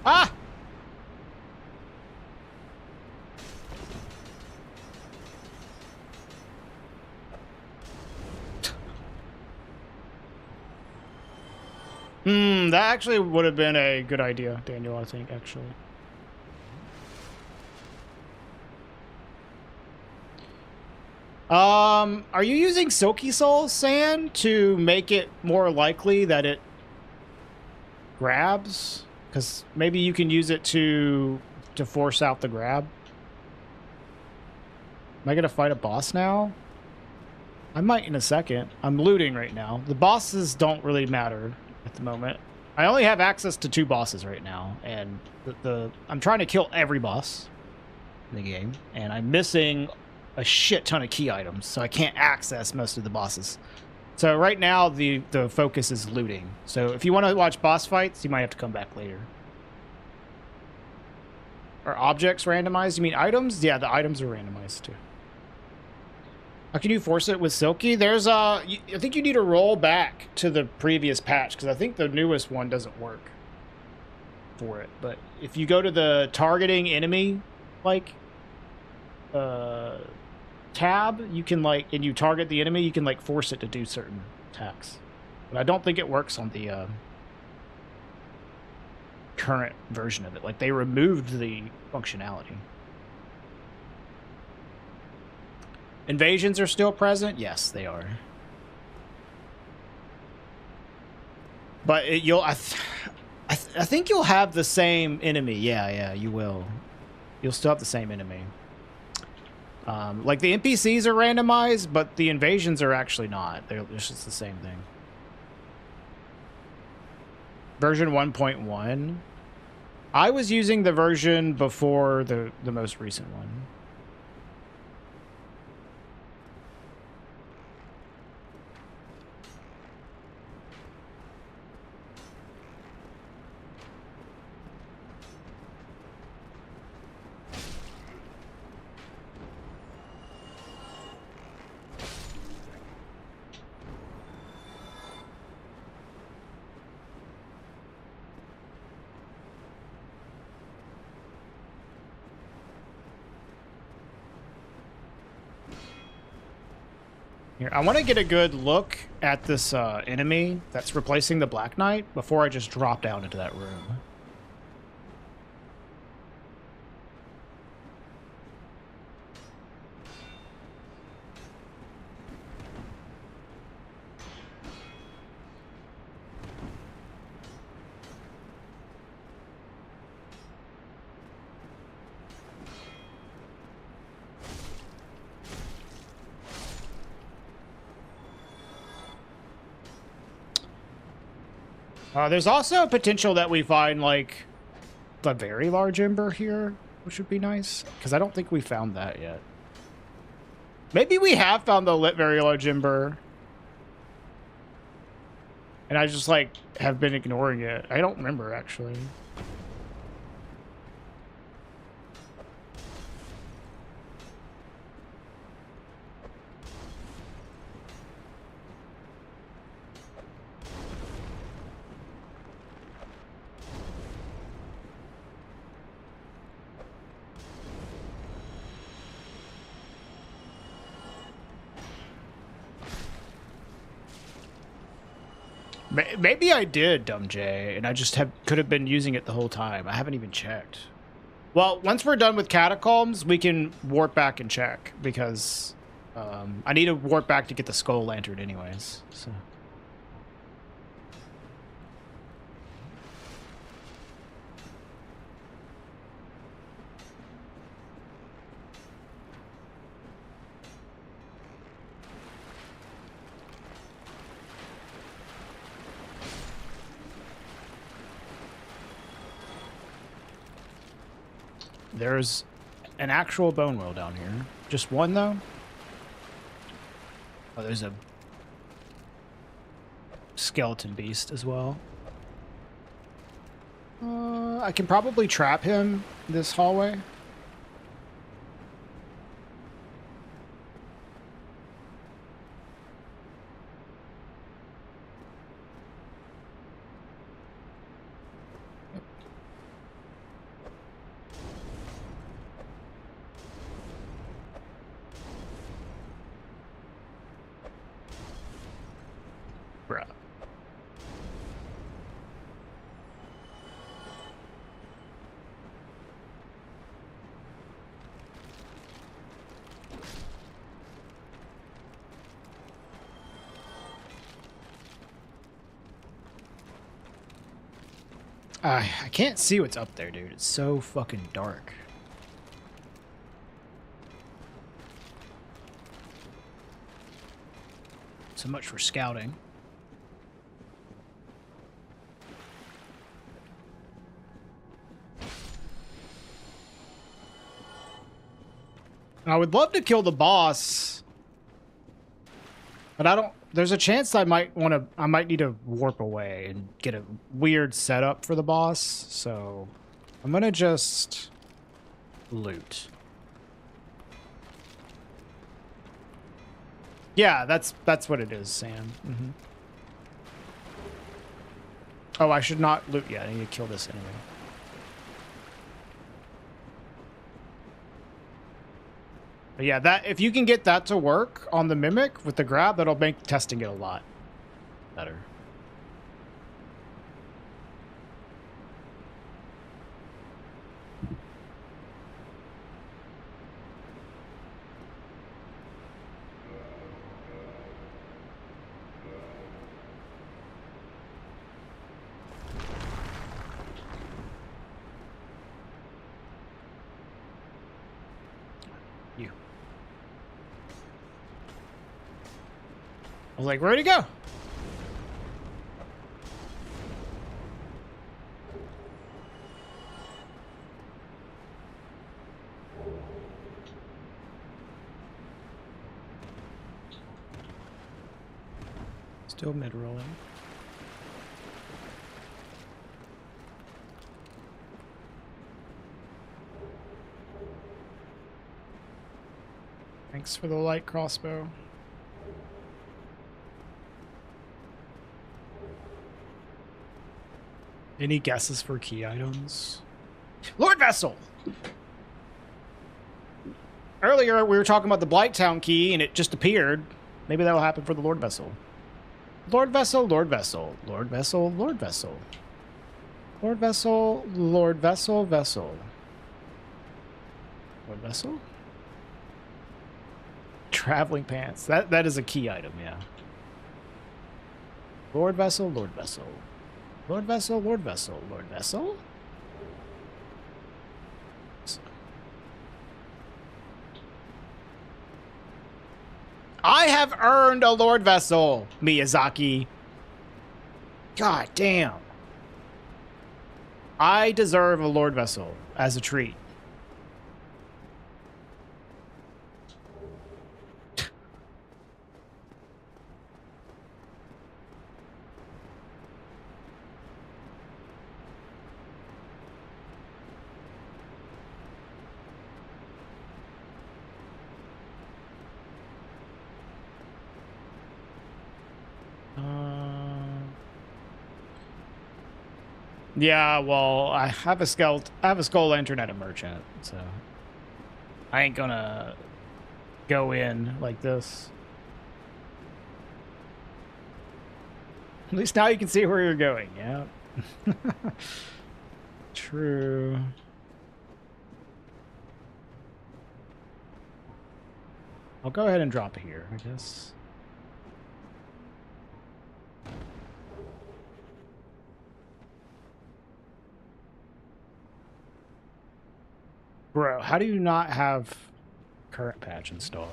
A: Ah! That actually would have been a good idea, Daniel, I think, actually. Are you using Silky Soul Sand to make it more likely that it grabs? Because maybe you can use it to force out the grab. Am I gonna fight a boss now? I might in a second. I'm looting right now. The bosses don't really matter at the moment. I only have access to 2 bosses right now, and I'm trying to kill every boss in the game, and I'm missing a shit ton of key items, so I can't access most of the bosses. So right now, the focus is looting. So if you want to watch boss fights, you might have to come back later. Are objects randomized? You mean items? Yeah, the items are randomized too. How can you force it with Silky? There's I think you need to roll back to the previous patch, because I think the newest one doesn't work for it. But if you go to the targeting enemy, like, tab, you can, like, and you target the enemy, you can, like, force it to do certain attacks. But I don't think it works on the current version of it. Like, they removed the functionality. Invasions are still present? Yes, they are. But I think you'll have the same enemy. Yeah, you will. You'll still have the same enemy. Like, the NPCs are randomized, but the invasions are actually not. It's just the same thing. Version 1.1. I was using the version before the most recent one. Here, I want to get a good look at this enemy that's replacing the Black Knight before I just drop down into that room. There's also a potential that we find, like, the very large ember here, which would be nice, because I don't think we found that yet. Maybe we have found the very large ember, and I just, like, have been ignoring it. I don't remember, actually. Maybe I did, Dumb J, and I just could have been using it the whole time. I haven't even checked. Well, once we're done with Catacombs, we can warp back and check, because I need to warp back to get the Skull Lantern anyways. So. There's an actual bone wheel down here. Just one, though? Oh, there's a skeleton beast as well. I can probably trap him this hallway. Bruh. I can't see what's up there, dude. It's so fucking dark. So much for scouting. I would love to kill the boss, but I don't. There's a chance I might need to warp away and get a weird setup for the boss. So I'm gonna just loot. Yeah, that's what it is, Sam. Mm-hmm. Oh, I should not loot yet. I need to kill this enemy. But yeah, that if you can get that to work on the Mimic with the grab, that'll make testing it a lot better. You. I was like, ready to go. Still mid-rolling. Thanks for the light crossbow. Any guesses for key items? Lord Vessel! Earlier, we were talking about the Blighttown key, and it just appeared. Maybe that'll happen for the Lord Vessel. Lord Vessel, Lord Vessel, Lord Vessel, Lord Vessel. Lord Vessel, Lord Vessel, Vessel. Lord Vessel? Traveling pants. That is a key item, yeah. Lord Vessel, Lord Vessel. Lord Vessel, Lord Vessel, Lord Vessel? I have earned a Lord Vessel, Miyazaki. God damn. I deserve a Lord Vessel as a treat. Yeah, well, I have a skull lantern at a merchant, so I ain't gonna go in like this. At least now you can see where you're going, yeah. True. I'll go ahead and drop here, I guess. Bro, how do you not have current patch installed?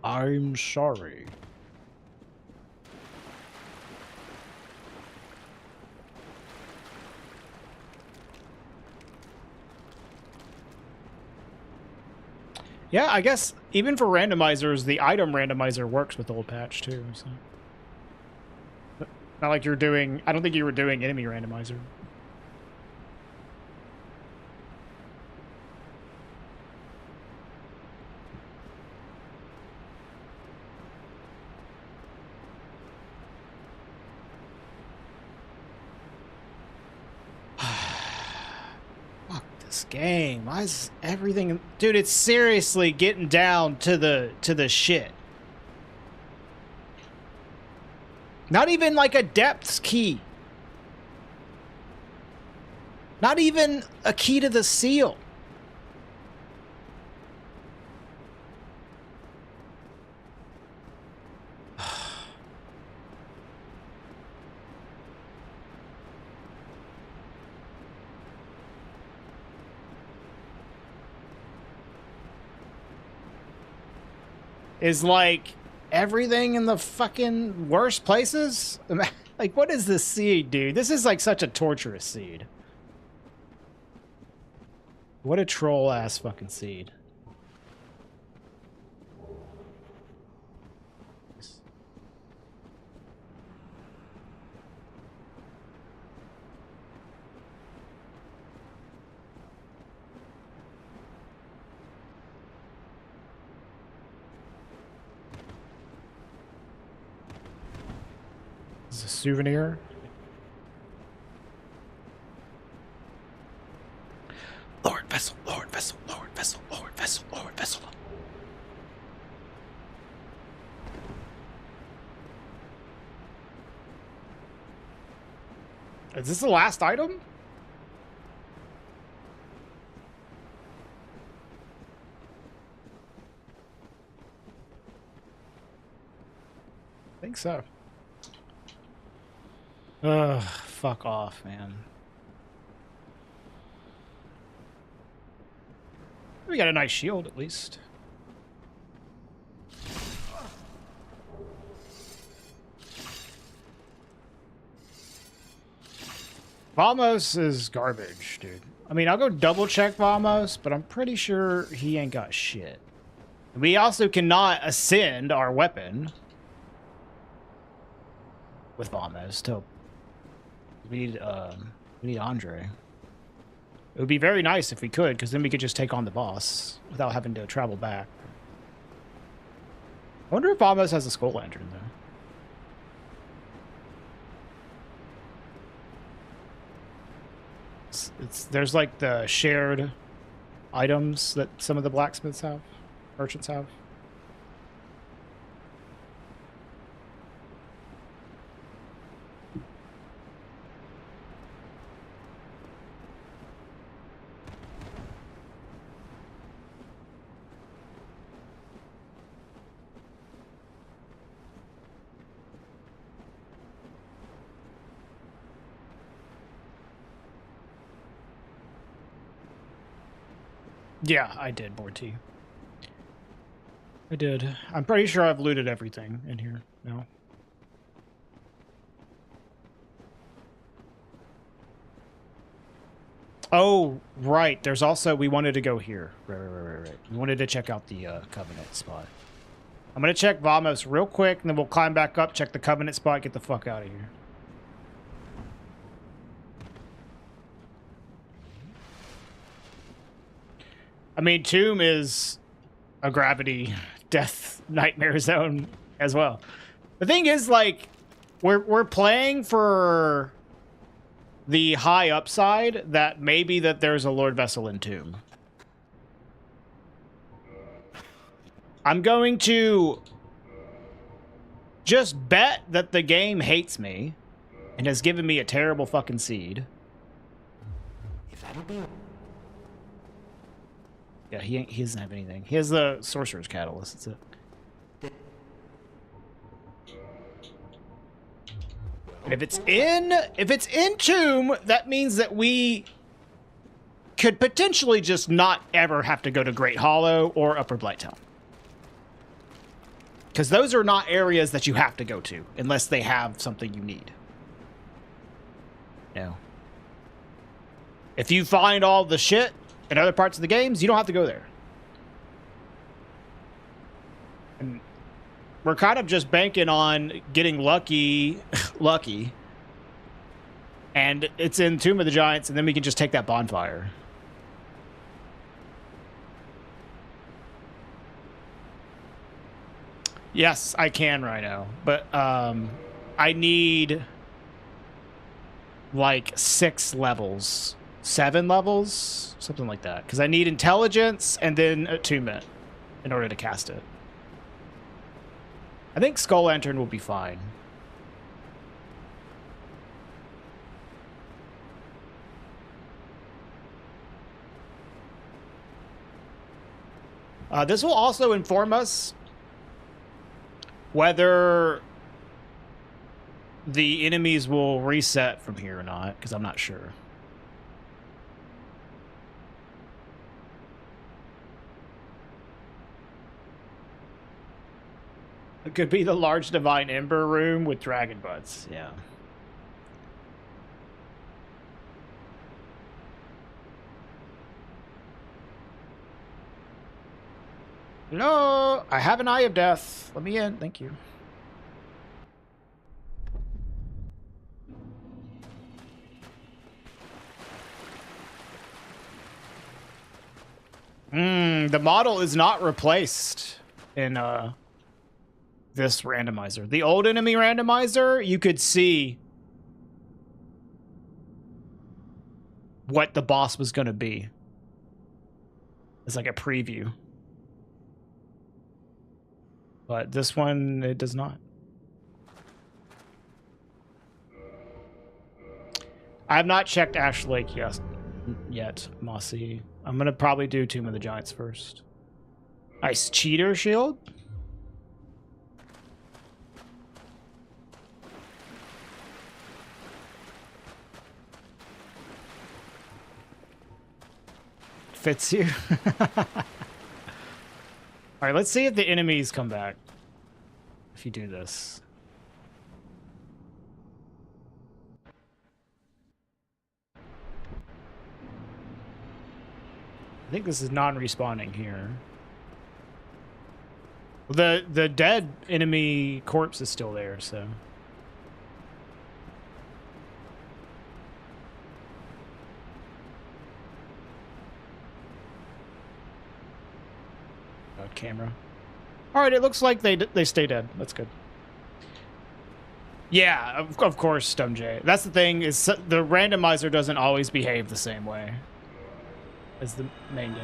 A: I'm sorry. Yeah, I guess even for randomizers, the item randomizer works with old patch too, so. Not like you're doing... I don't think you were doing enemy randomizer. Fuck this game. Why is everything... Dude, it's seriously getting down to the shit. Not even like a depths key. Not even a key to the seal. Is like... everything in the fucking worst places? Like, what is this seed, dude? This is like such a torturous seed. What a troll ass fucking seed. This is a souvenir. Lord vessel, Lord vessel, Lord vessel, Lord vessel, Lord vessel. Is this the last item? I think so. Ugh, fuck off, man. We got a nice shield, at least. Vamos is garbage, dude. I mean, I'll go double check Vamos, but I'm pretty sure he ain't got shit. We also cannot ascend our weapon with Vamos to... We need Andre. It would be very nice if we could, because then we could just take on the boss without having to travel back. I wonder if Vamos has a skull lantern, though. There's like the shared items that some of the blacksmiths have, merchants have. Yeah, I did, Morty. I did. I'm pretty sure I've looted everything in here now. Oh, right. There's also... We wanted to go here. Right. We wanted to check out the Covenant spot. I'm going to check Vamos real quick, and then we'll climb back up, check the Covenant spot, get the fuck out of here. I mean, Tomb is a gravity death nightmare zone as well. The thing is, like, we're playing for the high upside that maybe that there's a Lord Vessel in Tomb. I'm going to just bet that the game hates me and has given me a terrible fucking seed.
B: If that'll do it.
A: Yeah, he doesn't have anything. He has the Sorcerer's Catalyst. That's it. And if it's in Tomb, that means that we could potentially just not ever have to go to Great Hollow or Upper Blighttown. Because those are not areas that you have to go to unless they have something you need. No. If you find all the shit in other parts of the games, you don't have to go there. And we're kind of just banking on getting lucky. And it's in Tomb of the Giants, and then we can just take that bonfire. Yes, I can right now. But I need like 6 levels. 7 levels? Something like that. Because I need intelligence and then attunement in order to cast it. I think Skull Lantern will be fine. This will also inform us whether the enemies will reset from here or not, because I'm not sure. It could be the large divine ember room with dragon butts. Yeah. Hello? I have an Eye of Death. Let me in. Thank you. The model is not replaced in this randomizer. The old enemy randomizer, you could see what the boss was going to be. It's like a preview. But this one, it does not. I have not checked Ash Lake yet, Mossy. I'm going to probably do Tomb of the Giants first. Ice Cheater Shield? Fits you. Alright, let's see if the enemies come back. If you do this. I think this is non-respawning here. The dead enemy corpse is still there, so. Camera. All right, it looks like they stay dead. That's good. Yeah, of course, Stone J. That's the thing, is the randomizer doesn't always behave the same way as the main game.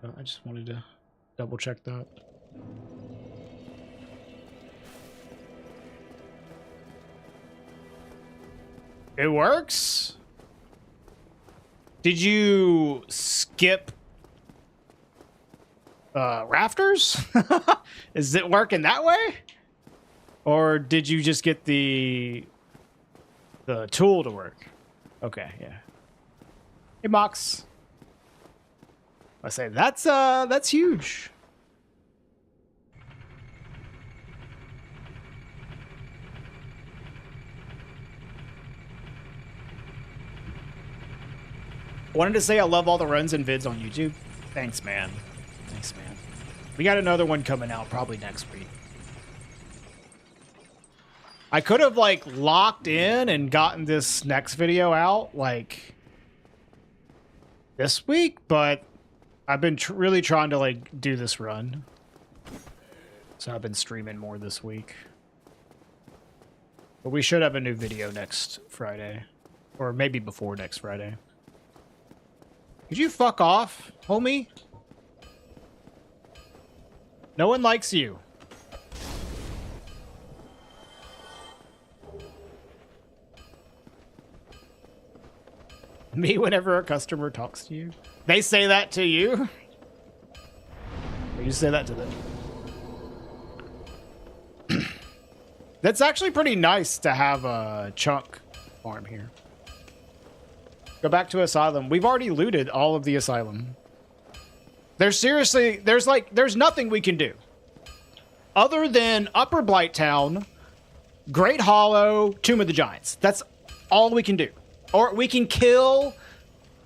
A: So I just wanted to double check that. It works? Did you skip rafters? Is it working that way? Or did you just get the tool to work? Okay, yeah. Hey, Mox. I say that's huge. Wanted to say I love all the runs and vids on YouTube. Thanks, man. Thanks, man. We got another one coming out probably next week. I could have like locked in and gotten this next video out like this week, but I've been really trying to like do this run. So I've been streaming more this week. But we should have a new video next Friday. Or maybe before next Friday. Could you fuck off, homie? No one likes you. Me whenever a customer talks to you? They say that to you? Or you say that to them? That's actually pretty nice to have a chunk farm here. Go back to Asylum. We've already looted all of the Asylum. There's nothing we can do. Other than Upper Blighttown, Great Hollow, Tomb of the Giants. That's all we can do. Or we can kill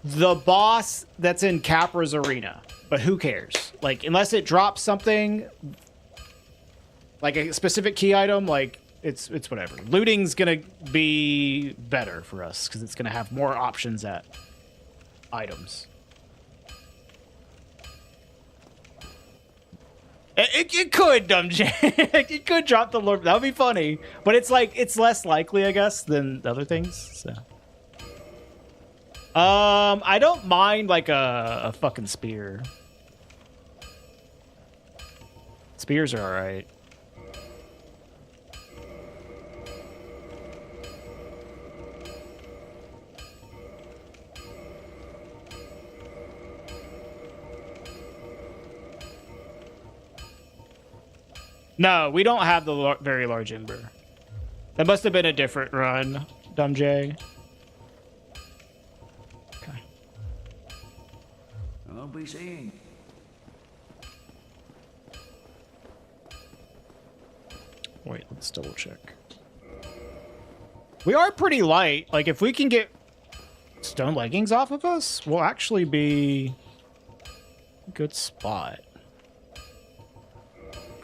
A: the boss that's in Capra's arena. But who cares? Like, unless it drops something, like a specific key item, like, it's whatever. Looting's gonna be better for us, because it's gonna have more options at items. It could, Dumb J. It could drop the Lord. That would be funny. But it's like, it's less likely, I guess, than the other things, so. I don't mind like a fucking spear. Spears are alright. No, we don't have the very large ember. That must have been a different run, Dumb J. Okay.
B: I'll be seeing.
A: Wait, let's double check. We are pretty light. Like, if we can get stone leggings off of us, we'll actually be a good spot.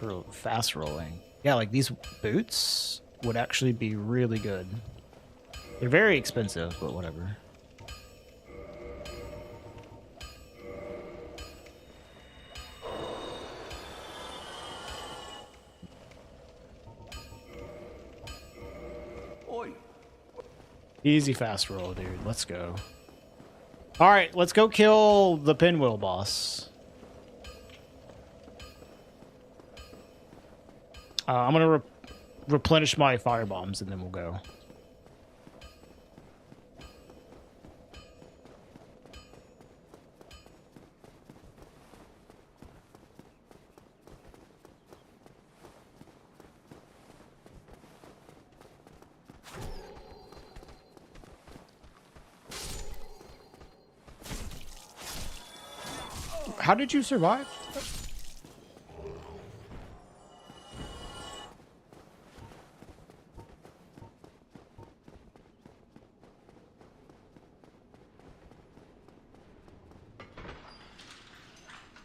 A: for fast rolling. Yeah, like these boots would actually be really good. They're very expensive, but whatever.
B: Oi.
A: Easy fast roll, dude. Let's go. All right, let's go kill the pinwheel boss. I'm gonna replenish my fire bombs and then we'll go. How did you survive?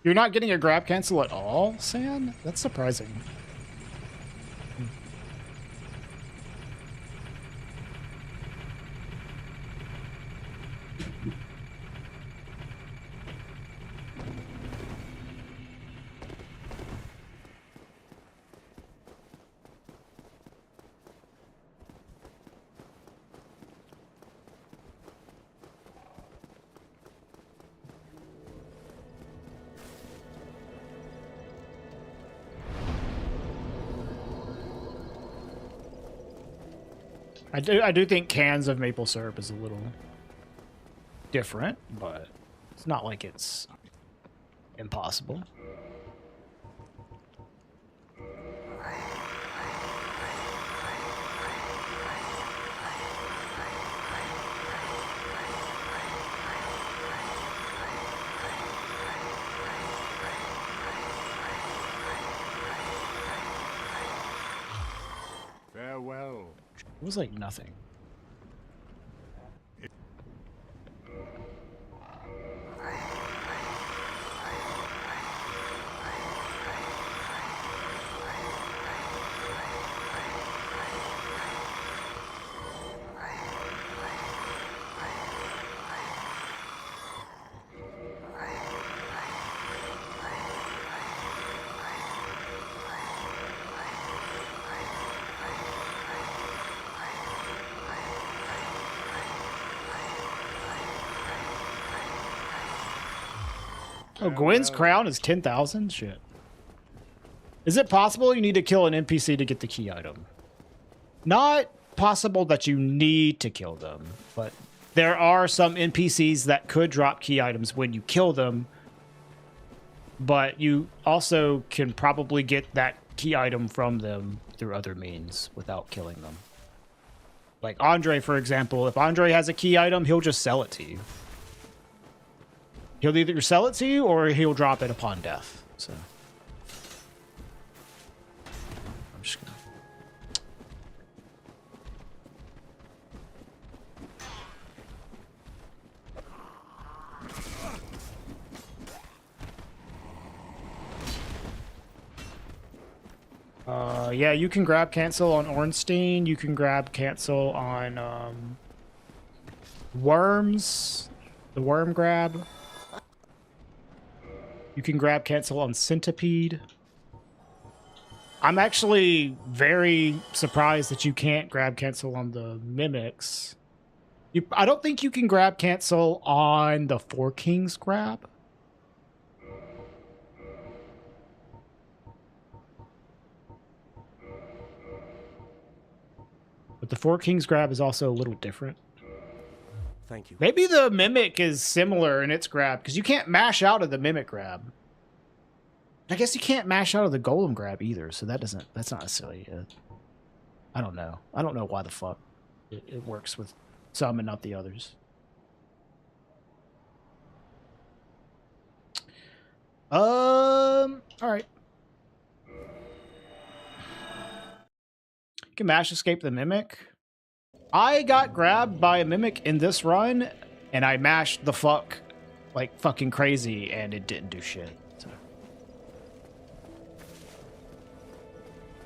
A: You're not getting a grab cancel at all, San? That's surprising. I do think cans of maple syrup is a little different, but it's not like it's impossible.
B: Farewell.
A: It was like nothing. Oh, Gwen's crown is 10,000? Shit. Is it possible you need to kill an NPC to get the key item? Not possible that you need to kill them, but there are some NPCs that could drop key items when you kill them, but you also can probably get that key item from them through other means without killing them. Like Andre, for example, if Andre has a key item, he'll just sell it to you. He'll either sell it to you or he'll drop it upon death. So I'm just gonna. Yeah, you can grab cancel on Ornstein. You can grab cancel on Worms, the worm grab. You can grab cancel on Centipede. I'm actually very surprised that you can't grab cancel on the Mimics. I don't think you can grab cancel on the Four Kings grab. But the Four Kings grab is also a little different.
B: Thank you.
A: Maybe the Mimic is similar in its grab, because you can't mash out of the Mimic grab. I guess you can't mash out of the Golem grab either, so that's not necessarily it. I don't know. I don't know why the fuck it works with some and not the others. Alright. You can mash escape the Mimic. I got grabbed by a Mimic in this run, and I mashed the fuck like fucking crazy, and it didn't do shit. So.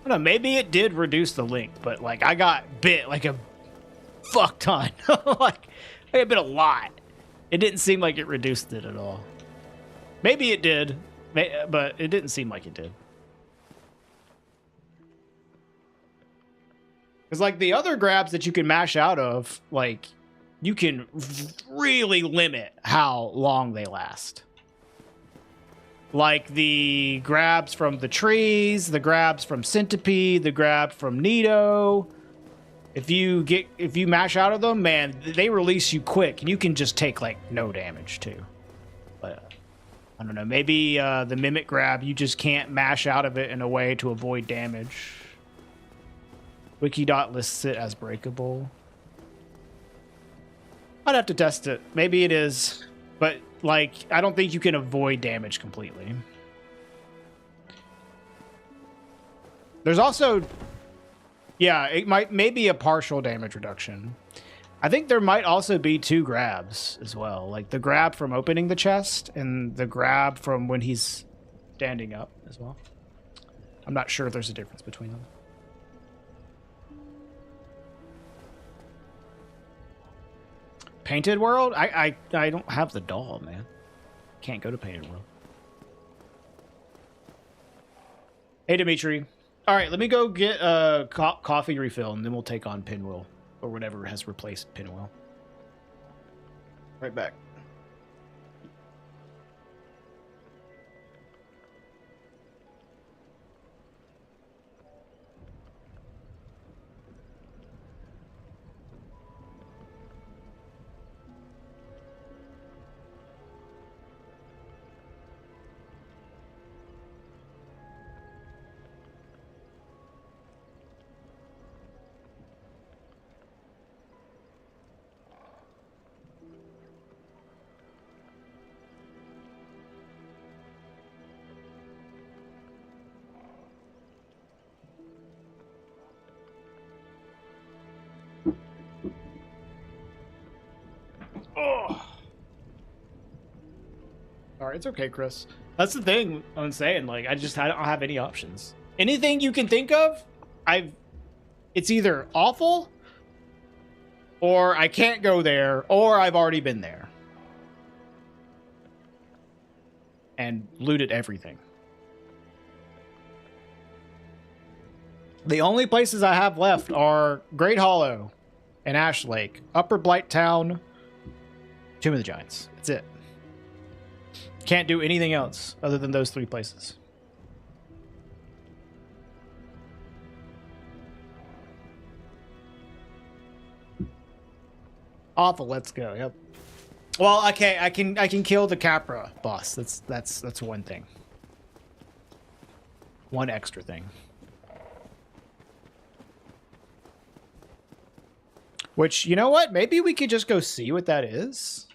A: I don't know, maybe it did reduce the length, but like I got bit like a fuck ton. Like I got bit a lot. It didn't seem like it reduced it at all. Maybe it did, but it didn't seem like it did. Because like the other grabs that you can mash out of, like you can really limit how long they last. Like the grabs from the trees, the grabs from Centipede, the grab from Nido. If you mash out of them, man, they release you quick, and you can just take like no damage too. But I don't know, maybe the Mimic grab, you just can't mash out of it in a way to avoid damage. Wikidot lists it as breakable. I'd have to test it. Maybe it is, but like I don't think you can avoid damage completely. There's also, yeah, it may be a partial damage reduction. I think there might also be two grabs as well, like the grab from opening the chest and the grab from when he's standing up as well. I'm not sure if there's a difference between them. Painted World? I don't have the doll, man. Can't go to Painted World. Hey, Dimitri. All right, let me go get a coffee refill, and then we'll take on Pinwheel, or whatever has replaced Pinwheel. Right back. Oh. All right, it's okay, Chris. That's the thing I'm saying. Like, I don't have any options. Anything you can think of, it's either awful, or I can't go there, or I've already been there and looted everything. The only places I have left are Great Hollow and Ash Lake, Upper Blight Town, Tomb of the Giants. That's it. Can't do anything else other than those three places. Awful. Let's go. Yep. Well, okay. I can kill the Capra boss. That's one thing. One extra thing. Which, you know what? Maybe we could just go see what that is.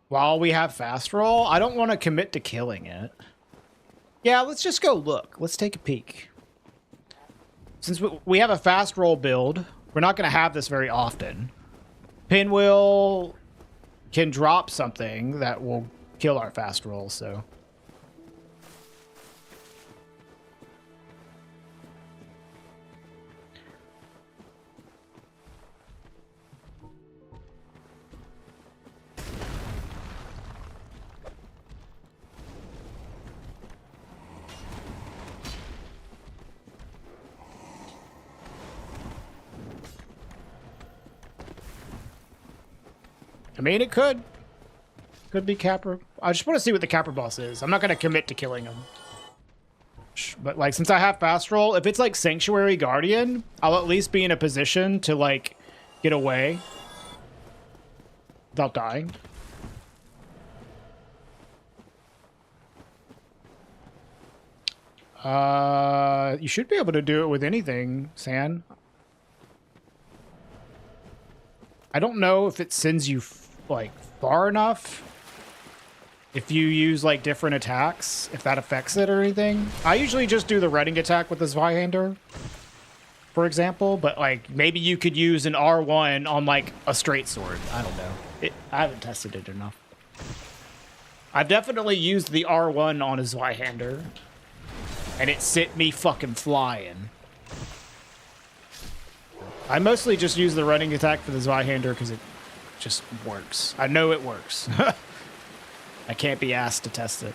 A: While we have fast roll. I don't want to commit to killing it. Yeah, let's just go look. Let's take a peek. Since we have a fast roll build, we're not going to have this very often. Pinwheel can drop something that will kill our fast roll, so... I mean, it could. Could be Capra. I just want to see what the Capra boss is. I'm not going to commit to killing him. But, like, since I have fast roll, if it's, like, Sanctuary Guardian, I'll at least be in a position to, like, get away without dying. You should be able to do it with anything, San. I don't know if it sends you, like, far enough. If you use, like, different attacks, if that affects it or anything. I usually just do the running attack with the Zweihander, for example. But, like, maybe you could use an R1 on, like, a straight sword. I don't know. I haven't tested it enough. I've definitely used the R1 on a Zweihander. And it sent me fucking flying. I mostly just use the running attack for the Zweihander because it just works. I know it works. I can't be asked to test it.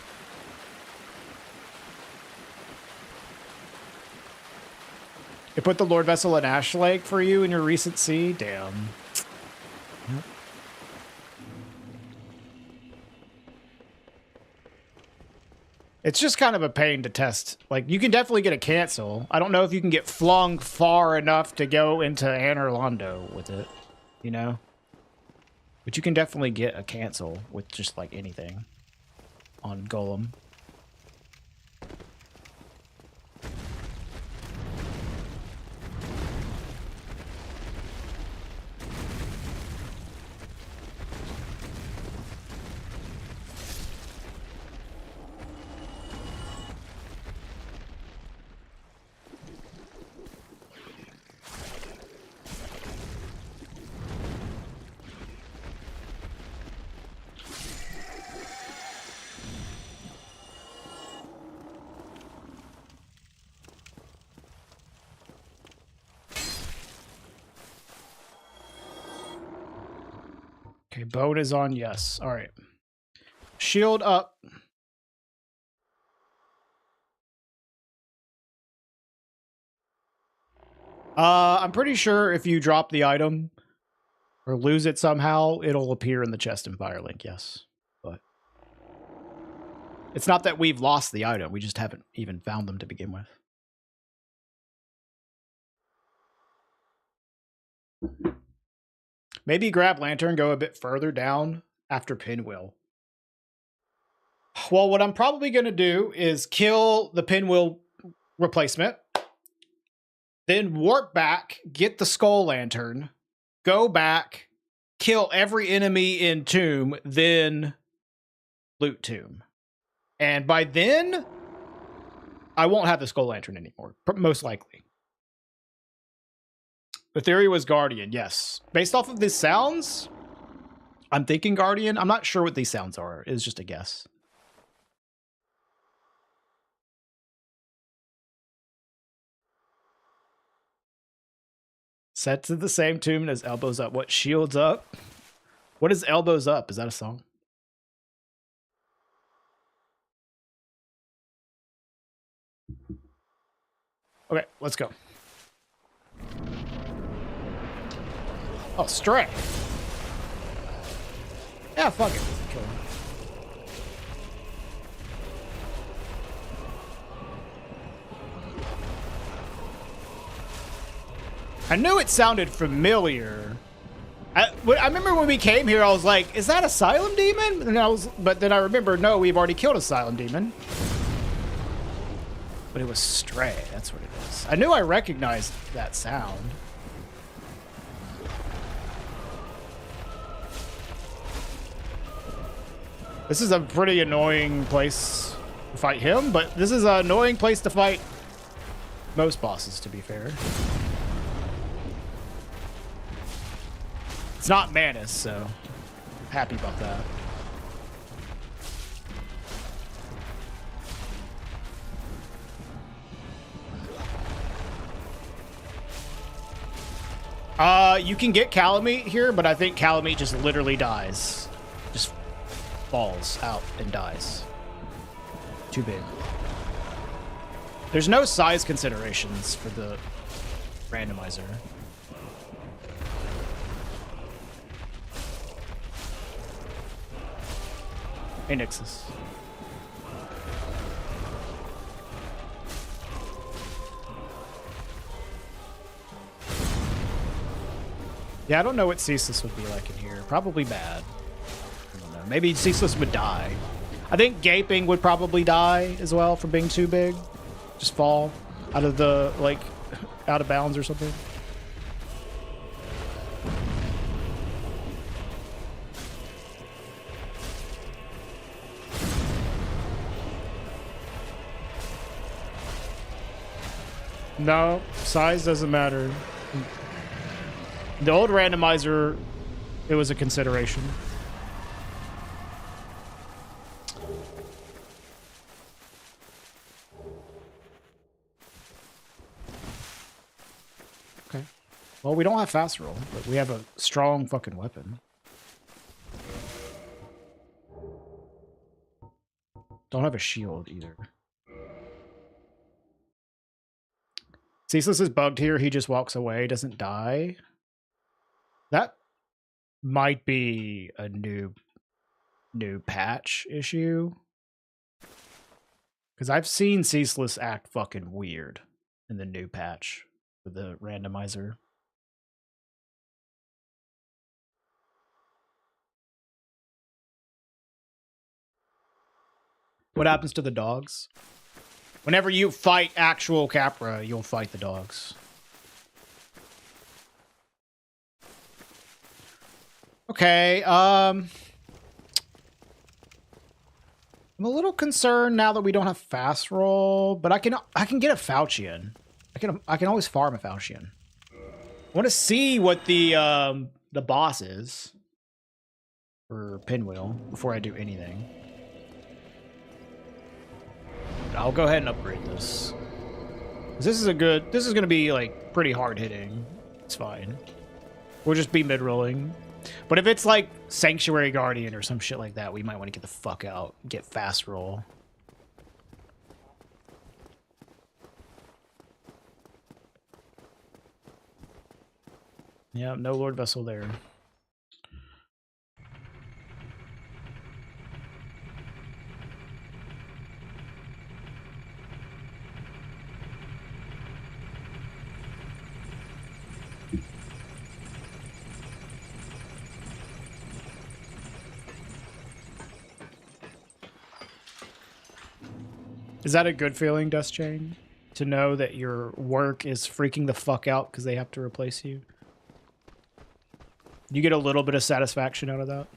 A: It put the Lord Vessel in Ashlake for you in your recent sea? Damn. Yep. It's just kind of a pain to test. Like, you can definitely get a cancel. I don't know if you can get flung far enough to go into Anorlando with it, you know? But you can definitely get a cancel with just, like, anything on Golem. Okay, boat is on, yes. All right. Shield up. I'm pretty sure if you drop the item or lose it somehow, it'll appear in the chest in Firelink, yes. But it's not that we've lost the item. We just haven't even found them to begin with. Maybe grab Lantern, go a bit further down after Pinwheel. Well, what I'm probably going to do is kill the Pinwheel replacement, then warp back, get the Skull Lantern, go back, kill every enemy in Tomb, then loot Tomb. And by then, I won't have the Skull Lantern anymore, most likely. The theory was Guardian, yes. Based off of these sounds, I'm thinking Guardian. I'm not sure what these sounds are. It's just a guess. Set to the same tune as Elbows Up. What, Shields Up? What is Elbows Up? Is that a song? Okay, let's go. Oh, Stray. Yeah, fuck it. Kill him. I knew it sounded familiar. I remember when we came here, I was like, is that Asylum Demon? But then I remember, no, we've already killed Asylum Demon. But it was Stray, that's what it is. I knew I recognized that sound. This is a pretty annoying place to fight him, but this is an annoying place to fight most bosses, to be fair. It's not Manus, so happy about that. You can get Calamite here, but I think Calamite just literally dies. Just falls out and dies. Too big. There's no size considerations for the randomizer. Hey, Nixus. Yeah, I don't know what Ceaseless would be like in here. Probably bad. I don't know. Maybe Ceaseless would die. I think Gaping would probably die as well from being too big. Just fall out of the, like, out of bounds or something. No, size doesn't matter. The old randomizer, it was a consideration. Well, we don't have fast roll, but we have a strong fucking weapon. Don't have a shield either. Ceaseless is bugged here. He just walks away, doesn't die. That might be a new patch issue. Because I've seen Ceaseless act fucking weird in the new patch with the randomizer. What happens to the dogs? Whenever you fight actual Capra, you'll fight the dogs. Okay, I'm a little concerned now that we don't have fast roll, but I can get a Faucian. I can always farm a Faucian. I want to see what the boss is for Pinwheel before I do anything. I'll go ahead and upgrade this. This is going to be like pretty hard hitting. It's fine. We'll just be mid rolling. But if it's like Sanctuary Guardian or some shit like that, we might want to get the fuck out. Get fast roll. Yeah, no Lord Vessel there. Is that a good feeling, Dust Chain? To know that your work is freaking the fuck out because they have to replace you? You get a little bit of satisfaction out of that?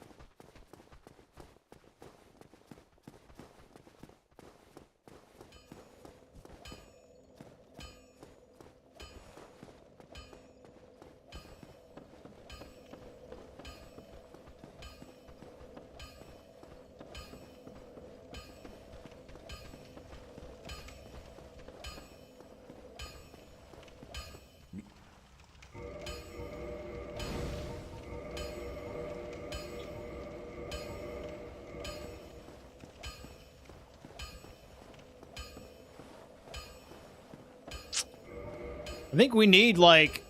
A: I think we need like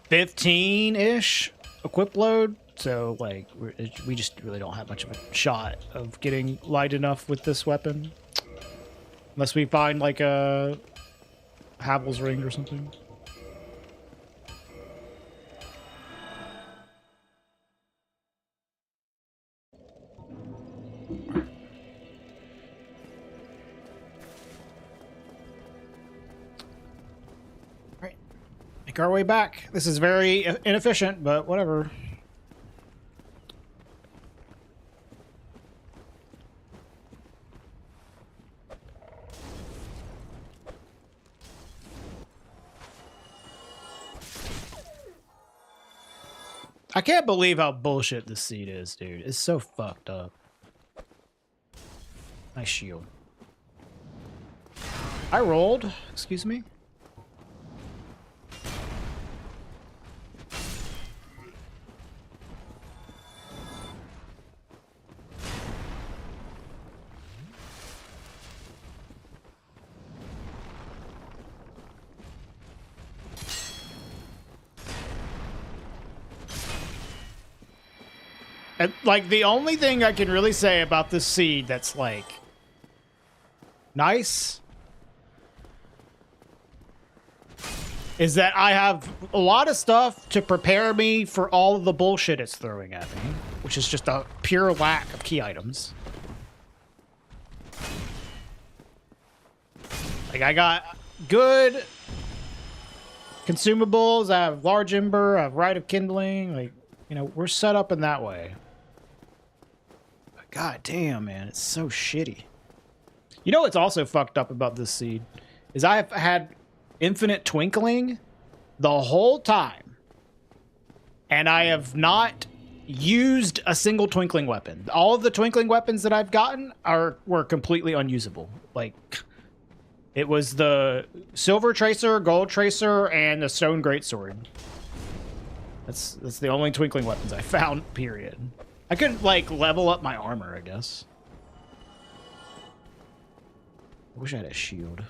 A: 15-ish equip load, so like we just really don't have much of a shot of getting light enough with this weapon, unless we find like a Havel's ring or something. Make our way back. This is very inefficient, but whatever. I can't believe how bullshit this seed is, dude. It's so fucked up. Nice shield. I rolled. Excuse me. And, like, the only thing I can really say about this seed that's, like, nice is that I have a lot of stuff to prepare me for all of the bullshit it's throwing at me, which is just a pure lack of key items. Like, I got good consumables, I have large ember, I have rite of kindling, like, you know, we're set up in that way. God damn, man, it's so shitty. You know what's also fucked up about this seed is I have had infinite twinkling the whole time, and I have not used a single twinkling weapon. All of the twinkling weapons that I've gotten were completely unusable. Like, It was the silver tracer, gold tracer, and the stone greatsword. That's the only twinkling weapons I found, period. I could, like, level up my armor, I guess. I wish I had a shield.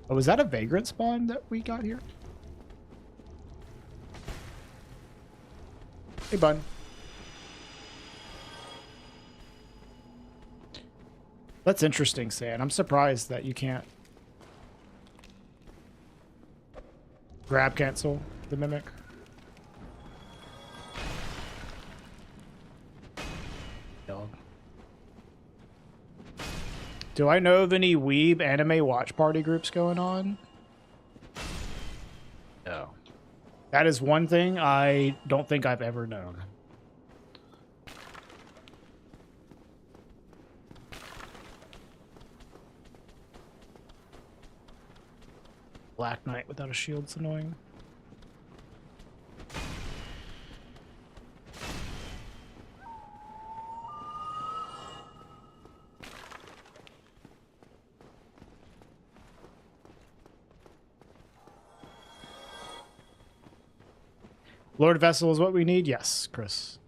A: Oh, was that a vagrant spawn that we got here? Hey, bud. That's interesting, Sam. I'm surprised that you can't grab cancel the mimic. Dog. Do I know of any weeb anime watch party groups going on? No. That is one thing I don't think I've ever known. Black Knight without a shield's annoying. Lord Vessel is what we need? Yes, Chris.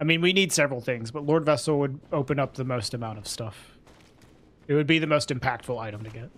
A: I mean, we need several things, but Lord Vessel would open up the most amount of stuff. It would be the most impactful item to get.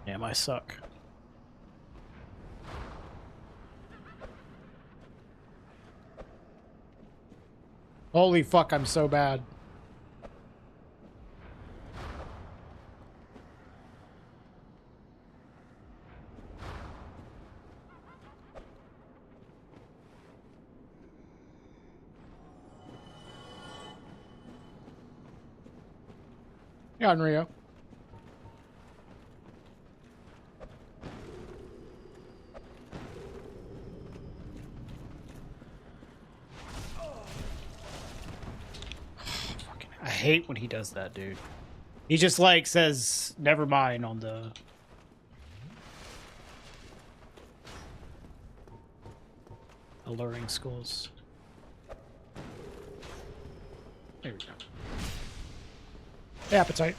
A: Damn, I suck. Holy fuck, I'm so bad. Yeah, Rio. I hate when he does that, dude. He just, like, says, never mind on the... alluring skulls. There we go. Appetite.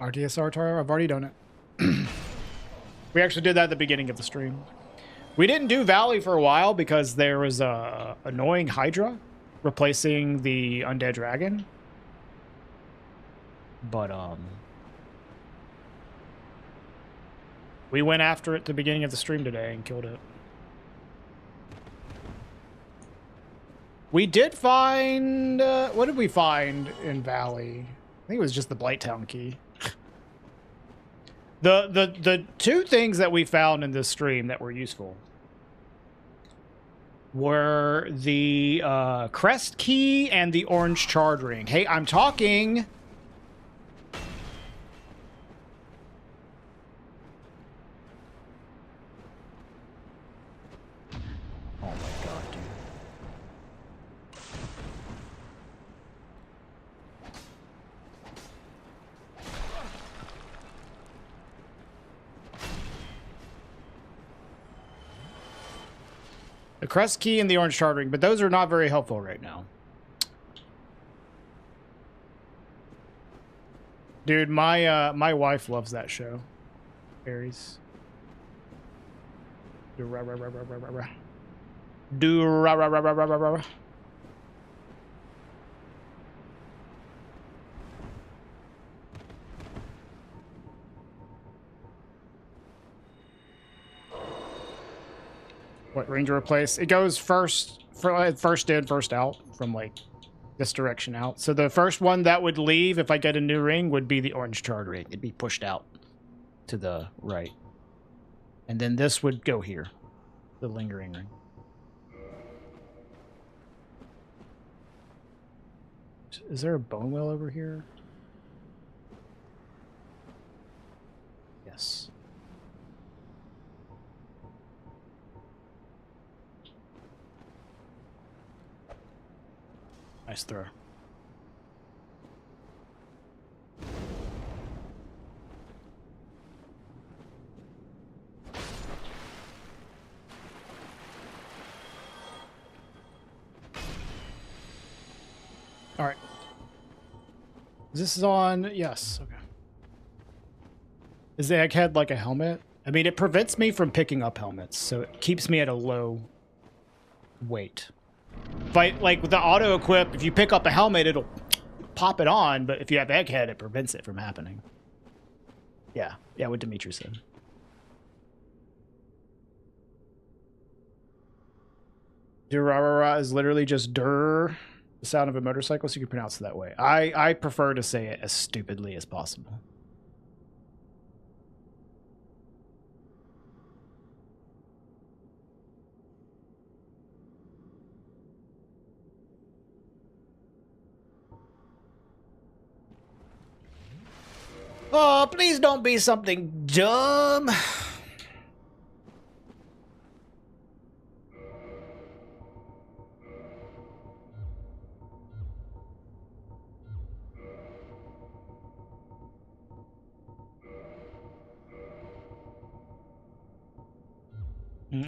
A: RTSR Taro, I've already done it. We actually did that at the beginning of the stream. We didn't do Valley for a while because there was a annoying Hydra replacing the Undead Dragon. But, we went after it at the beginning of the stream today and killed it. We did find, what did we find in Valley? I think it was just the Blighttown key. The two things that we found in this stream that were useful were the crest key and the orange charred ring. Hey, I'm talking. Oh my god, dude. The crest key and the orange shard ring, but those are not very helpful right now. Dude, my wife loves that show. Aries. Do ra ra ra ra ra ra ra. Do ra ra ra ra ra ra ra. What ring to replace? It goes first in, first out from like this direction out. So the first one that would leave if I get a new ring would be the orange charred ring. It'd be pushed out to the right. And then this would go here, the lingering ring. Is there a bone wheel over here? Yes. Nice throw. All right. This is on. Yes. Okay. Is the egghead like a helmet? I mean, it prevents me from picking up helmets, so it keeps me at a low weight. But like with the auto equip, if you pick up a helmet, it'll pop it on. But if you have egghead, it prevents it from happening. Yeah. Yeah, what Dimitri said. Durarara is literally just dur, the sound of a motorcycle, so you can pronounce it that way. I prefer to say it as stupidly as possible. Oh, please don't be something dumb.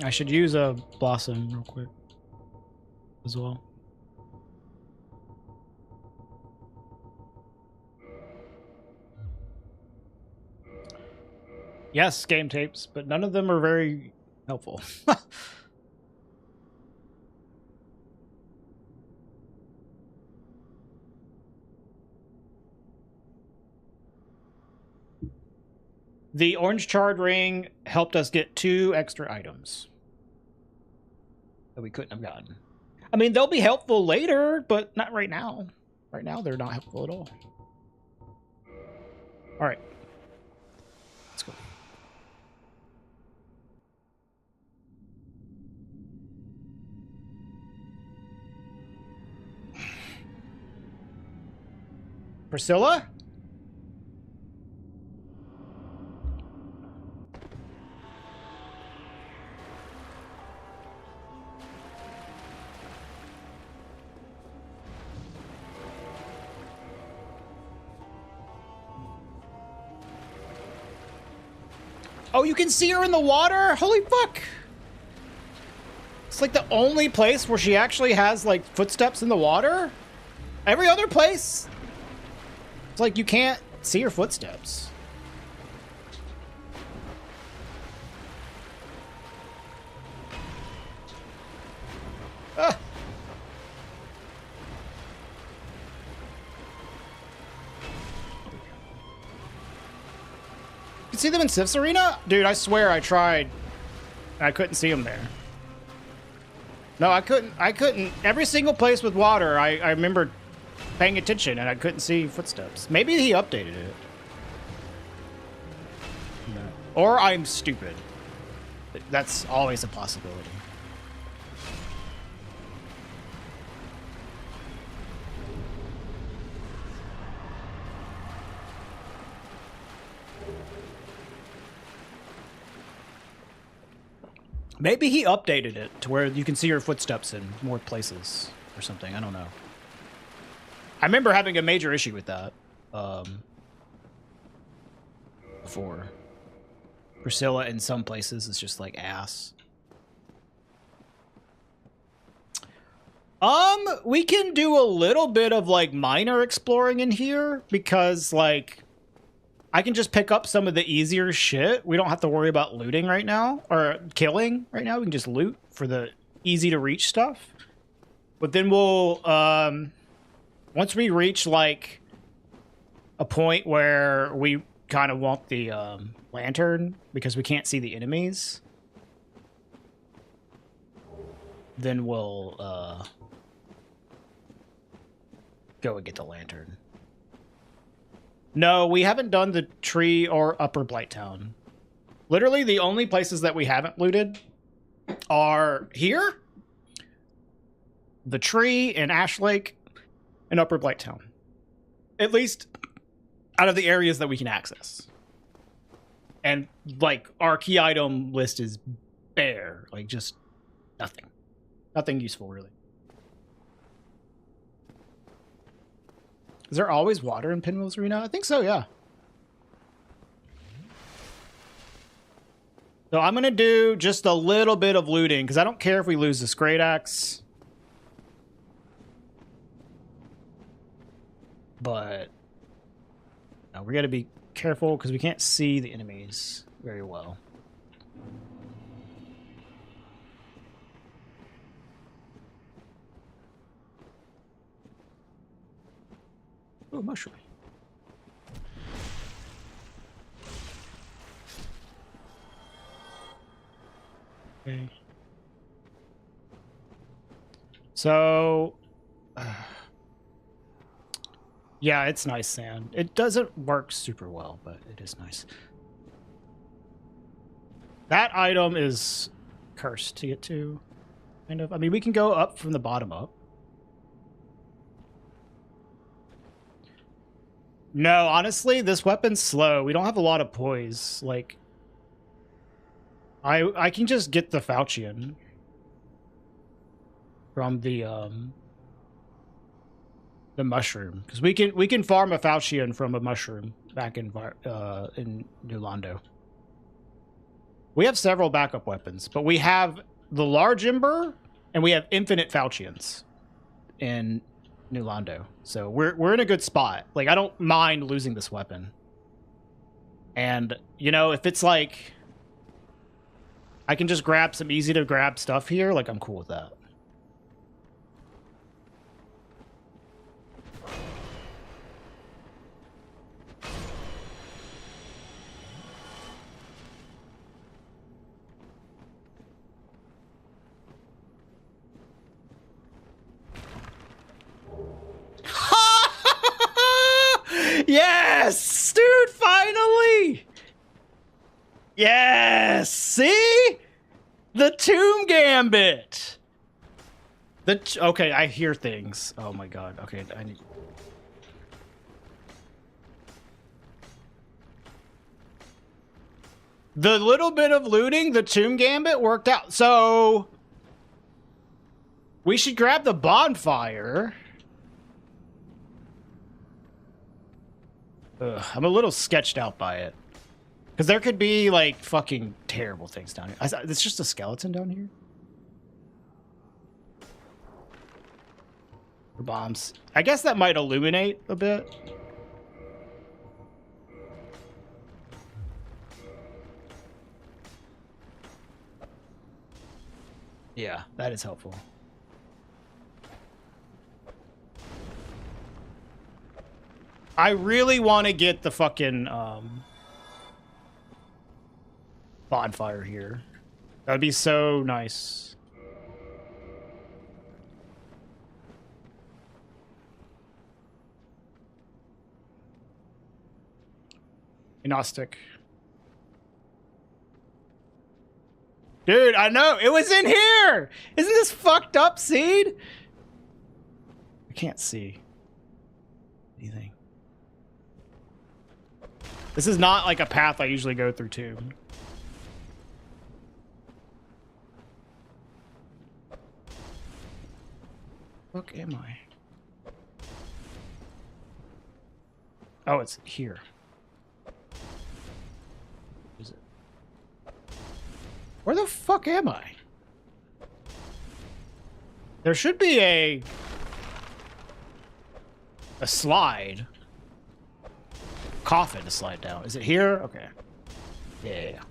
A: I should use a blossom real quick as well. Yes, game tapes, but none of them are very helpful. The orange charred ring helped us get 2 extra items that we couldn't have gotten. I mean, they'll be helpful later, but not right now. Right now, they're not helpful at all. All right. Let's go. Priscilla? Oh, you can see her in the water? Holy fuck! It's like the only place where she actually has, like, footsteps in the water? Every other place, it's like you can't see her footsteps. Ah. You see them in Sif's arena? Dude, I swear I tried. I couldn't see them there. No, I couldn't. Every single place with water, I remember paying attention and I couldn't see footsteps. Maybe he updated it. No. Or I'm stupid. That's always a possibility. Maybe he updated it to where you can see your footsteps in more places or something. I don't know. I remember having a major issue with that before. Priscilla in some places is just like ass. We can do a little bit of like minor exploring in here because like I can just pick up some of the easier shit. We don't have to worry about looting right now or killing right now. We can just loot for the easy to reach stuff. But then we'll, once we reach like a point where we kind of want the lantern because we can't see the enemies, then we'll go and get the lantern. No, we haven't done the tree or Upper Blighttown. Literally, the only places that we haven't looted are here, the tree in Ash Lake, and Upper Blighttown. At least out of the areas that we can access. And, like, our key item list is bare. Like, just nothing. Nothing useful, really. Is there always water in Pinwheel's Arena? I think so, yeah. So I'm going to do just a little bit of looting, because I don't care if we lose this Great Axe. But no, we got to be careful, because we can't see the enemies very well. Oh, mushroom. Okay. So, yeah, it's nice sand. It doesn't work super well, but it is nice. That item is cursed to get to, kind of. I mean, we can go up from the bottom up. No, honestly, this weapon's slow. We don't have a lot of poise. Like, I can just get the Falchion from the mushroom, because we can farm a Falchion from a mushroom back in New Londo. We have several backup weapons, but we have the large ember and we have infinite Falchions in New Londo, so we're in a good spot. Like, I don't mind losing this weapon, and you know, if it's like I can just grab some easy to grab stuff here, like, I'm cool with that. Yes, dude, finally. Yes, see? The Tomb Gambit. Okay, I hear things. Oh my god. Okay, I need... The little bit of looting, the Tomb Gambit worked out. So we should grab the bonfire. Ugh, I'm a little sketched out by it. Because there could be, like, fucking terrible things down here. It's just a skeleton down here? Or bombs. I guess that might illuminate a bit. Yeah, that is helpful. I really want to get the fucking bonfire here. That'd be so nice. Gnostic. Dude, I know. It was in here. Isn't this fucked up, Seed? I can't see anything. This is not like a path I usually go through, too. Fuck am I? Oh, it's here. Is it? Where the fuck am I? There should be a slide. Coffin to slide down. Is it here? Okay. Yeah.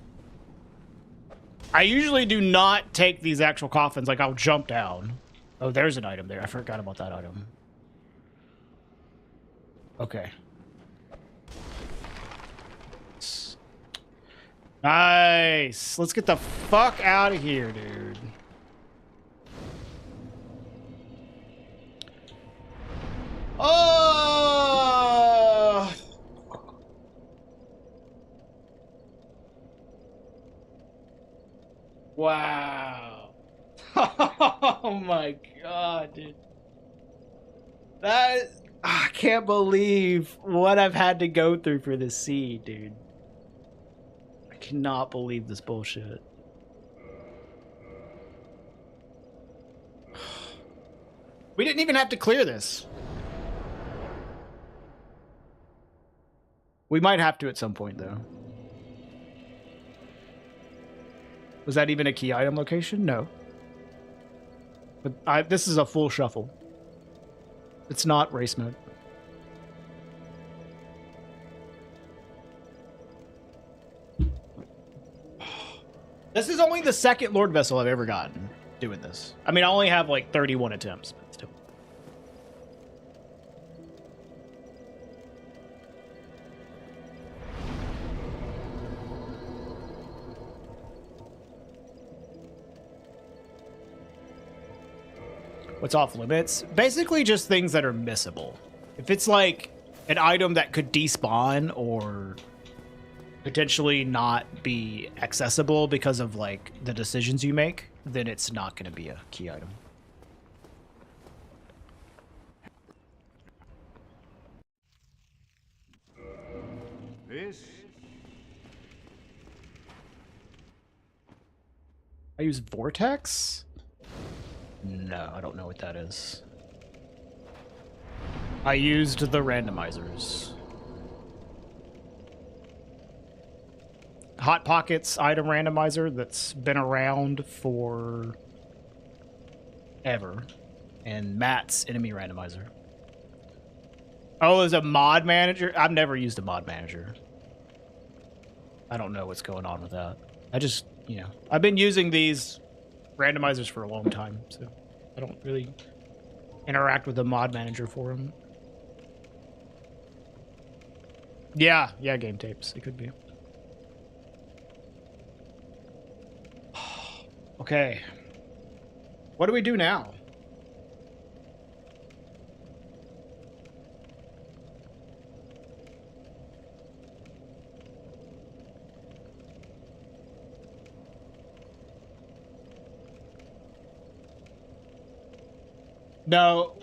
A: I usually do not take these actual coffins. Like, I'll jump down. Oh, there's an item there. I forgot about that item. Okay. Nice. Let's get the fuck out of here, dude. Oh! Wow. Oh my god, dude. I can't believe what I've had to go through for this seed, dude. I cannot believe this bullshit. We didn't even have to clear this. We might have to at some point, though. Was that even a key item location? No. But this is a full shuffle. It's not race mode. This is only the second Lord Vessel I've ever gotten doing this. I mean, I only have like 31 attempts, but still. What's off limits? Basically just things that are missable. If it's like an item that could despawn or potentially not be accessible because of like the decisions you make, then it's not going to be a key item.
B: This?
A: I use Vortex? No, I don't know what that is. I used the randomizers. Hot Pockets item randomizer that's been around for ever. And Matt's enemy randomizer. Oh, there's a mod manager? I've never used a mod manager. I don't know what's going on with that. I just, you know, I've been using these randomizers for a long time, so I don't really interact with the mod manager for them. Yeah, game tapes. It could be. Okay. What do we do now? No,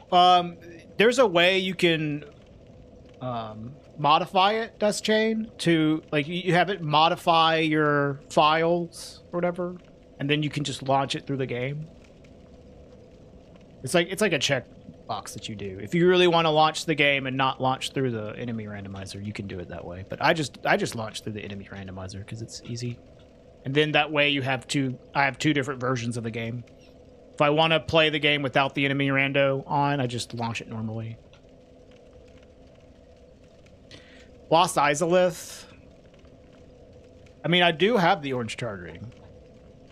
A: there's a way you can modify it, Dust Chain, to like you have it modify your files or whatever, and then you can just launch it through the game. It's like a check box that you do. If you really want to launch the game and not launch through the enemy randomizer, you can do it that way. But I just launch through the enemy randomizer because it's easy. And then that way you have I have two different versions of the game. If I want to play the game without the enemy rando on, I just launch it normally. Lost Izalith. I mean, I do have the orange chartering.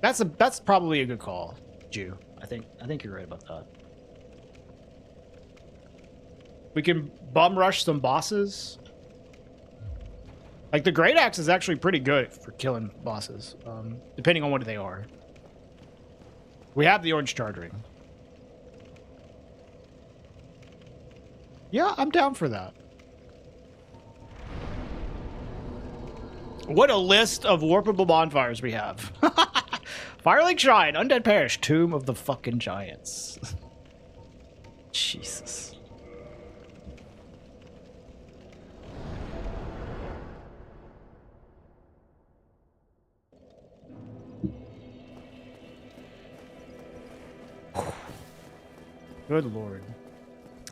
A: That's probably a good call, Jew. I think you're right about that. We can bum rush some bosses. Like the Great Axe is actually pretty good for killing bosses, depending on what they are. We have the orange chartering. Yeah, I'm down for that. What a list of warpable bonfires we have. Firelink Shrine, Undead Parish, Tomb of the fucking Giants. Jesus. Good lord.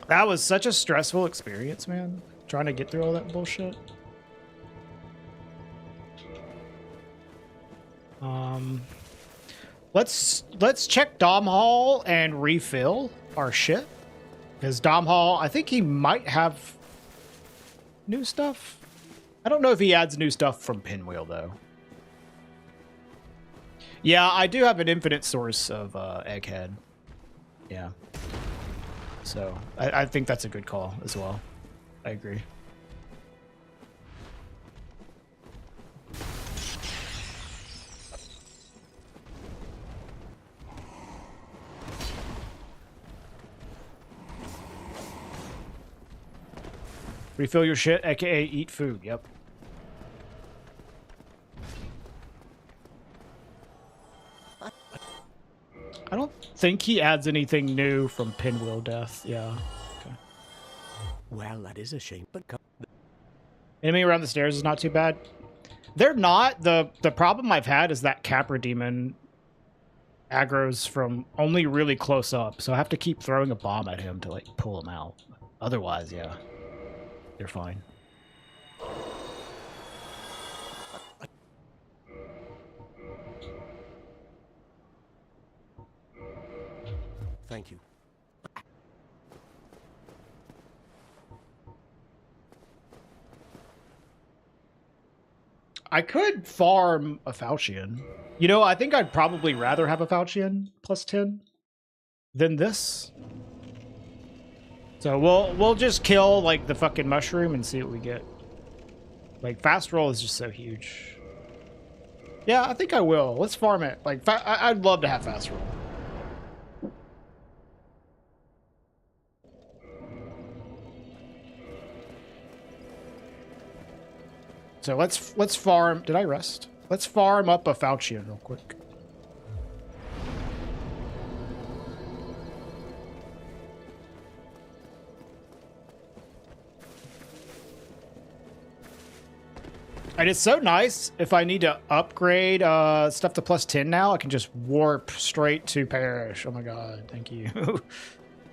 A: That was such a stressful experience, man. Trying to get through all that bullshit. Let's check Dom Hall and refill our shit. Because Dom Hall, I think he might have new stuff. I don't know if he adds new stuff from Pinwheel, though. Yeah, I do have an infinite source of Egghead. Yeah. So, I think that's a good call as well. I agree. Refill your shit, aka eat food. Yep. I don't think he adds anything new from Pinwheel Death. Yeah. Okay.
C: Well, that is a shame, but
A: Enemy around the stairs is not too bad. They're not. The problem I've had is that Capra Demon aggro's from only really close up, so I have to keep throwing a bomb at him to like pull him out. Otherwise, yeah, they're fine.
C: thank you.
A: I could farm a Falchion. You know, I think I'd probably rather have a Falchion plus 10 than this. So we'll just kill like the fucking mushroom and see what we get. Like fast roll is just so huge. Yeah, I think I will. Let's farm it. Like I'd love to have fast roll. So let's farm. Did I rest? Let's farm up a Falchion real quick. And it's so nice if I need to upgrade stuff to plus 10 now, I can just warp straight to Parish. Oh my god, thank you.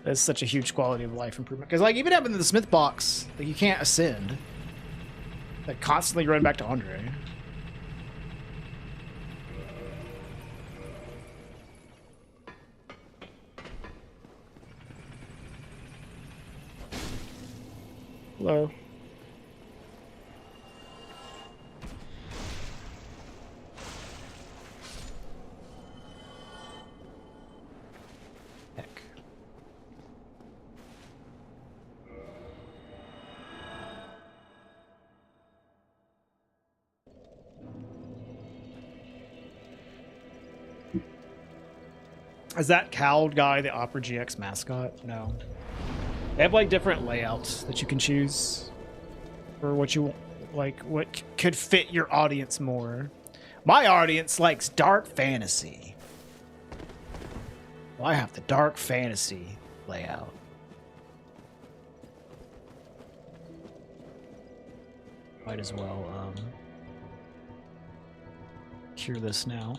A: That's such a huge quality of life improvement. Because like even having the Smith box, like, you can't ascend. Like constantly run back to Andre. Hello. Heck. Is that cowled guy the Opera GX mascot? No. They have like different layouts that you can choose for what you like, what could fit your audience more. My audience likes dark fantasy. Well, I have the dark fantasy layout. Might as well cure this now.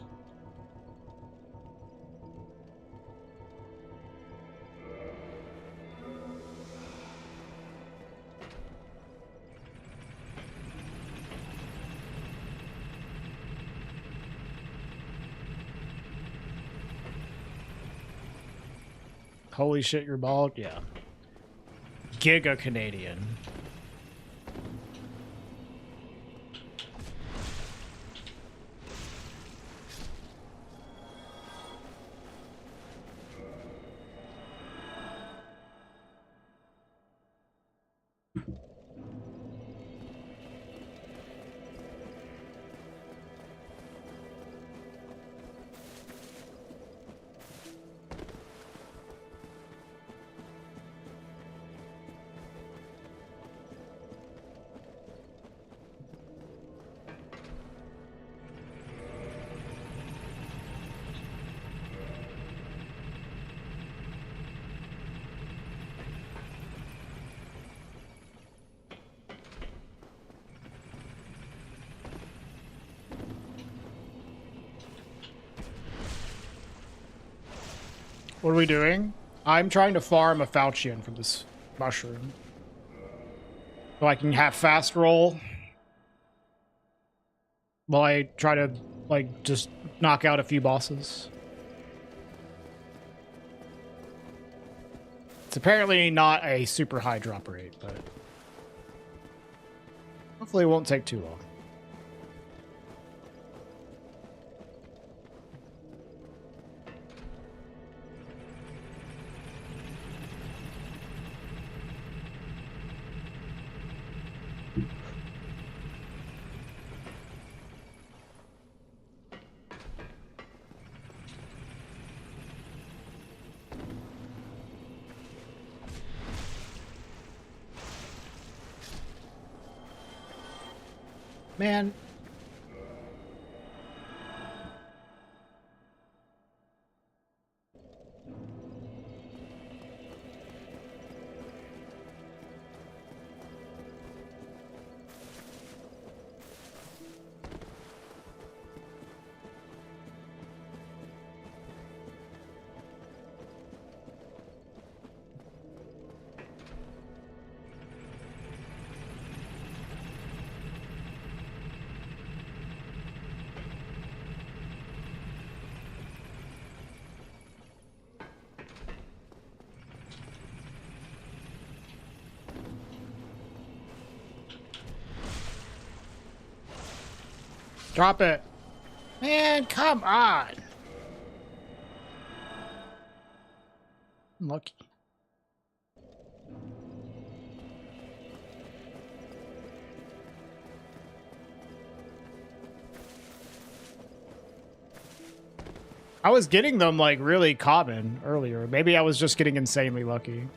A: Holy shit, you're bald? Yeah. Giga Canadian. What are we doing? I'm trying to farm a Falchion from this mushroom. So I can have fast roll while I try to, like, just knock out a few bosses. It's apparently not a super high drop rate, but hopefully it won't take too long. Man. Drop it. Man, come on. I'm lucky. I was getting them like really common earlier. Maybe I was just getting insanely lucky.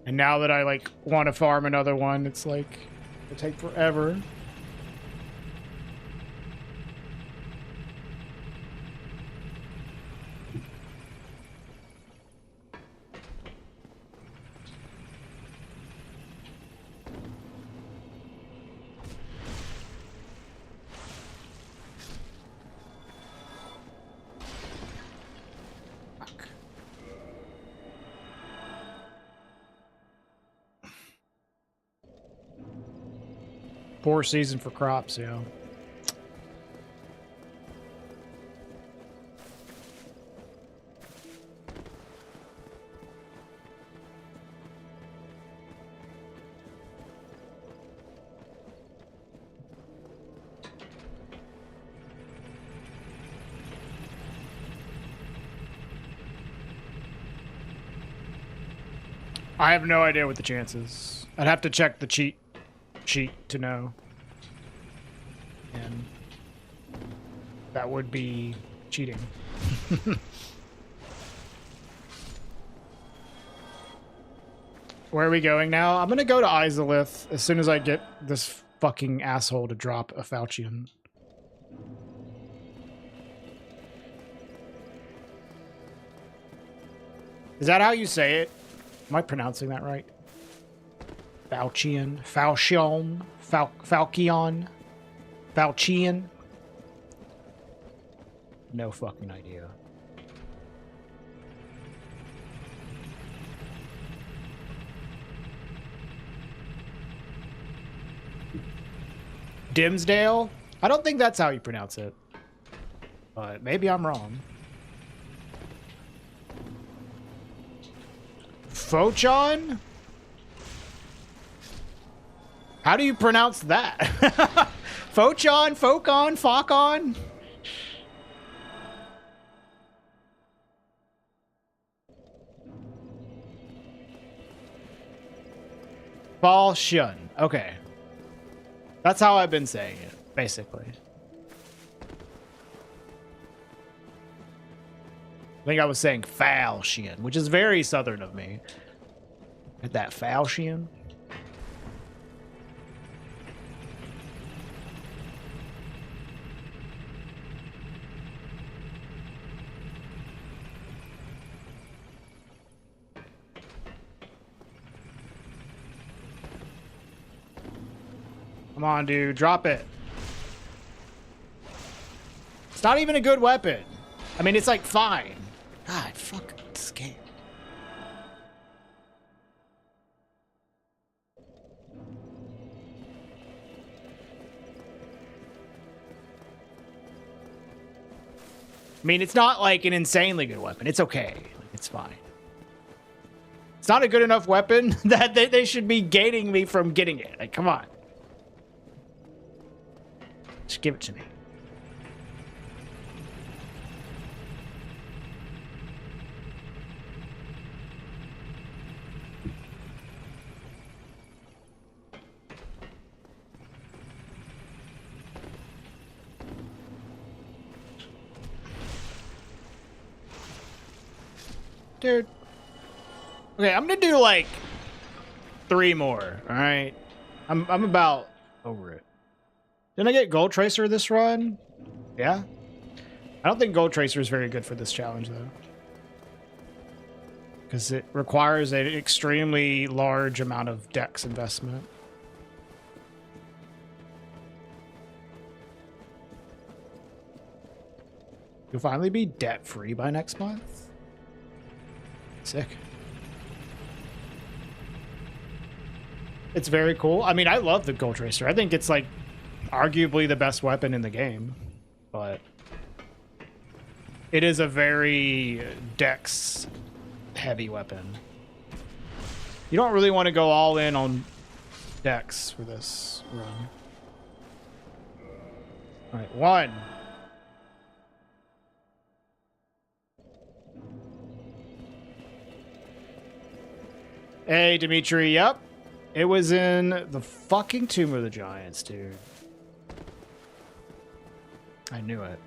A: And now that I like want to farm another one, it's like it'll take forever. Poor season for crops, yeah. I have no idea what the chance is. I'd have to check the cheat sheet to know. And that would be cheating. Where are we going now? I'm gonna go to Izalith as soon as I get this fucking asshole to drop a Faucian. Is that how you say it? Am I pronouncing that right? Faucian, Falchion, Falchion, Faucian? No fucking idea. Dimsdale? I don't think that's how you pronounce it. But maybe I'm wrong. Fochon? How do you pronounce that? Fochon, Focon, Focon? Falshun. Okay. That's how I've been saying it, basically. I think I was saying Falchion, which is very southern of me. At that Falchion. Come on, dude. Drop it. It's not even a good weapon. I mean, it's like fine. God, fuck this game. I mean, it's not like an insanely good weapon. It's okay. It's fine. It's not a good enough weapon that they should be gating me from getting it. Like, come on. Just give it to me. Okay, I'm gonna do like 3 more, all right? I'm about over it. Didn't I get Gold Tracer this run? Yeah. I don't think Gold Tracer is very good for this challenge though, because it requires an extremely large amount of dex investment. You'll finally be debt-free by next month? Sick. It's very cool. I mean, I love the Gold Tracer. I think it's like arguably the best weapon in the game, but it is a very dex heavy weapon. You don't really want to go all in on dex for this run. All right, 1. Hey, Dimitri, yep. It was in the fucking Tomb of the Giants, dude. I knew it.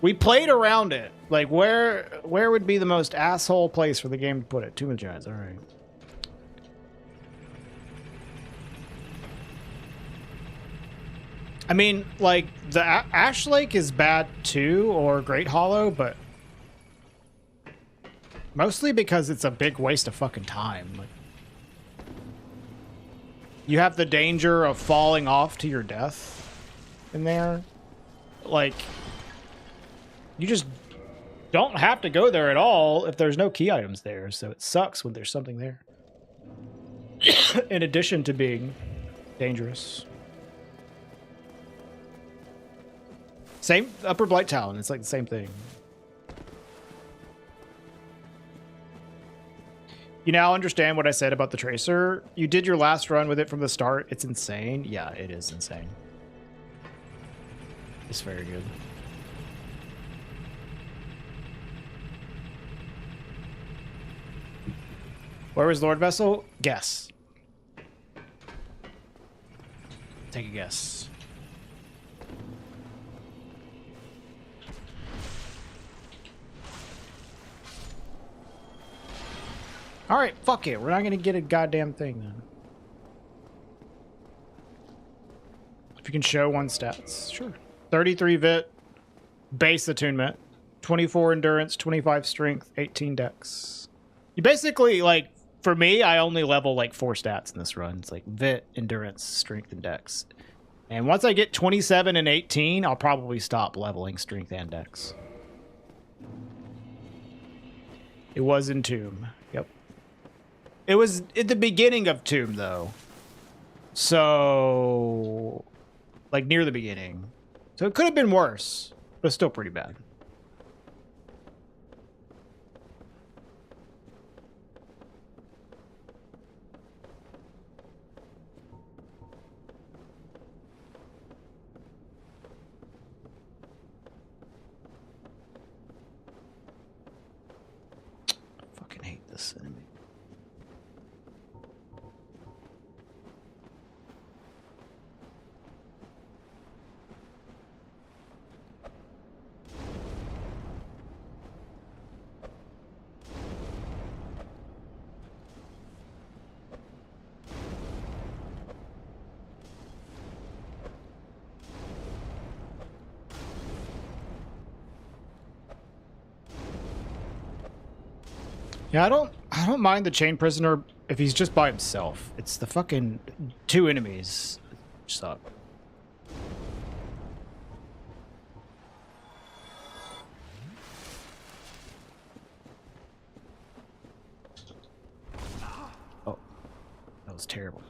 A: We played around it. Like, where would be the most asshole place for the game to put it? Tomb of the Giants, all right. I mean, like, the Ash Lake is bad too, or Great Hollow, but mostly because it's a big waste of fucking time. Like, you have the danger of falling off to your death in there. Like, you just don't have to go there at all if there's no key items there, so it sucks when there's something there. In addition to being dangerous. Same Upper Blight Talon, it's like the same thing. You now understand what I said about the Tracer? You did your last run with it from the start. It's insane. Yeah, it is insane. It's very good. Where was Lord Vessel? Guess. Take a guess. All right, fuck it. We're not going to get a goddamn thing then. If you can show 1 stats, sure. 33 vit, base attunement, 24 endurance, 25 strength, 18 dex. You basically, like, for me, I only level like 4 stats in this run. It's like vit, endurance, strength, and dex. And once I get 27 and 18, I'll probably stop leveling strength and dex. It was in Tomb. Yep. It was at the beginning of Tomb, though. So, like, near the beginning. So it could have been worse, but it's still pretty bad. I fucking hate this enemy. Yeah, I don't mind the chain prisoner if he's just by himself. It's the fucking 2 enemies which suck. Oh, that was terrible.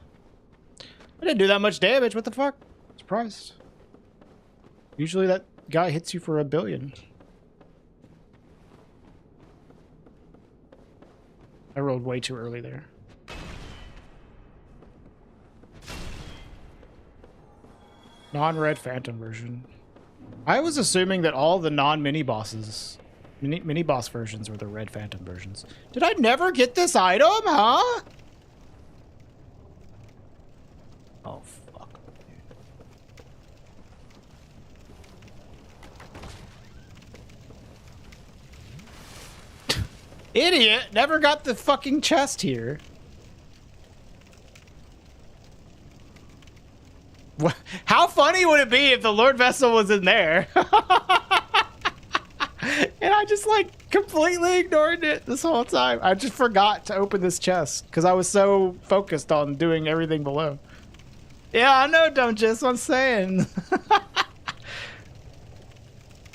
A: I didn't do that much damage. What the fuck? Surprised. Usually that guy hits you for 1 billion. I rolled way too early there. Non-red phantom version. I was assuming that all the non-mini bosses, mini boss versions were the red phantom versions. Did I never get this item, huh? Oh, fuck. Idiot! Never got the fucking chest here. funny would it be if the Lord Vessel was in there? And I just like completely ignored it this whole time. I just forgot to open this chest because I was so focused on doing everything below. Yeah, I know, don't just. I'm saying.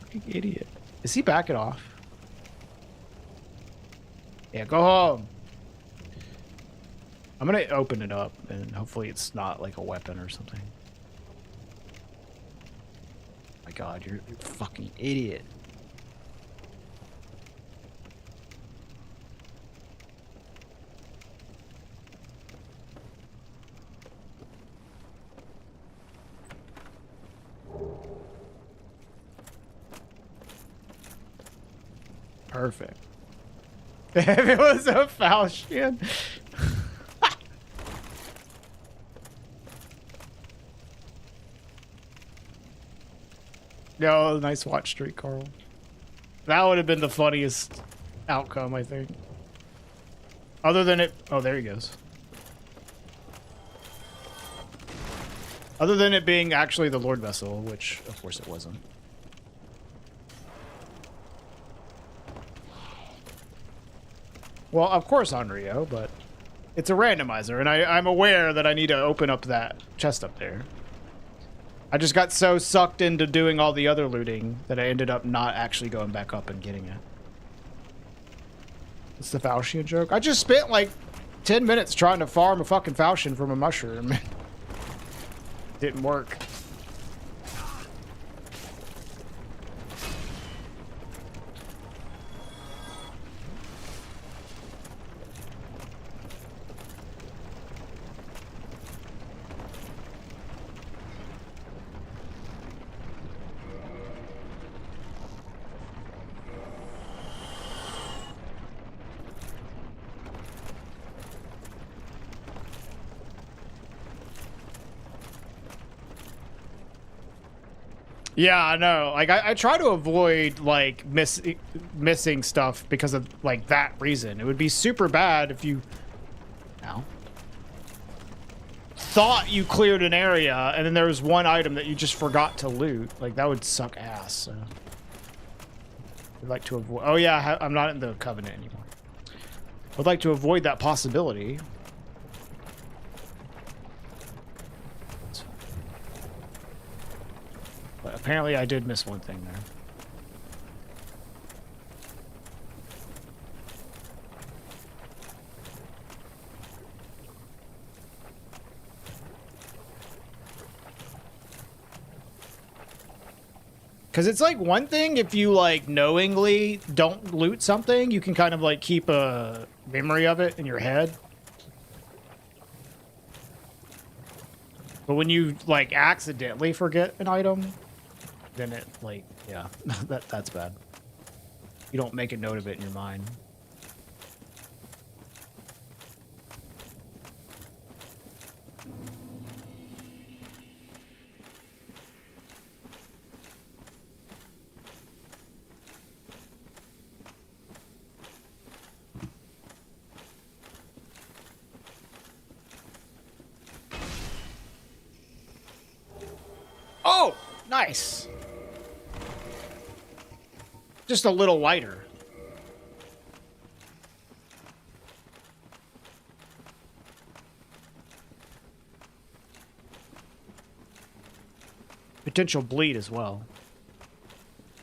A: Fucking idiot. Is he backing off? Yeah, go home. I'm gonna open it up and hopefully it's not like a weapon or something. My God, you're a fucking idiot. Perfect. If it was a falchion. No, nice watch streak, Carl. That would have been the funniest outcome, I think. Other than it... Oh, there he goes. Other than it being actually the Lord Vessel, which, of course, it wasn't. Well, of course on Rio, but it's a randomizer, and I'm aware that I need to open up that chest up there. I just got so sucked into doing all the other looting that I ended up not actually going back up and getting it. It's the Falchion joke. I just spent like 10 minutes trying to farm a fucking Falchion from a mushroom. Didn't work. Yeah, I know. Like, I try to avoid, like, missing stuff because of, like, that reason. It would be super bad if you... Ow. Thought you cleared an area, and then there was one item that you just forgot to loot. Like, that would suck ass, so... I'd like to avoid... Oh, yeah, I'm not in the Covenant anymore. I'd like to avoid that possibility. But apparently I did miss one thing there. Because it's like one thing if you like knowingly don't loot something, you can kind of like keep a memory of it in your head. But when you like accidentally forget an item, then it like, yeah, that's bad. You don't make a note of it in your mind. Oh, nice. Just a little lighter. Potential bleed as well,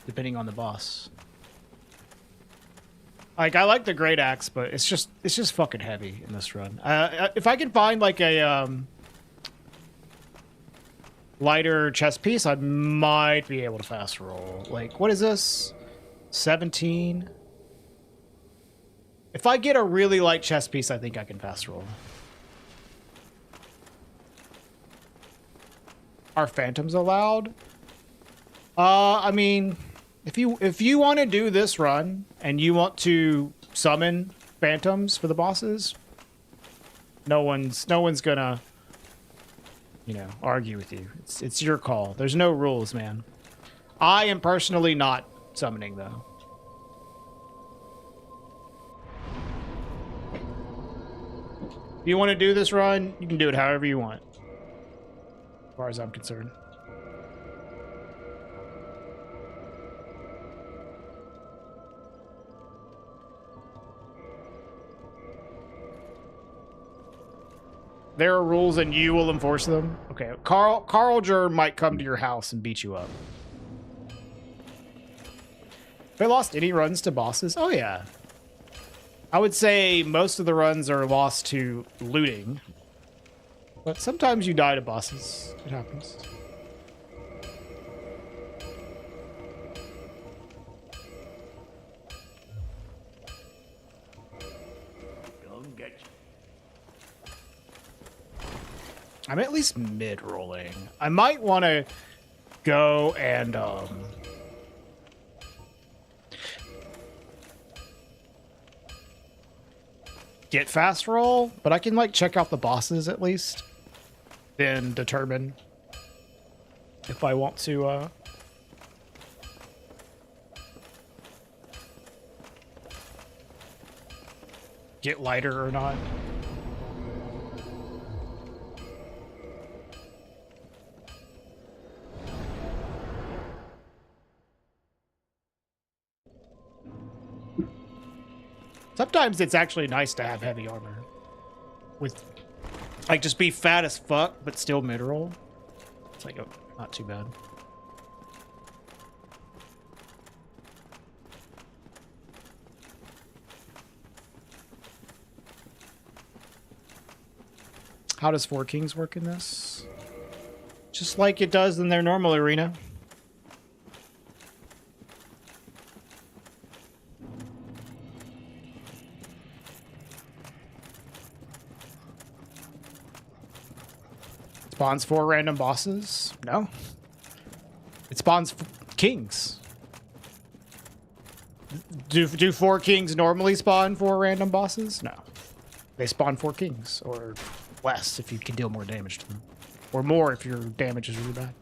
A: depending on the boss. Like, I like the Great Axe, but it's just fucking heavy in this run. If I can find like a lighter chest piece, I might be able to fast roll. Like, what is this? 17. If I get a really light chest piece, I think I can fast roll. Are phantoms allowed? I mean, if you want to do this run and you want to summon phantoms for the bosses, no one's gonna, you know, argue with you. It's your call. There's no rules, man. I am personally not summoning though. If you want to do this run, you can do it however you want, as far as I'm concerned. There are rules and you will enforce them. Okay, Carl might come to your house and beat you up. Have I lost any runs to bosses? Oh yeah. I would say most of the runs are lost to looting. But sometimes you die to bosses. It happens.
B: Don't get you.
A: I'm at least mid-rolling. I might want to go and get fast roll, but I can like check out the bosses at least, then determine if I want to get lighter or not. Sometimes it's actually nice to have heavy armor. With, like, just be fat as fuck, but still mid-roll. It's like, oh, not too bad. How does Four Kings work in this? Just like it does in their normal arena. Spawns 4 random bosses? No. It spawns kings. Do 4 kings normally spawn 4 random bosses? No. They spawn 4 kings, or less if you can deal more damage to them. Or more if your damage is really bad.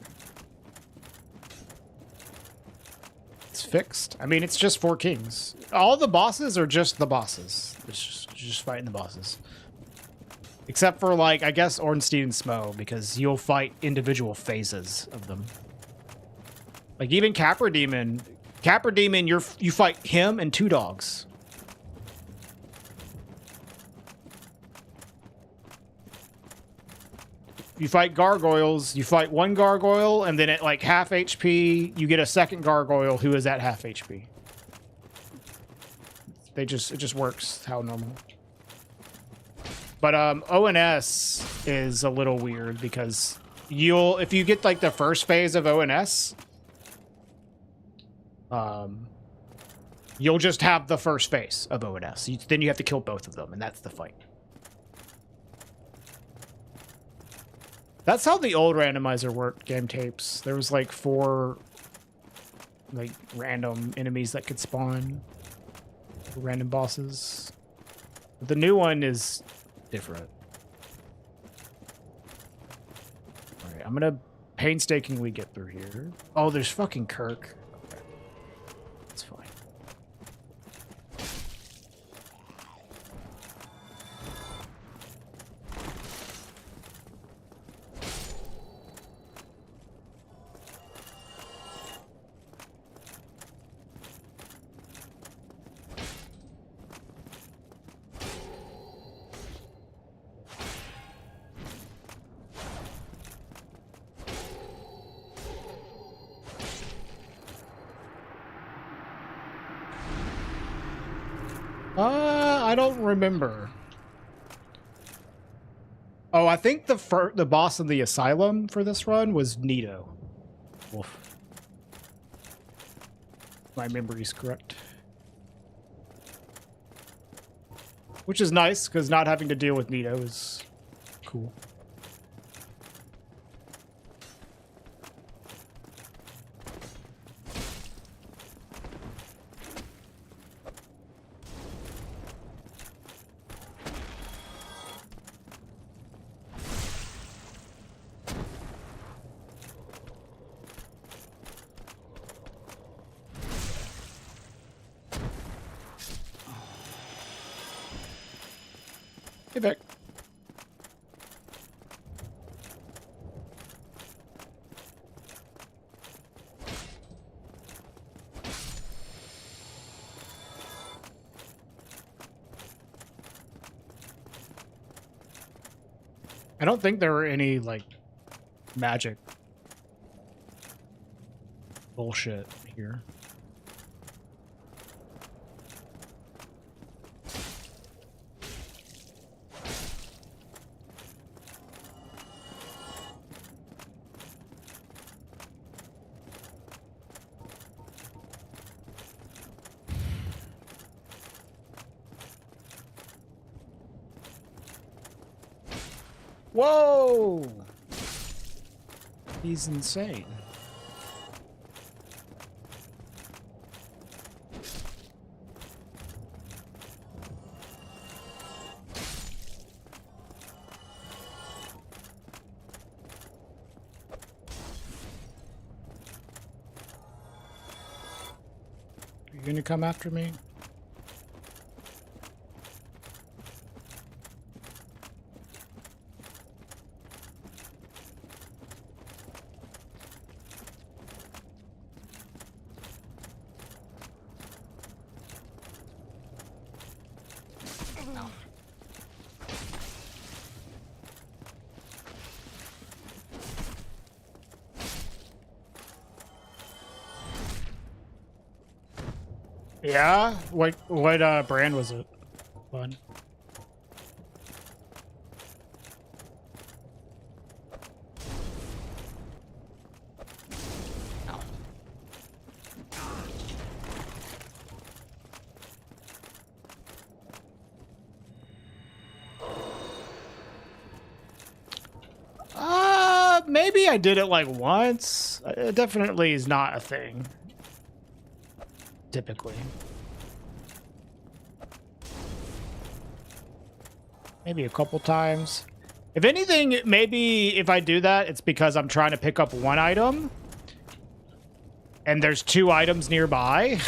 A: It's fixed. I mean, it's just 4 kings. All the bosses are just the bosses. It's just fighting the bosses. Except for, like, I guess Ornstein and Smo, because you'll fight individual phases of them. Like, even Capra Demon, you fight him and 2 dogs. You fight gargoyles, you fight 1 gargoyle, and then at, like, half HP, you get a second gargoyle who is at half HP. It just works how normal. But ONS is a little weird because if you get like the first phase of ONS, you'll just have the first phase of ONS. Then you have to kill both of them, and that's the fight. That's how the old randomizer worked, game tapes. There was like 4 like random enemies that could spawn, random bosses. But the new one is different. All right, I'm gonna painstakingly get through here. Oh, there's fucking Kirk. Okay. That's fine. I don't remember. Oh, I think the boss of the asylum for this run was Nito. Wolf. My memory's correct. Which is nice, because not having to deal with Nito is cool. Hey, Vic. I don't think there were any, like, magic bullshit here. Whoa! He's insane. Are you gonna come after me? Yeah? What brand was it? Fun. Maybe I did it like once. It definitely is not a thing. Typically. Maybe a couple times. If anything, maybe if I do that, it's because I'm trying to pick up one item. And there's 2 items nearby.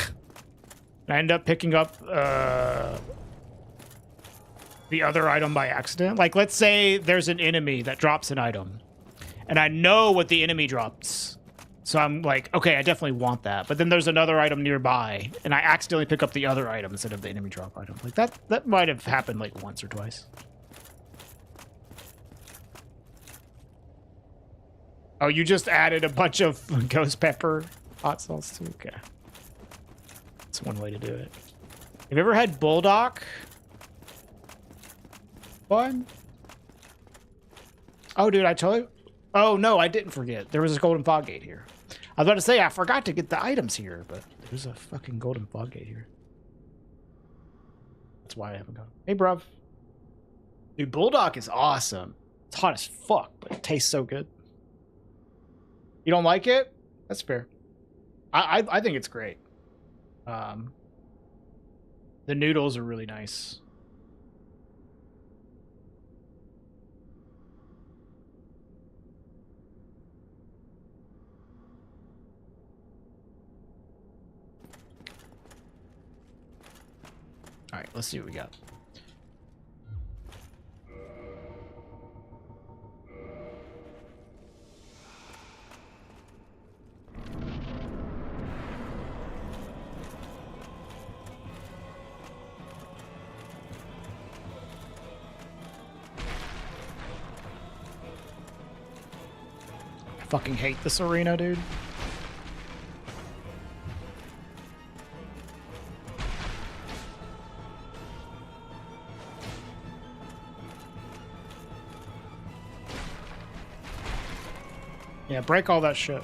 A: I end up picking up the other item by accident. Like, let's say there's an enemy that drops an item. And I know what the enemy drops. So I'm like, okay, I definitely want that. But then there's another item nearby. And I accidentally pick up the other item instead of the enemy drop item. Like, that might have happened like once or twice. Oh, you just added a bunch of ghost pepper hot sauce too? Okay. That's one way to do it. Have you ever had Bulldog? Fun? Oh, dude, I told you. Oh, no, I didn't forget. There was a golden fog gate here. I was about to say, I forgot to get the items here, but there's a fucking golden fog gate here. That's why I haven't gone. Hey, bruv. Dude, Bulldog is awesome. It's hot as fuck, but it tastes so good. You don't like it? That's fair. I think it's great. The noodles are really nice. All right, let's see what we got. I fucking hate this arena, dude. Yeah, break all that shit.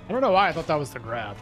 A: I don't know why I thought that was the grab.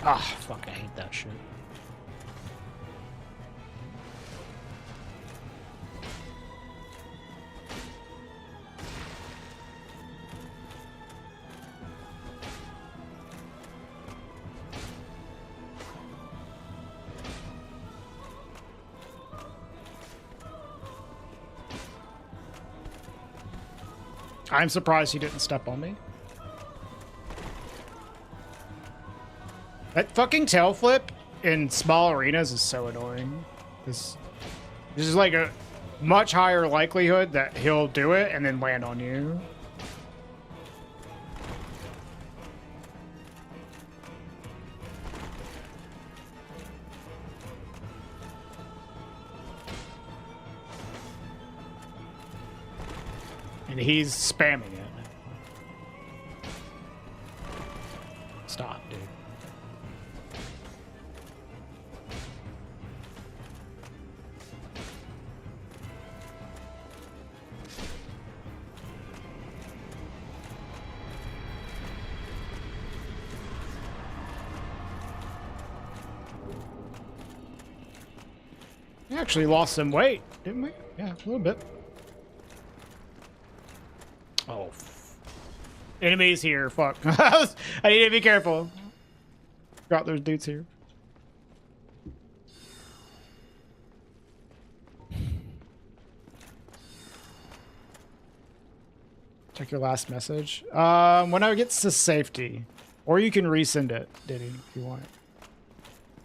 A: Ah, fuck, I hate that shit. I'm surprised he didn't step on me. That fucking tail flip in small arenas is so annoying. This is like a much higher likelihood that he'll do it and then land on you. And he's spamming it. Stop, dude. We actually lost some weight, didn't we? Yeah, a little bit. Oh. Enemies here, fuck. I need to be careful. Got those dudes here. Check your last message. When I get to safety. Or you can resend it, Diddy, if you want.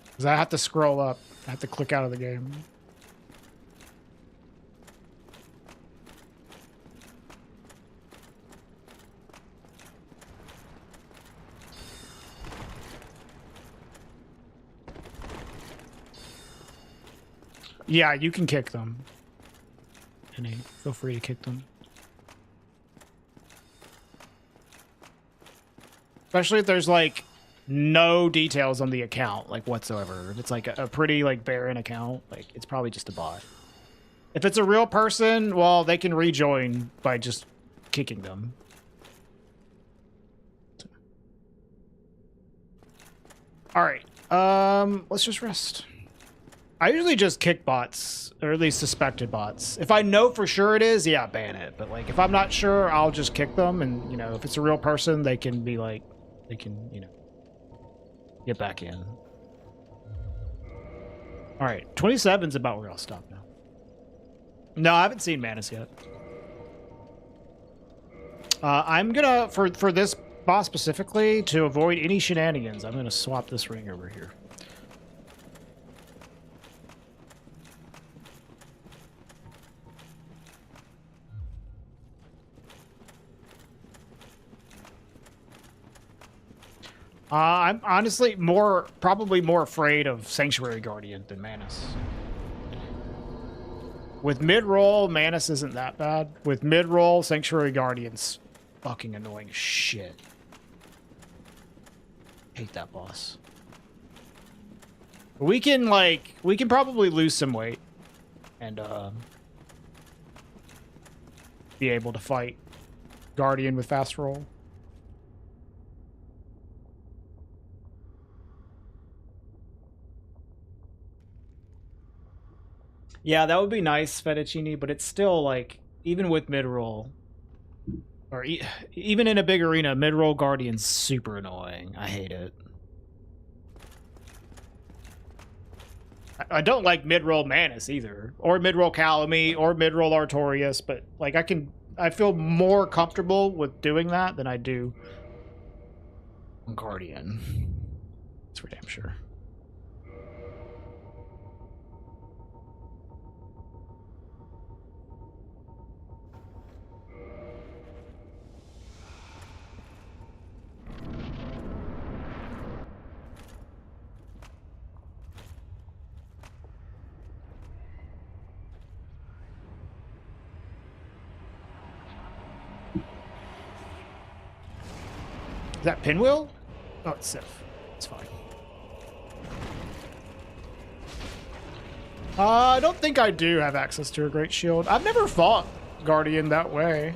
A: Because I have to scroll up. I have to click out of the game. Yeah, you can kick them. Any, feel free to kick them. Especially if there's like no details on the account, like whatsoever. If it's like a pretty like barren account, like it's probably just a bot. If it's a real person, well, they can rejoin by just kicking them. All right, let's just rest. I usually just kick bots, or at least suspected bots. If I know for sure it is, yeah, ban it. But like, if I'm not sure, I'll just kick them. And you know, if it's a real person, they can be like, they can, you know, get back in. All right, 27's about where I'll stop now. No, I haven't seen Manus yet. I'm gonna, for this boss specifically, to avoid any shenanigans, I'm gonna swap this ring over here. I'm honestly probably more afraid of Sanctuary Guardian than Manus. With mid-roll, Manus isn't that bad. With mid-roll, Sanctuary Guardian's fucking annoying as shit. Hate that boss. But we can probably lose some weight and be able to fight Guardian with fast roll. Yeah, that would be nice, Fettuccine, but it's still like, even with mid-roll, or even in a big arena, mid-roll Guardian's super annoying. I hate it. I don't like mid-roll Manus either, or mid-roll Calamy, or mid-roll Artorias, but like I feel more comfortable with doing that than I do on Guardian. That's for damn sure. Is that Pinwheel? Oh, it's Sif. It's fine. I don't think I do have access to a great shield. I've never fought Guardian that way.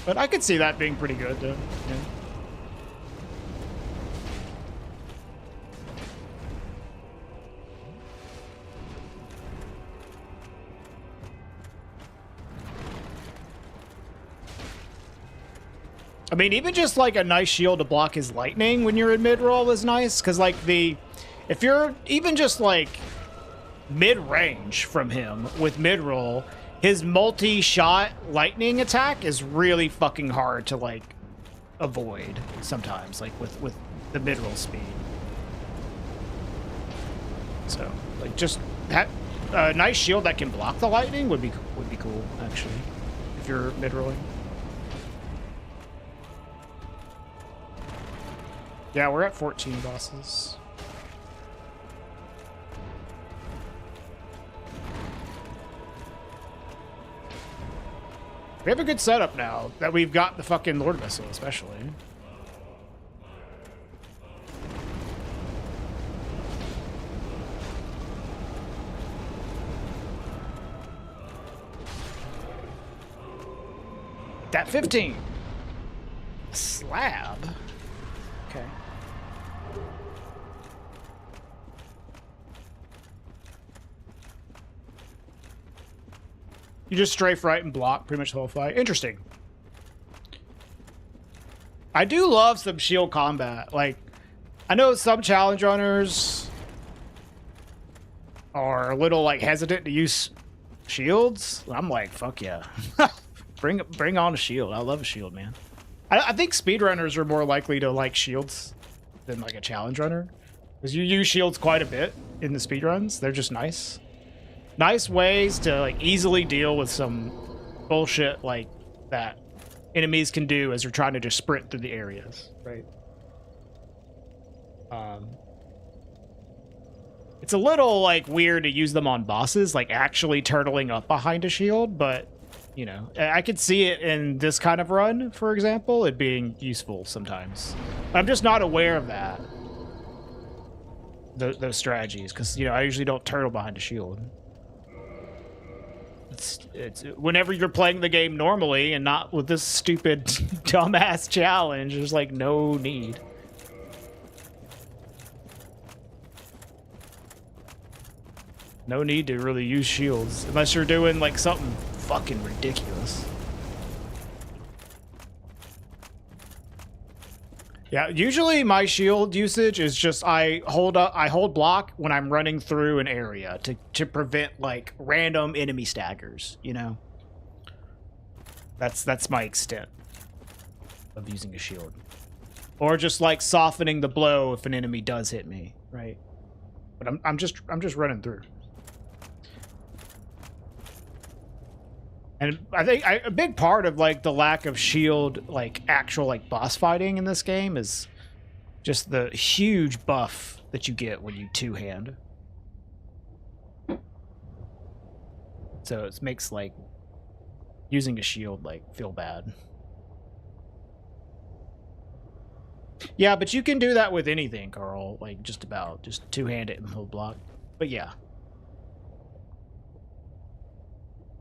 A: But I could see that being pretty good, though. Yeah. I mean, even just like a nice shield to block his lightning when you're in mid-roll is nice. Because like if you're even just like mid-range from him with mid-roll, his multi-shot lightning attack is really fucking hard to like avoid sometimes, like with the mid-roll speed. So like just a nice shield that can block the lightning would be cool actually, if you're mid-rolling. Yeah, we're at 14 bosses. We have a good setup now that we've got the fucking Lord Missile, especially. That 15. Slab. Okay. You just strafe right and block pretty much the whole fight. Interesting. I do love some shield combat. Like, I know some challenge runners are a little like hesitant to use shields. I'm like, fuck yeah. bring on a shield. I love a shield, man. I think speedrunners are more likely to like shields than like a challenge runner, because you use shields quite a bit in the speedruns. They're just nice. Nice ways to like easily deal with some bullshit like that enemies can do as they're trying to just sprint through the areas, right? It's a little like weird to use them on bosses, like actually turtling up behind a shield, but you know, I could see it in this kind of run, for example, it being useful sometimes. I'm just not aware of that. Those strategies, because you know, I usually don't turtle behind a shield. It's whenever you're playing the game normally and not with this stupid dumbass challenge, there's like no need. No need to really use shields unless you're doing like something fucking ridiculous. Yeah, usually my shield usage is just I hold block when I'm running through an area to prevent like random enemy staggers, you know? That's my extent of using a shield. Or just like softening the blow if an enemy does hit me, right? But I'm just running through. And I think a big part of like the lack of shield, like actual like boss fighting in this game, is just the huge buff that you get when you two-hand. So it makes like using a shield like feel bad. Yeah, but you can do that with anything, Carl. Like just about, just two-hand it and hold block. But yeah.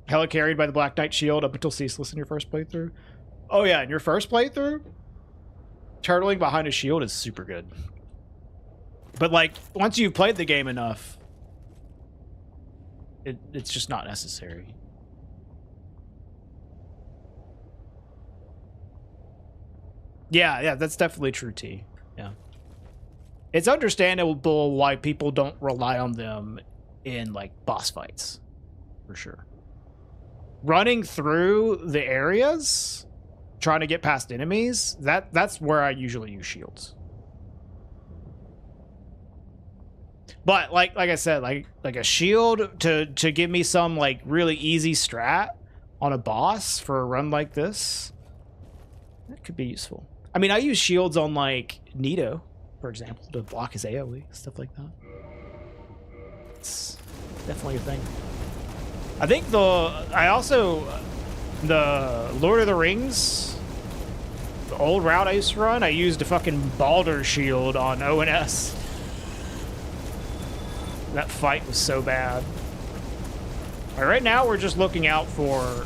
A: Hella carried by the Black Knight shield up until Ceaseless in your first playthrough. Oh yeah, in your first playthrough, turtling behind a shield is super good. But like, once you've played the game enough, it's just not necessary. Yeah, that's definitely true, T. Yeah. It's understandable why people don't rely on them in like boss fights, for sure. Running through the areas, trying to get past enemies, that's where I usually use shields. But like I said, like a shield to give me some like really easy strat on a boss for a run like this, that could be useful. I mean, I use shields on like Nito, for example, to block his AoE, stuff like that. It's definitely a thing. I think the Lord of the Rings, the old route I used to run, I used a fucking Baldur shield on ONS. That fight was so bad. All right, right now we're just looking out for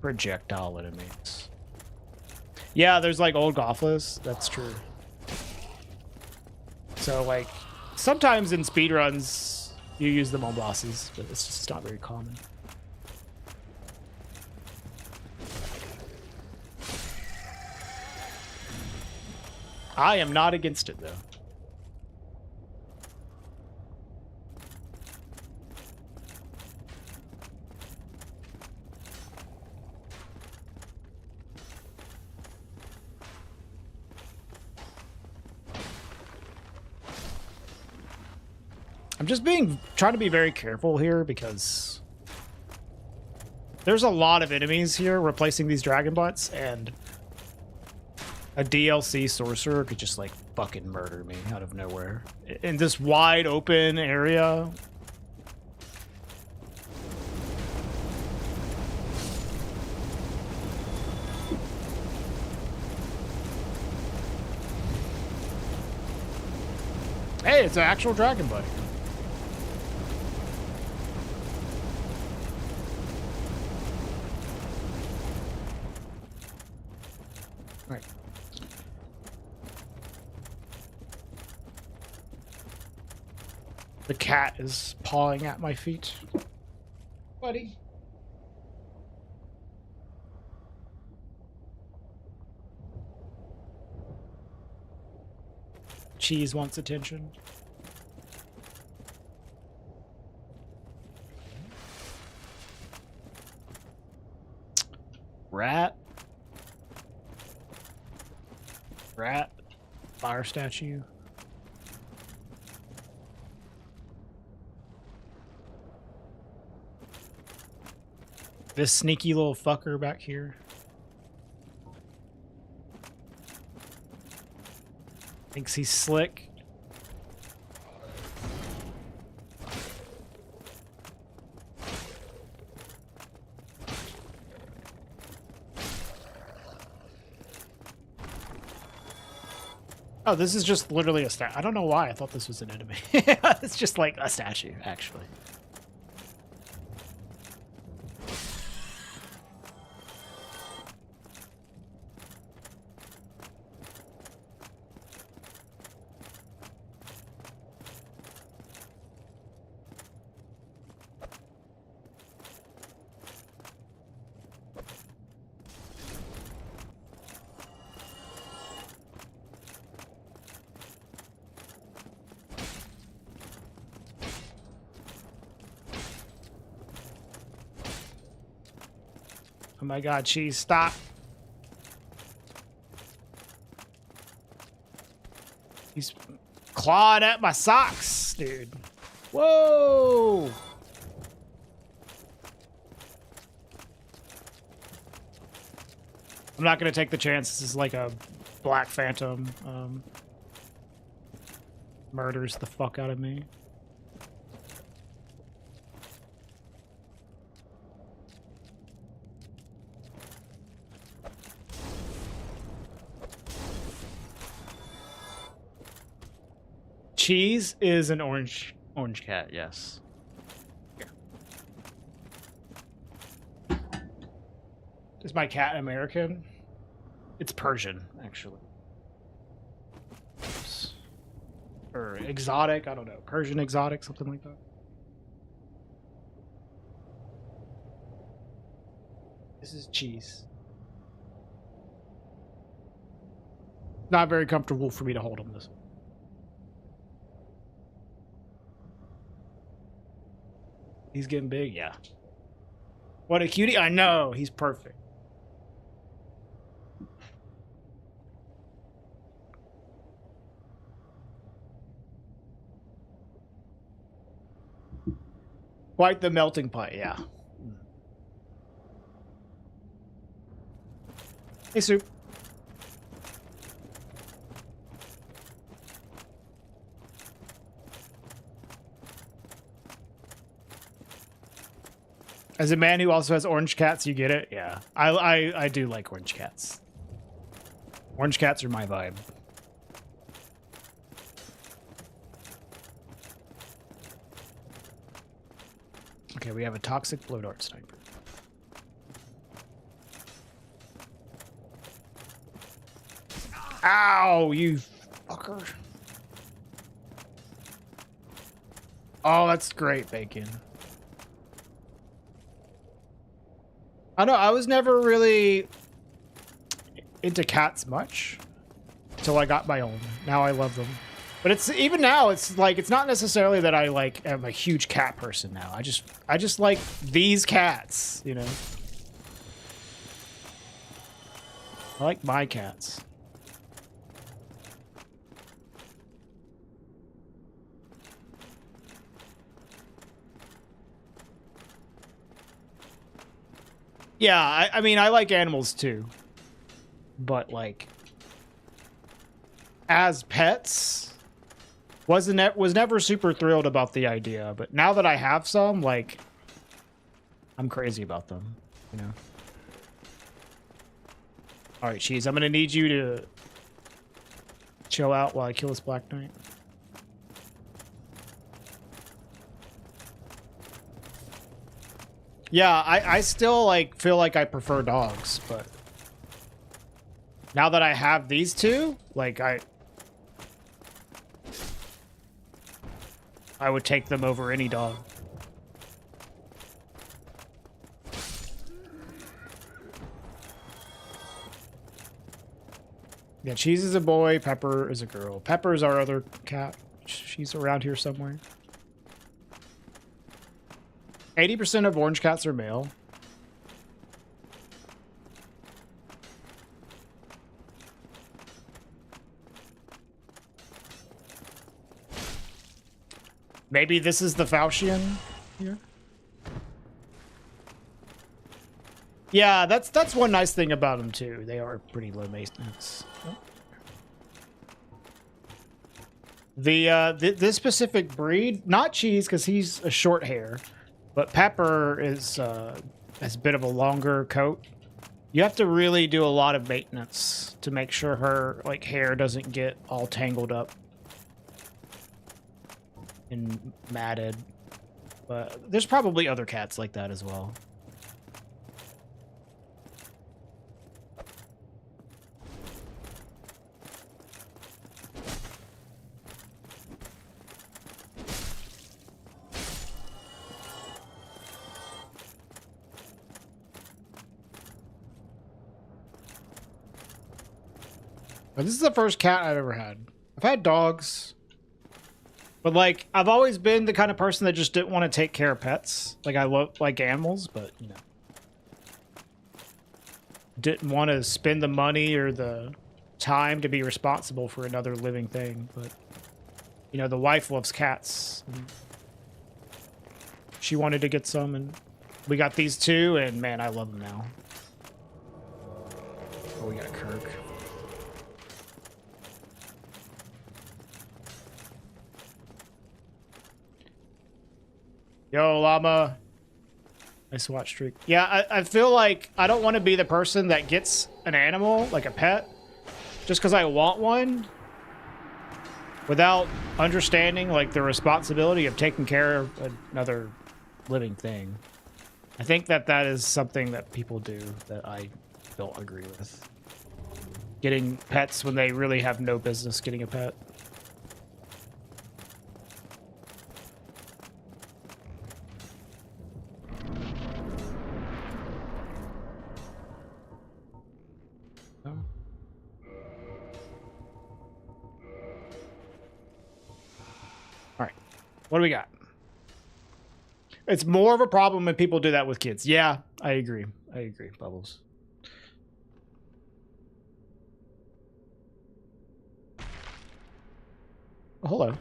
A: projectile enemies. Yeah, there's like old Gothlas. That's true. So like sometimes in speedruns you use them on bosses, but it's just not very common. I am not against it though. I'm just trying to be very careful here because there's a lot of enemies here replacing these dragon butts, and a DLC sorcerer could just like fucking murder me out of nowhere in this wide open area. Hey, it's an actual dragon butt. Right. The cat is pawing at my feet. Buddy. Cheese wants attention. Rat. Rat. Fire statue. This sneaky little fucker back here. Thinks he's slick. Oh, this is just literally a statue. I don't know why I thought this was an enemy. It's just like a statue, actually. Oh my god, cheese, stop. He's clawing at my socks, dude. Whoa! I'm not gonna take the chance. This is like a Black Phantom. Murders the fuck out of me. Cheese is an orange cat, yes. Here. Is my cat American? It's Persian, actually. Oops. Or exotic, I don't know. Persian exotic, something like that. This is cheese. Not very comfortable for me to hold him this way. He's getting big, yeah. What a cutie. I know, he's perfect. Quite the melting pot, yeah. Hey, Soup. As a man who also has orange cats, you get it? Yeah. I do like orange cats. Orange cats are my vibe. Okay, we have a toxic blow dart sniper. Ow, you fucker. Oh, that's great, Bacon. I know, I was never really into cats much until I got my own. Now I love them. But it's even now, it's like, it's not necessarily that I like am a huge cat person now. I just like these cats, you know? I like my cats. Yeah, I mean, I like animals too. But like, as pets, was never super thrilled about the idea. But now that I have some, like, I'm crazy about them, you know? All right, Cheese, I'm gonna need you to chill out while I kill this Black Knight. Yeah, I still like feel like I prefer dogs, but now that I have these two, like I would take them over any dog. Yeah, Cheese is a boy, Pepper is a girl. Pepper is our other cat. She's around here somewhere. 80% of orange cats are male. Maybe this is the Faustian here. Yeah, that's one nice thing about them too. They are pretty low maintenance. Oh. This specific breed, not Cheese because he's a short hair, but Pepper is has a bit of a longer coat. You have to really do a lot of maintenance to make sure her like hair doesn't get all tangled up and matted. But there's probably other cats like that as well. But this is the first cat I've ever had. I've had dogs. But, like, I've always been the kind of person that just didn't want to take care of pets. Like, I love, like, animals, but, you know. Didn't want to spend the money or the time to be responsible for another living thing. But, you know, the wife loves cats. She wanted to get some, and we got these two, and, man, I love them now. Oh, we got a Kirk. Yo, llama. Nice watch streak. Yeah, I feel like I don't want to be the person that gets an animal, like a pet, just because I want one, without understanding, like, the responsibility of taking care of another living thing. I think that that is something that people do that I don't agree with. Getting pets when they really have no business getting a pet. What do we got? It's more of a problem when people do that with kids. Yeah, I agree. I agree, Bubbles. Oh, hello.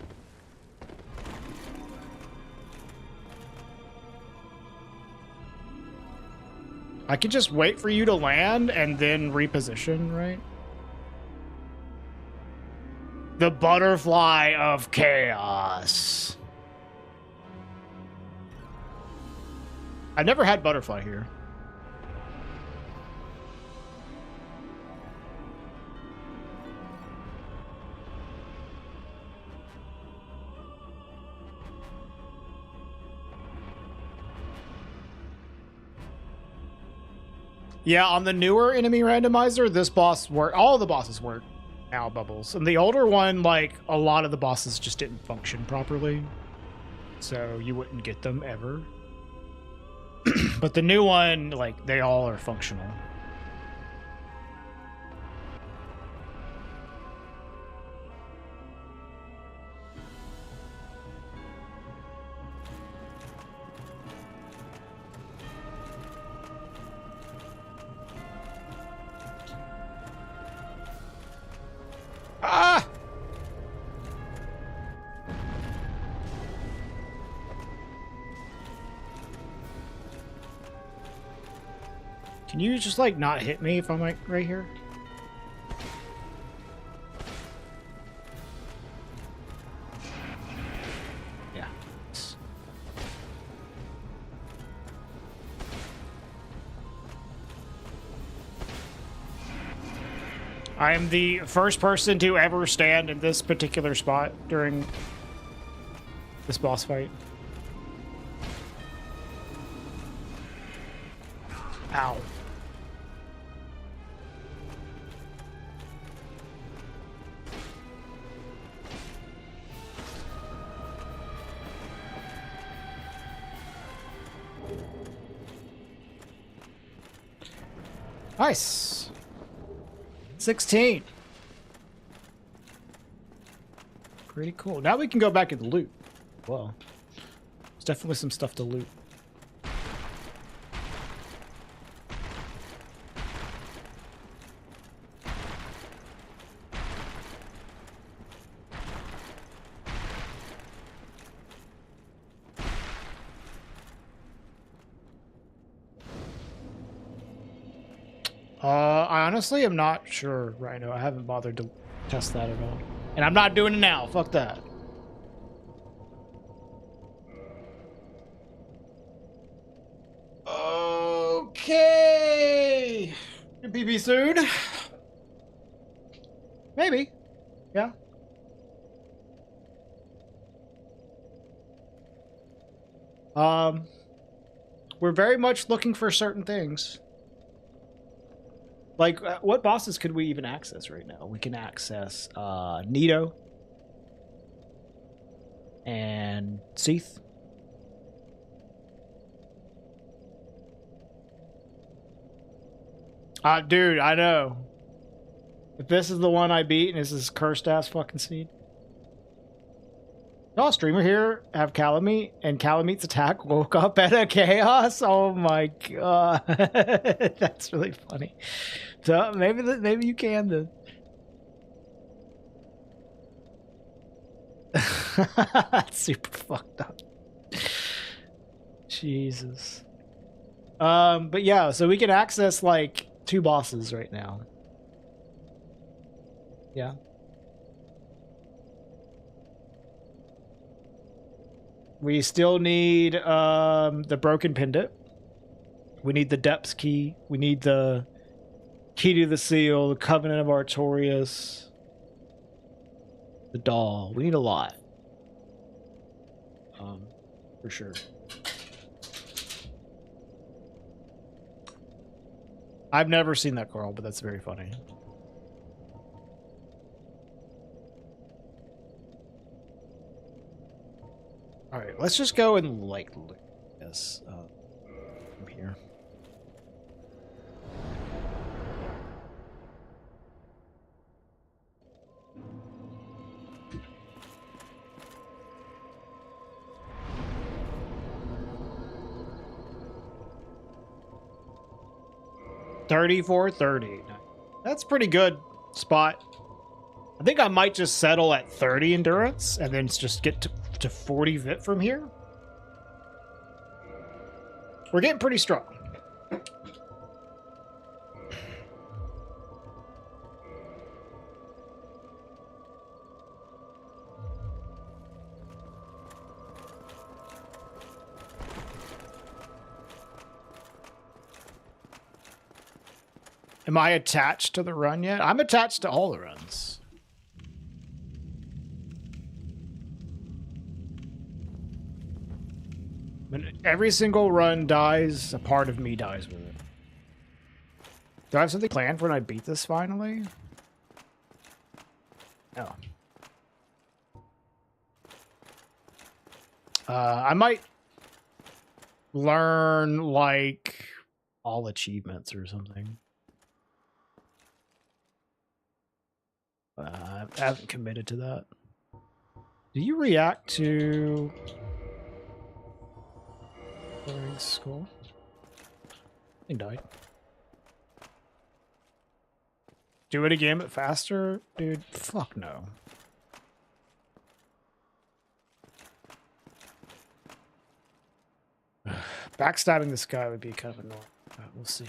A: I could just wait for you to land and then reposition, right? The butterfly of chaos. I never had butterfly here. Yeah, on the newer enemy randomizer, this boss work. All the bosses work now, Bubbles. And the older one, like a lot of the bosses just didn't function properly, so you wouldn't get them ever. But the new one, like they all are functional. Ah! Can you just like not hit me if I'm like right here? Yeah. I am the first person to ever stand in this particular spot during this boss fight. Ow. Nice. 16. Pretty cool. Now we can go back and loot. Well, there's definitely some stuff to loot. I honestly am not sure right now. I haven't bothered to test that at all. And I'm not doing it now. Fuck that. Okay. PP soon. Maybe. Yeah. We're very much looking for certain things. Like, what bosses could we even access right now? We can access Nito and Seath. Dude, I know. If this is the one I beat and this is cursed ass fucking seed. Oh, streamer here have Calamite, and Calamite's attack woke up at a chaos. Oh my god, that's really funny. So maybe you can then. That's super fucked up. Jesus. But yeah, so we can access like 2 bosses right now. Yeah. We still need the broken pendant. We need the depths key. We need the key to the seal, the covenant of Artorias, the doll. We need a lot. For sure. I've never seen that, Carl, but that's very funny. All right, let's just go and like look at this from here. $34.30. That's pretty good spot. I think I might just settle at 30 endurance and then just get to 40 vit from here. We're getting pretty strong. Am I attached to the run yet? I'm attached to all the runs. When every single run dies, a part of me dies with it. Do I have something planned for when I beat this finally? No. I might learn, like, all achievements or something. I haven't committed to that. Do you react to... Skull? He died. Do it again, but faster? Dude, fuck no. Backstabbing this guy would be kind of annoying. We'll see.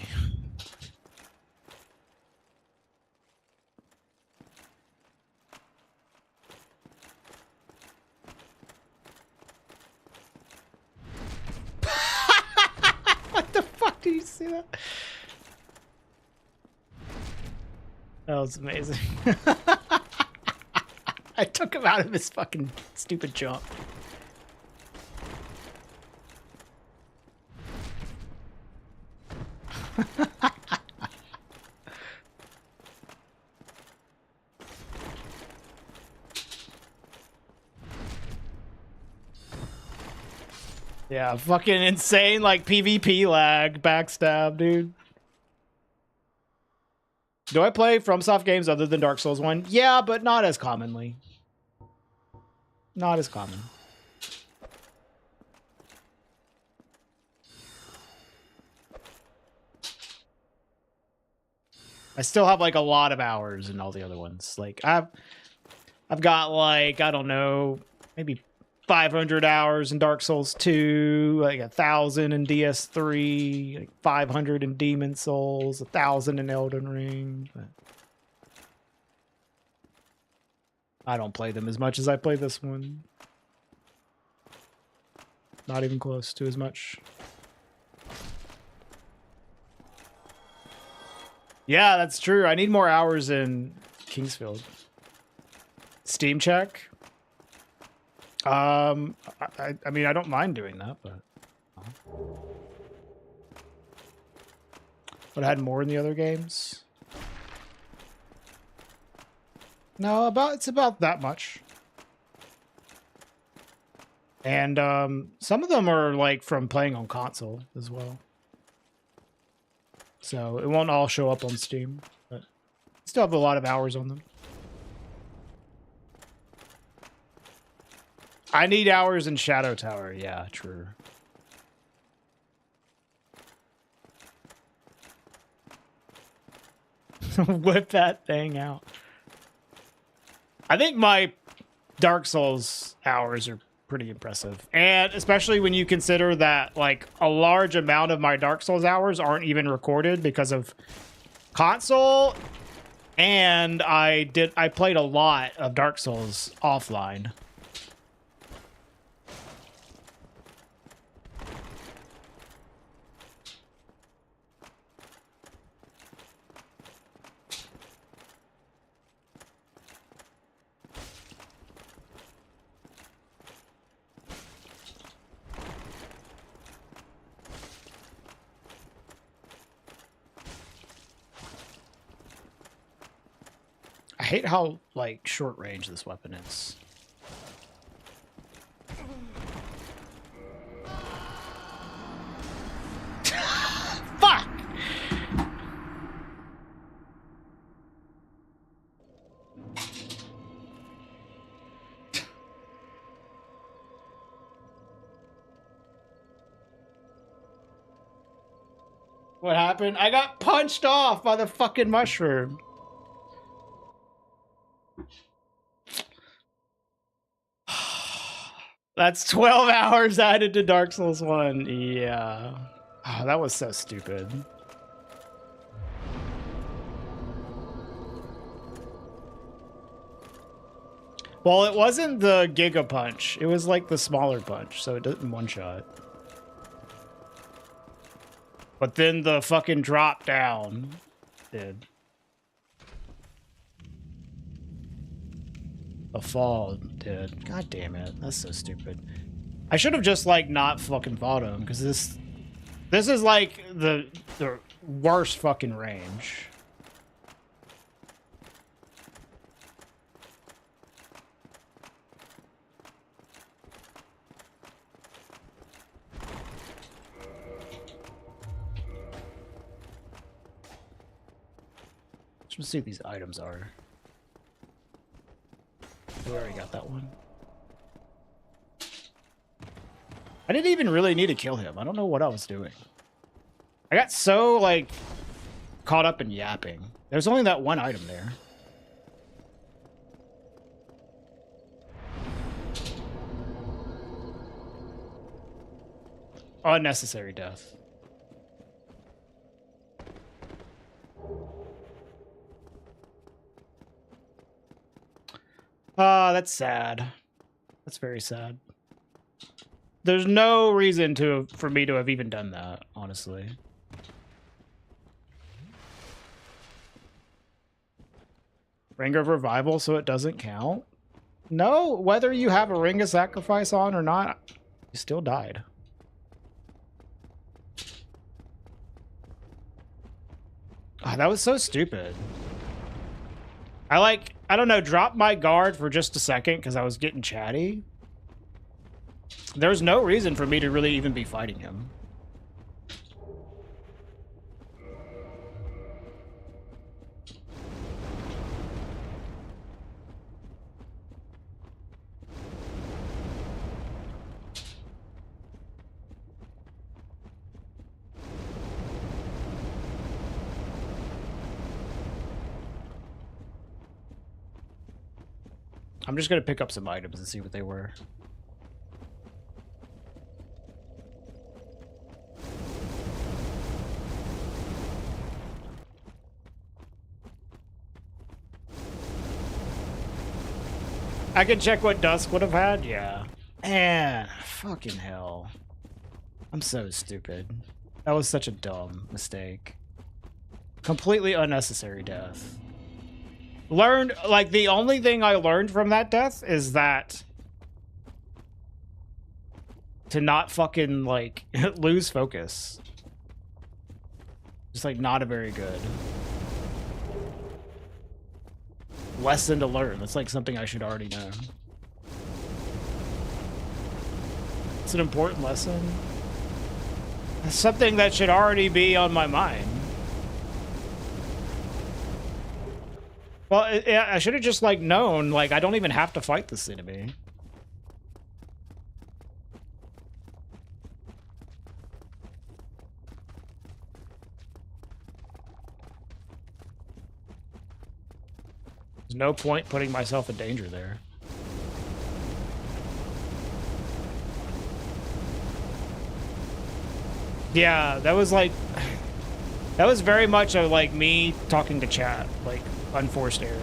A: What the fuck? Did you see that? That was amazing. I took him out of his fucking stupid jump. Yeah, fucking insane, like, PvP lag, backstab, dude. Do I play FromSoft games other than Dark Souls 1? Yeah, but not as commonly. Not as common. I still have, like, a lot of hours in all the other ones. Like, I've got, like, I don't know, maybe 500 hours in Dark Souls 2, like 1,000 in DS3, like 500 in Demon Souls, 1,000 in Elden Ring. But I don't play them as much as I play this one. Not even close to as much. Yeah, that's true. I need more hours in Kingsfield. Steam check. I mean, I don't mind doing that, but I had more in the other games. No, it's about that much. And some of them are like from playing on console as well. So it won't all show up on Steam, but still have a lot of hours on them. I need hours in Shadow Tower. Yeah, true. Whip that thing out. I think my Dark Souls hours are pretty impressive. And especially when you consider that, like, a large amount of my Dark Souls hours aren't even recorded because of console. And I played a lot of Dark Souls offline. I hate how, like, short range this weapon is. Fuck! What happened? I got punched off by the fucking mushroom. That's 12 hours added to Dark Souls 1. Yeah. Oh, that was so stupid. Well, it wasn't the Giga Punch. It was like the smaller punch, so it didn't one-shot. But then the fucking drop down Dude. A fall, dude. God damn it. That's so stupid. I should have just, like, not fucking fought him, because this is, like, the worst fucking range. Let's see what these items are. We already got that one. I didn't even really need to kill him. I don't know what I was doing. I got so, like, caught up in yapping. There's only that one item there. Unnecessary death. That's sad. That's very sad. There's no reason for me to have even done that, honestly. Ring of Revival, so it doesn't count? No, whether you have a Ring of Sacrifice on or not, you still died. Oh, that was so stupid. I don't know, dropped my guard for just a second because I was getting chatty. There's no reason for me to really even be fighting him. I'm just gonna pick up some items and see what they were. I can check what Dusk would have had? Yeah. Man, fucking hell. I'm so stupid. That was such a dumb mistake. Completely unnecessary death. Learned, like, the only thing I learned from that death is that to not fucking, like, lose focus. Just, like, not a very good lesson to learn. That's, like, something I should already know. It's an important lesson. It's something that should already be on my mind. Well, I should have just, like, known, like, I don't even have to fight this enemy. There's no point putting myself in danger there. Yeah, that was, like... That was very much a, like, me talking to chat. Like, unforced error.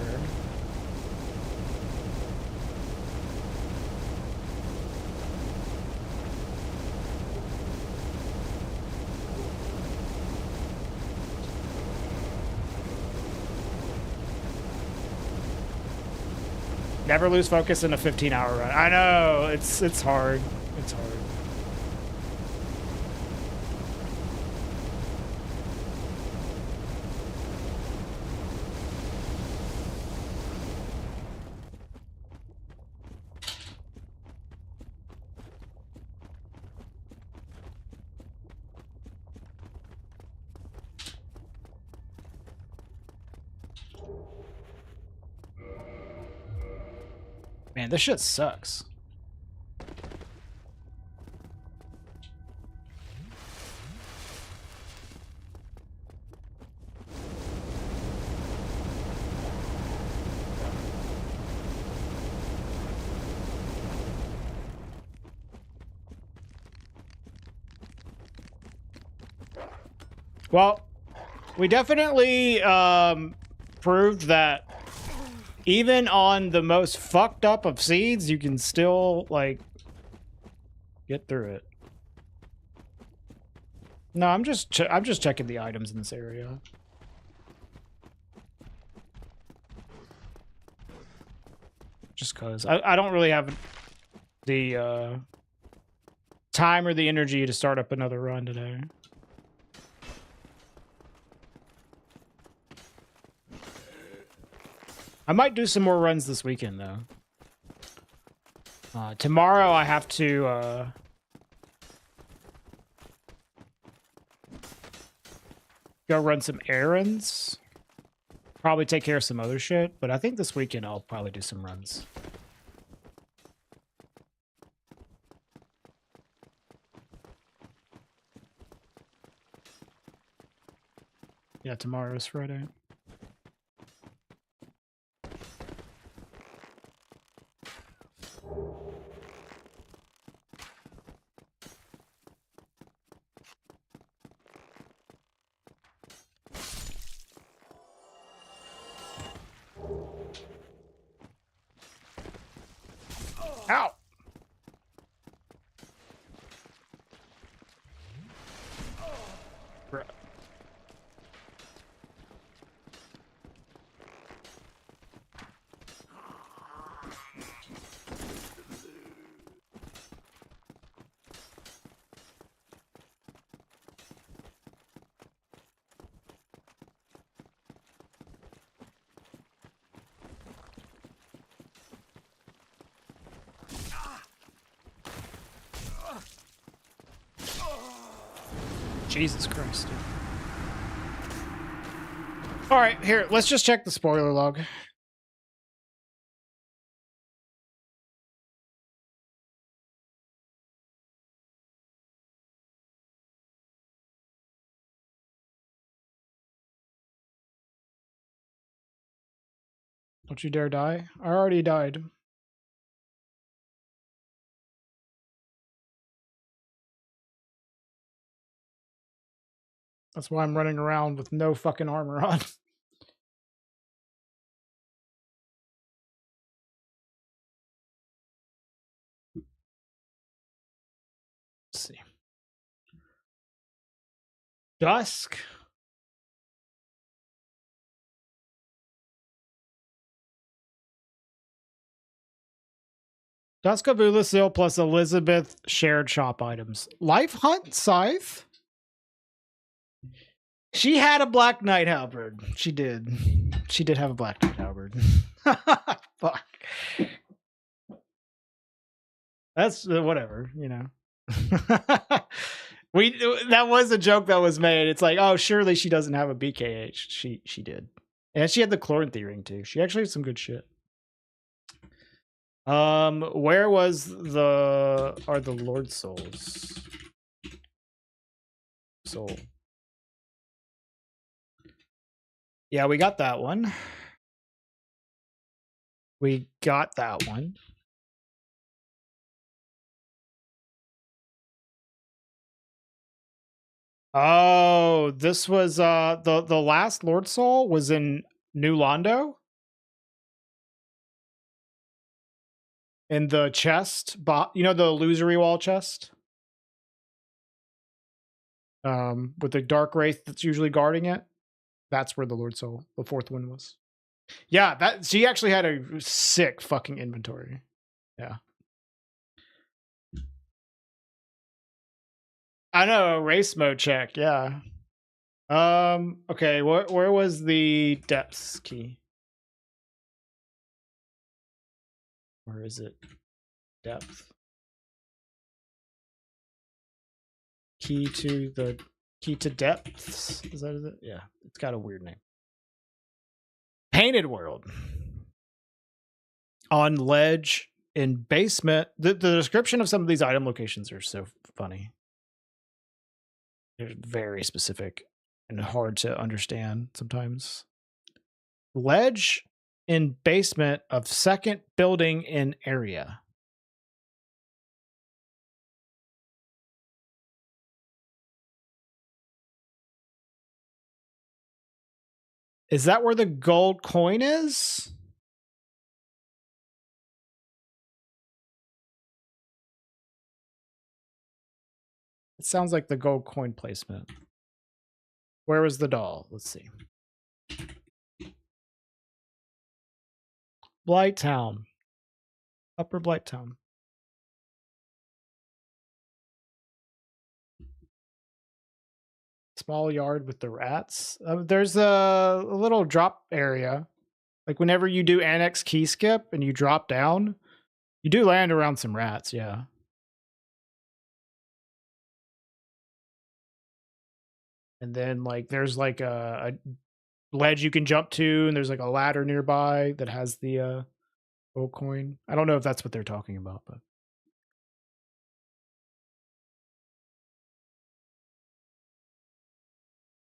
A: Never lose focus in a 15-hour run. I know, it's hard. It's hard. Man, this shit sucks. Well, we definitely proved that even on the most fucked up of seeds, you can still, like, get through it. No, I'm just checking the items in this area. because I don't really have the time or the energy to start up another run today. I might do some more runs this weekend, though. Tomorrow I have to go run some errands. Probably take care of some other shit, but I think this weekend I'll probably do some runs. Yeah, tomorrow's Friday. Ow! Bruh. Jesus Christ, dude. All right, here, let's just check the spoiler log. Don't you dare die. I already died. That's why I'm running around with no fucking armor on. Let's see. Dusk. Dusk of Ulasil plus Elizabeth shared shop items. Life Hunt Scythe? She had a Black Knight halberd. She did. She did have a Black Knight halberd. Fuck. That's whatever, you know. That was a joke that was made. It's like, oh, surely she doesn't have a BKH. She did. And she had the Chloranthy ring too. She actually had some good shit. Where was the Lord Souls? Soul. Yeah, we got that one. We got that one. Oh, this was the last Lord Soul was in New Londo. In the chest, you know, the illusory wall chest? With the dark wraith that's usually guarding it. That's where the Lord Soul, the fourth one, was. Yeah, that she actually had a sick fucking inventory. Yeah. I know, race mode check, yeah. Okay, where was the depths key? Where is it? Depth. Key to depths? Is that it? Yeah, it's got a weird name. Painted World. On ledge in basement. The description of some of these item locations are so funny. They're very specific and hard to understand sometimes. Ledge in basement of second building in area. Is that where the gold coin is? It sounds like the gold coin placement. Where was the doll? Let's see. Blight Town. Upper Blighttown. Small yard with the rats. There's a little drop area. Like whenever you do annex key skip and you drop down, you do land around some rats, yeah. And then like there's like a ledge you can jump to, and there's like a ladder nearby that has the gold coin. I don't know if that's what they're talking about, but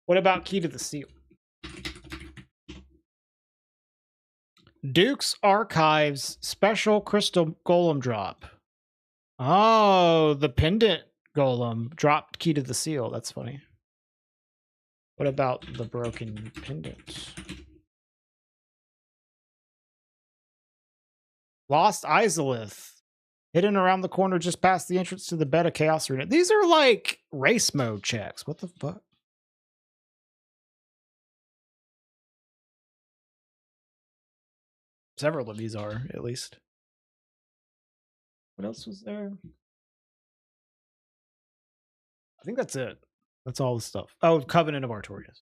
A: what about Key to the Seal? Duke's Archives special crystal golem drop. Oh, the pendant golem dropped Key to the Seal. That's funny. What about the broken pendant? Lost Izalith. Hidden around the corner just past the entrance to the Bed of Chaos Arena. These are like race mode checks. What the fuck? Several of these are, at least. What else was there? I think that's it. That's all the stuff. Oh, Covenant of Artorias.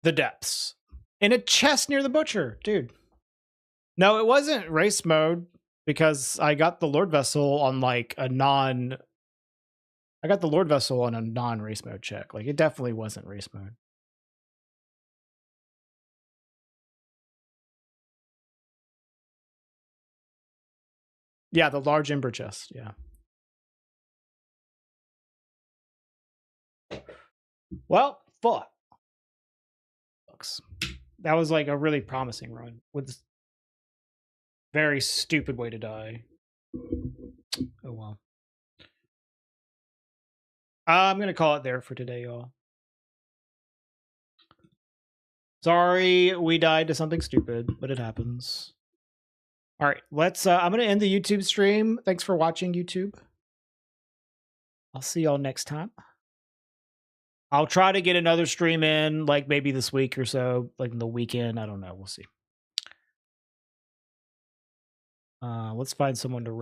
A: The Depths. In a chest near the Butcher, dude. No, it wasn't race mode because I got the Lord Vessel on like a non... I got the Lord Vessel on a non-race mode check. Like, it definitely wasn't race mode. Yeah, the large Ember chest, yeah. Well, fuck. That was like a really promising run with very stupid way to die. Oh, well. I'm going to call it there for today, y'all. Sorry we died to something stupid, but it happens. All right, let's... I'm going to end the YouTube stream. Thanks for watching, YouTube. I'll see y'all next time. I'll try to get another stream in, like maybe this week or so, like in the weekend. I don't know. We'll see. Let's find someone to rate.